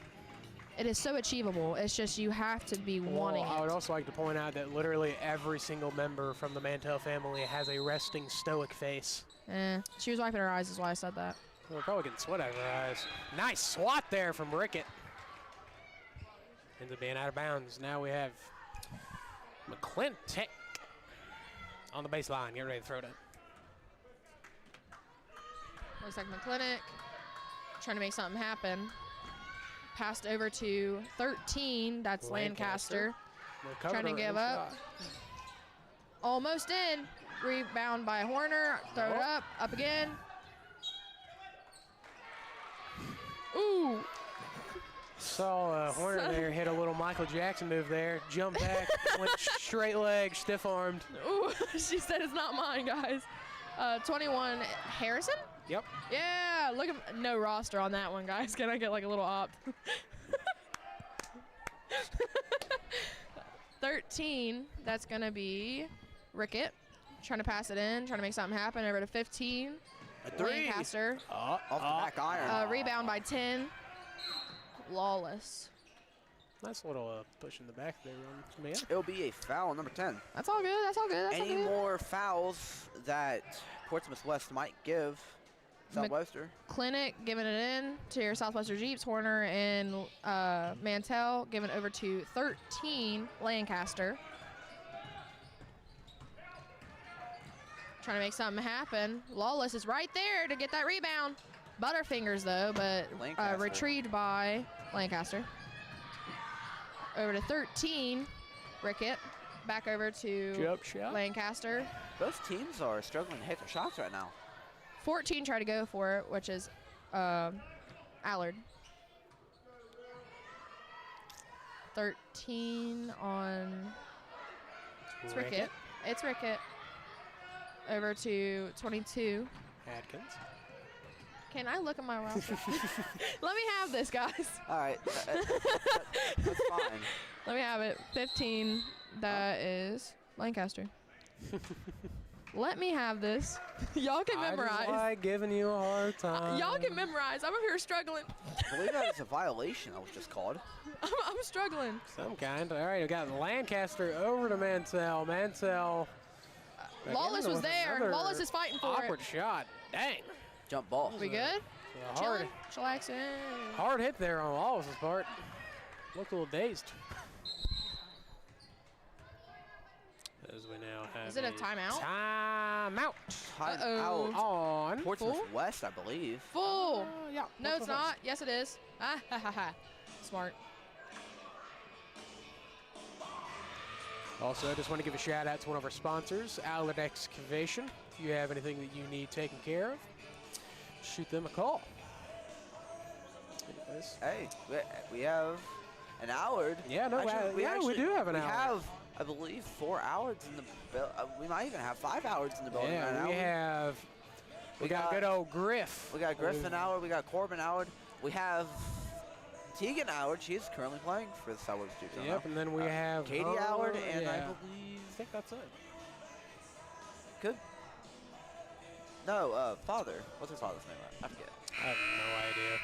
S6: It is so achievable. It's just you have to be wanting
S4: I would
S6: it.
S4: also like to point out that literally every single member from the Mantell family has a resting stoic face.
S6: She was wiping her eyes is why I said that.
S4: We're probably getting sweat out of her eyes. Nice swat there from Rickett. Ends up being out of bounds. Now we have McClintock on the baseline. Get ready to throw it in.
S6: Looks like McClintock trying to make something happen. Passed over to 13. That's Lancaster. Trying to give up. Almost in. Rebound by Horner. Throw it up again. Ooh.
S4: Saw Horner there hit a little Michael Jackson move there. Jump back, went straight leg, stiff armed.
S6: Ooh, she said it's not mine, guys. 21, Harrison?
S4: Yep.
S6: Yeah, look at no roster on that one, guys. Can I get like a little opt? 13, that's going to be Rickett. Trying to pass it in, trying to make something happen. Over to 15.
S5: A three.
S6: Lancaster.
S5: Off the back iron.
S6: Rebound by 10. Lawless.
S4: Nice little push in the back there on me.
S5: It'll be a foul, number 10.
S6: That's all good. That's all good. That's
S5: Any
S6: all good.
S5: more fouls that Portsmouth West might give South Webster?
S6: Clinic giving it in to your Southwestern Jeeps. Horner and Mantell giving it over to 13, Lancaster. Trying to make something happen. Lawless is right there to get that rebound. Butterfingers, though, but retrieved by Lancaster. Over to 13, Rickett. Back over to
S4: Jump shot.
S6: Lancaster.
S5: Both teams are struggling to hit their shots right now.
S6: 14 try to go for it, which is Allard. 13 on it's Rickett. It's Rickett. Over to 22.
S4: Adkins.
S6: Can I look at my roster? Let me have this, guys.
S5: All right, that's fine.
S6: Let me have it. 15, that is Lancaster. Let me have this. Y'all can memorize.
S4: I just like giving you a hard time.
S6: Y'all can memorize. I'm over here struggling.
S5: I believe that is a violation that was just called.
S6: I'm struggling.
S4: Some kind. All right, we got Lancaster over to Mantell. Mantell.
S6: Lawless was there. Lawless is fighting for
S4: awkward
S6: it.
S4: shot. Dang.
S5: Jump ball.
S6: We good?
S4: Hard,
S6: Chillaxing.
S4: hard hit there on Lawless's part. Looked a little dazed. As we now have
S6: Is it a timeout?
S4: Timeout.
S5: Timeout
S4: On
S5: Portsmouth
S6: Full?
S5: West, I believe.
S6: Full.
S4: yeah.
S6: No, it's not. Yes, it is. Ah, ha, ha, ha. Smart.
S4: Also, I just want to give a shout out to one of our sponsors, Allard Excavation. If you have anything that you need taken care of, shoot them a call. Anyways.
S5: Hey, we have an Allard.
S4: Yeah, no, we do have an
S5: We
S4: Allard.
S5: have, I believe, 4 Allards in the building. We might even have 5 Allards in the building right now.
S4: Yeah, we got good old Griff.
S5: We got Griffin Allard. We got Corbin Allard. We have Tegan Allard. She's currently playing for the Southwest Studio.
S4: Yep, and then we have
S5: Katie
S4: her,
S5: Allard, and I
S4: yeah.
S5: believe
S4: I think that's it.
S5: could. No, father. What's her father's name? I forget.
S4: I have no idea.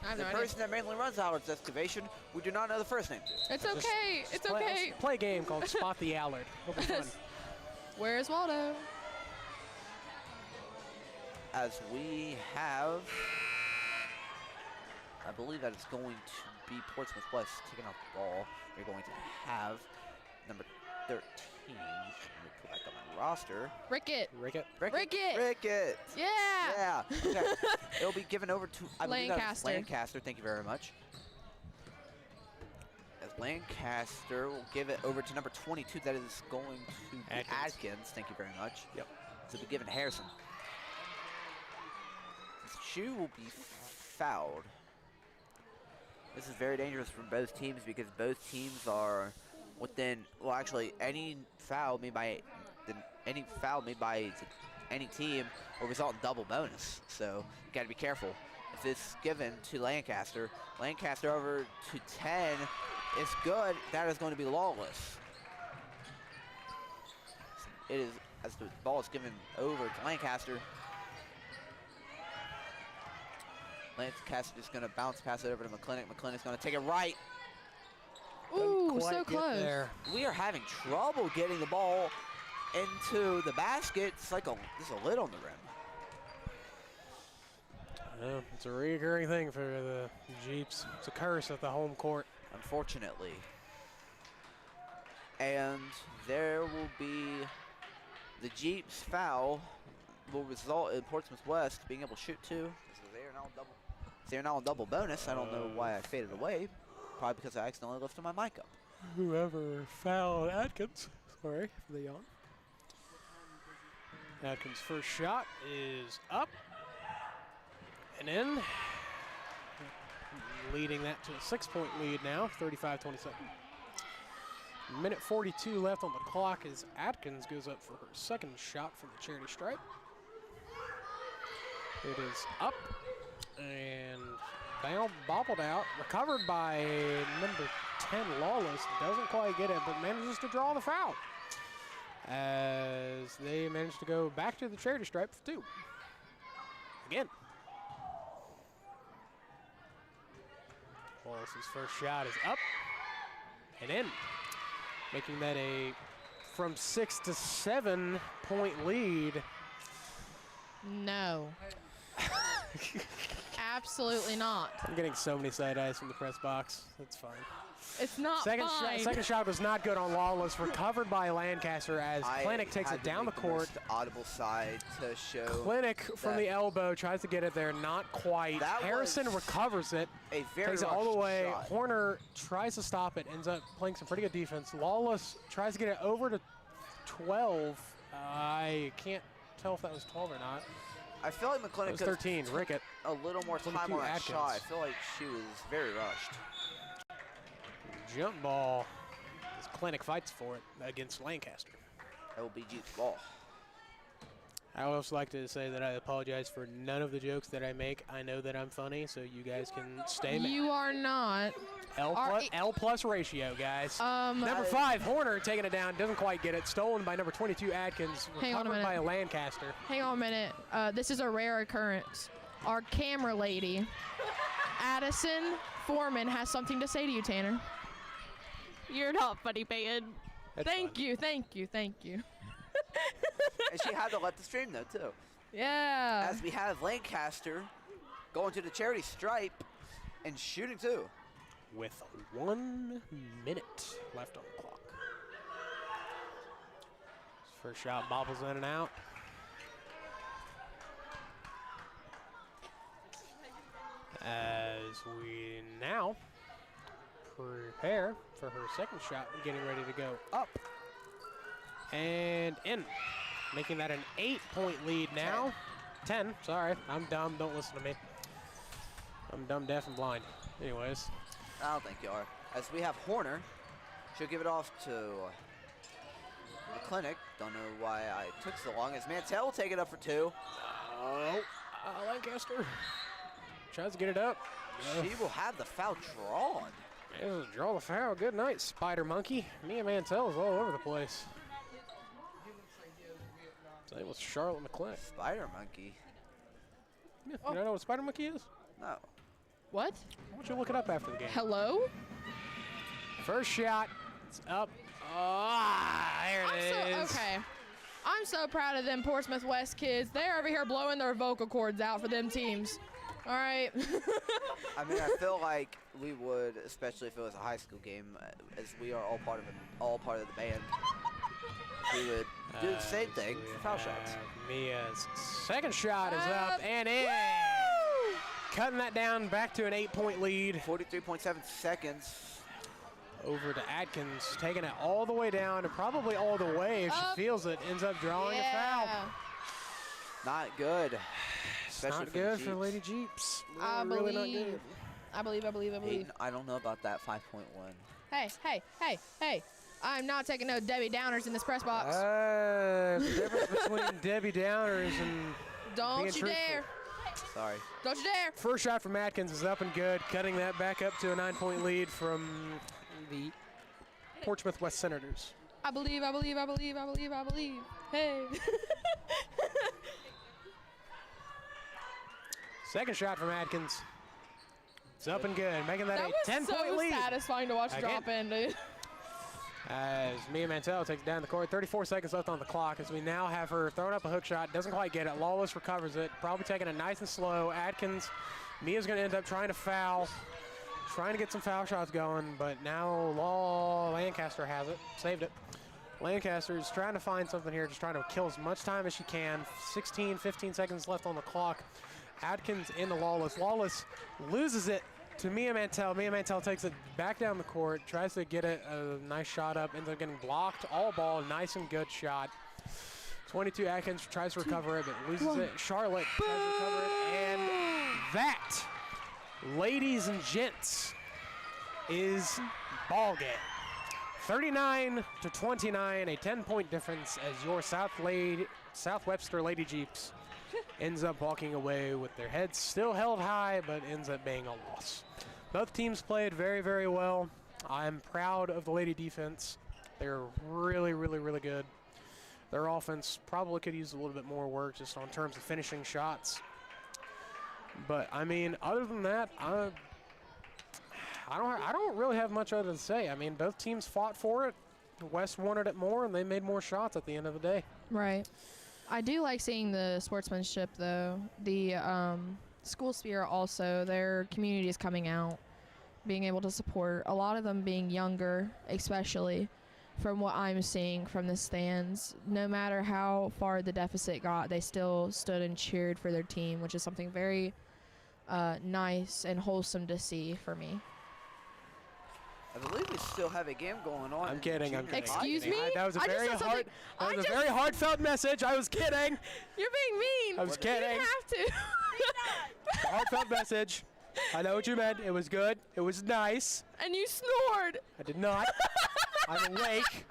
S6: I have
S5: The
S6: no idea.
S5: person that mainly runs Allard's Excavation, we do not know the first name to.
S6: It's okay. It's okay.
S4: Let's play a game called Spot the Allard. It'll be fun.
S6: Where's Waldo?
S5: As we have, I believe that it's going to be Portsmouth West taking off the ball. We're going to have number 13. Let me put back on my roster.
S6: Rickett.
S4: Rickett.
S5: Rickett.
S6: Yeah.
S5: Yeah. Okay. It'll be given over to I believe that's
S6: Lancaster.
S5: Lancaster. Thank you very much. As Lancaster will give it over to number 22. That is going to be Adkins. Thank you very much.
S4: Yep.
S5: So it'll be given to Harrison. This shoe will be fouled. This is very dangerous for both teams because both teams are within. Well, actually, any foul made by any team will result in double bonus. So you got to be careful. If it's given to Lancaster, Lancaster over to 10 is good. That is going to be lawless. It is as the ball is given over to Lancaster. Lancaster is going to bounce pass it over to McClintock. McClintock's going to take it right.
S6: Ooh, so close.
S4: There.
S5: We are having trouble getting the ball into the basket. It's like there's a lid on the rim.
S4: Yeah, it's a recurring thing for the Jeeps. It's a curse at the home court.
S5: Unfortunately. And there will be the Jeeps foul will result in Portsmouth West being able to shoot 2. So they are now on double bonus. I don't know why I faded away. Probably because I accidentally lifted my mic up.
S4: Whoever fouled Atkins, sorry for the yawn. Atkins' first shot is up and in. Leading that to a 6-point lead now, 35-27. Minute 42 left on the clock as Atkins goes up for her second shot from the charity stripe. It is up and bobbled out, recovered by number 10, Lawless. Doesn't quite get it, but manages to draw the foul as they manage to go back to the charity stripe for 2. Again. Wallace's first shot is up and in, making that a from 6 to 7 point lead.
S6: No. Absolutely not.
S4: I'm getting so many side eyes from the press box. That's fine.
S6: It's not fine.
S4: Second shot was not good on Lawless. Recovered by Lancaster as Clinic takes it down the court.
S5: The audible side to show.
S4: Clinic from the elbow tries to get it there, not quite. Harrison recovers it,
S5: a very
S4: takes it all the way.
S5: shot.
S4: Horner tries to stop it, ends up playing some pretty good defense. Lawless tries to get it over to 12. I can't tell if that was 12 or not.
S5: I feel like McClintock
S4: was 13. Rickett.
S5: A little more time on that
S4: Atkins.
S5: shot. I feel like she was very rushed.
S4: Jump ball as Clinic fights for it against Lancaster.
S5: That will be Jeep's ball.
S4: I would also like to say that I apologize for none of the jokes that I make. I know that I'm funny, so you guys can stay mad.
S6: You are not.
S4: L plus ratio, guys. Number 5, Horner taking it down, doesn't quite get it. Stolen by number 22, Atkins.
S6: Hang on a
S4: Recovered
S6: minute.
S4: by Lancaster.
S6: Hang on a minute. This is a rare occurrence. Our camera lady, Addison Foreman, has something to say to you, Tanner.
S9: You're not funny, Peyton.
S6: Thank you.
S5: And she had to let the stream know, too.
S6: Yeah.
S5: As we have Lancaster going to the charity stripe and shooting, too.
S4: With 1 minute left on the clock. First shot bobbles in and out. As we now prepare for her second shot, getting ready to go up and in, making that an 8-point lead now. 10, sorry, I'm dumb, don't listen to me. I'm dumb, deaf, and blind. Anyways.
S5: I don't think you are. As we have Horner, she'll give it off to the Clinic. Don't know why I took so long. As Mantell will take it up for 2.
S4: Lancaster tries to get it up.
S5: She will have the foul drawn.
S4: Draw the foul. Good night, Spider Monkey. Me and Mantell's all over the place. Same with Charlotte McClintock.
S5: Spider Monkey?
S4: Yeah, you don't know what Spider Monkey is?
S5: No.
S6: What?
S4: Why don't you look it up after the game?
S6: Hello?
S4: First shot. It's up. There it is.
S6: Okay. I'm so proud of them Portsmouth West kids. They're over here blowing their vocal cords out for them teams. All right.
S5: I mean, I feel like we would, especially if it was a high school game, as we are all part of the band. We would do the same thing for foul shots.
S4: Mia's second shot is up and in. Cutting that down back to an 8-point lead.
S5: 43.7 seconds.
S4: Over to Atkins, taking it all the way down and probably all the way if she feels it, ends up drawing a foul.
S5: Not good. Especially
S4: Not good for Lady Jeeps.
S6: I
S4: Really not good.
S6: believe.
S5: Peyton, I don't know about that 5.1.
S6: Hey. I'm not taking no Debbie Downers in this press box.
S4: The difference between Debbie Downers and
S6: Don't
S4: being
S6: you
S4: truthful.
S6: dare.
S5: Sorry.
S6: Don't you dare.
S4: First shot from Atkins is up and good, cutting that back up to a 9-point lead from the Portsmouth West Senators.
S6: I believe. Hey.
S4: Second shot from Adkins. It's up and good, making that a 10-point lead.
S6: That was so satisfying to watch drop in, dude.
S4: As Mia Mantell takes it down the court. 34 seconds left on the clock as we now have her throwing up a hook shot. Doesn't quite get it. Lawless recovers it. Probably taking it nice and slow. Adkins, Mia's going to end up trying to foul. Trying to get some foul shots going, but now Lancaster has it. Saved it. Lancaster is trying to find something here, just trying to kill as much time as she can. 15 seconds left on the clock. Adkins into Lawless. Lawless loses it to Mia Mantell. Mia Mantell takes it back down the court, tries to get it a nice shot up, ends up getting blocked. All ball, nice and good shot. 22 Adkins tries to recover it, but loses it. Charlotte tries to recover it, and that, ladies and gents, is ball game. 39-29, a 10-point difference as your South Webster Lady Jeeps ends up walking away with their heads still held high, but ends up being a loss. Both teams played very, very well. I'm proud of the Lady defense. They're really, really, really good. Their offense probably could use a little bit more work just on terms of finishing shots. But, I mean, other than that, I don't really have much other to say. I mean, both teams fought for it. West wanted it more, and they made more shots at the end of the day.
S6: Right. I do like seeing the sportsmanship, though. The school spirit also, their community is coming out, being able to support. A lot of them being younger, especially from what I'm seeing from the stands. No matter how far the deficit got, they still stood and cheered for their team, which is something very nice and wholesome to see for me.
S5: I believe we still have a game going on.
S4: I'm kidding.
S6: Excuse me?
S4: That was a very heartfelt message. I was kidding.
S6: You're being mean.
S4: I was kidding.
S6: You didn't have to.
S4: Heartfelt message. I know what you meant. It was good. It was nice.
S6: And you snored.
S4: I did not. I'm awake.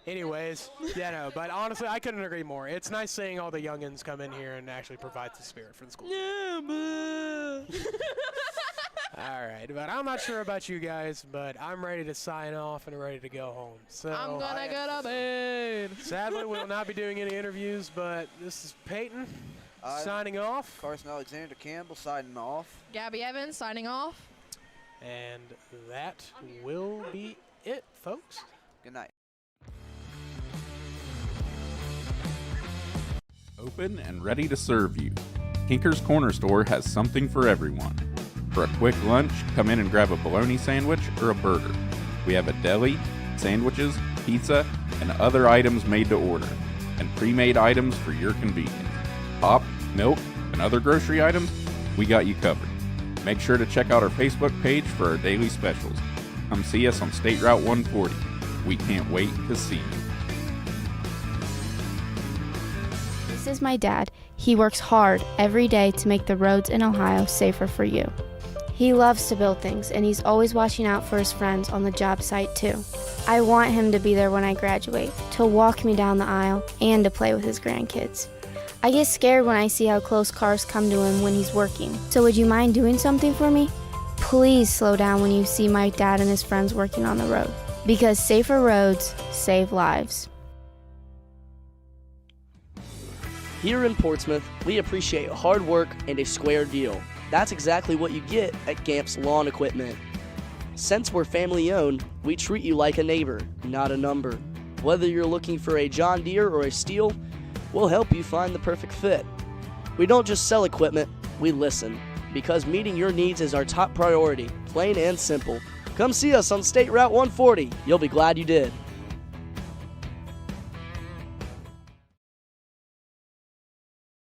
S4: Anyways, yeah, no, but honestly, I couldn't agree more. It's nice seeing all the youngins come in here and actually provide the spirit for the school.
S6: Yeah, boo.
S4: All right, but I'm not sure about you guys, but I'm ready to sign off and ready to go home. So
S6: I'm gonna go to bed.
S4: Sadly, we will not be doing any interviews, but this is Peyton signing off.
S5: Carson Alexander Campbell signing off.
S6: Gabby Evans signing off.
S4: And that will be it, folks.
S5: Good night.
S1: Open and ready to serve you. Kinker's Corner Store has something for everyone. For a quick lunch, come in and grab a bologna sandwich or a burger. We have a deli, sandwiches, pizza, and other items made to order, and pre-made items for your convenience. Pop, milk, and other grocery items, we got you covered. Make sure to check out our Facebook page for our daily specials. Come see us on State Route 140. We can't wait to see you.
S7: This is my dad. He works hard every day to make the roads in Ohio safer for you. He loves to build things, and he's always watching out for his friends on the job site too. I want him to be there when I graduate, to walk me down the aisle, and to play with his grandkids. I get scared when I see how close cars come to him when he's working. So would you mind doing something for me? Please slow down when you see my dad and his friends working on the road, because safer roads save lives.
S8: Here in Portsmouth, we appreciate hard work and a square deal. That's exactly what you get at Gamp's Lawn Equipment. Since we're family owned, we treat you like a neighbor, not a number. Whether you're looking for a John Deere or a Steel, we'll help you find the perfect fit. We don't just sell equipment, we listen, because meeting your needs is our top priority, plain and simple. Come see us on State Route 140. You'll be glad you did.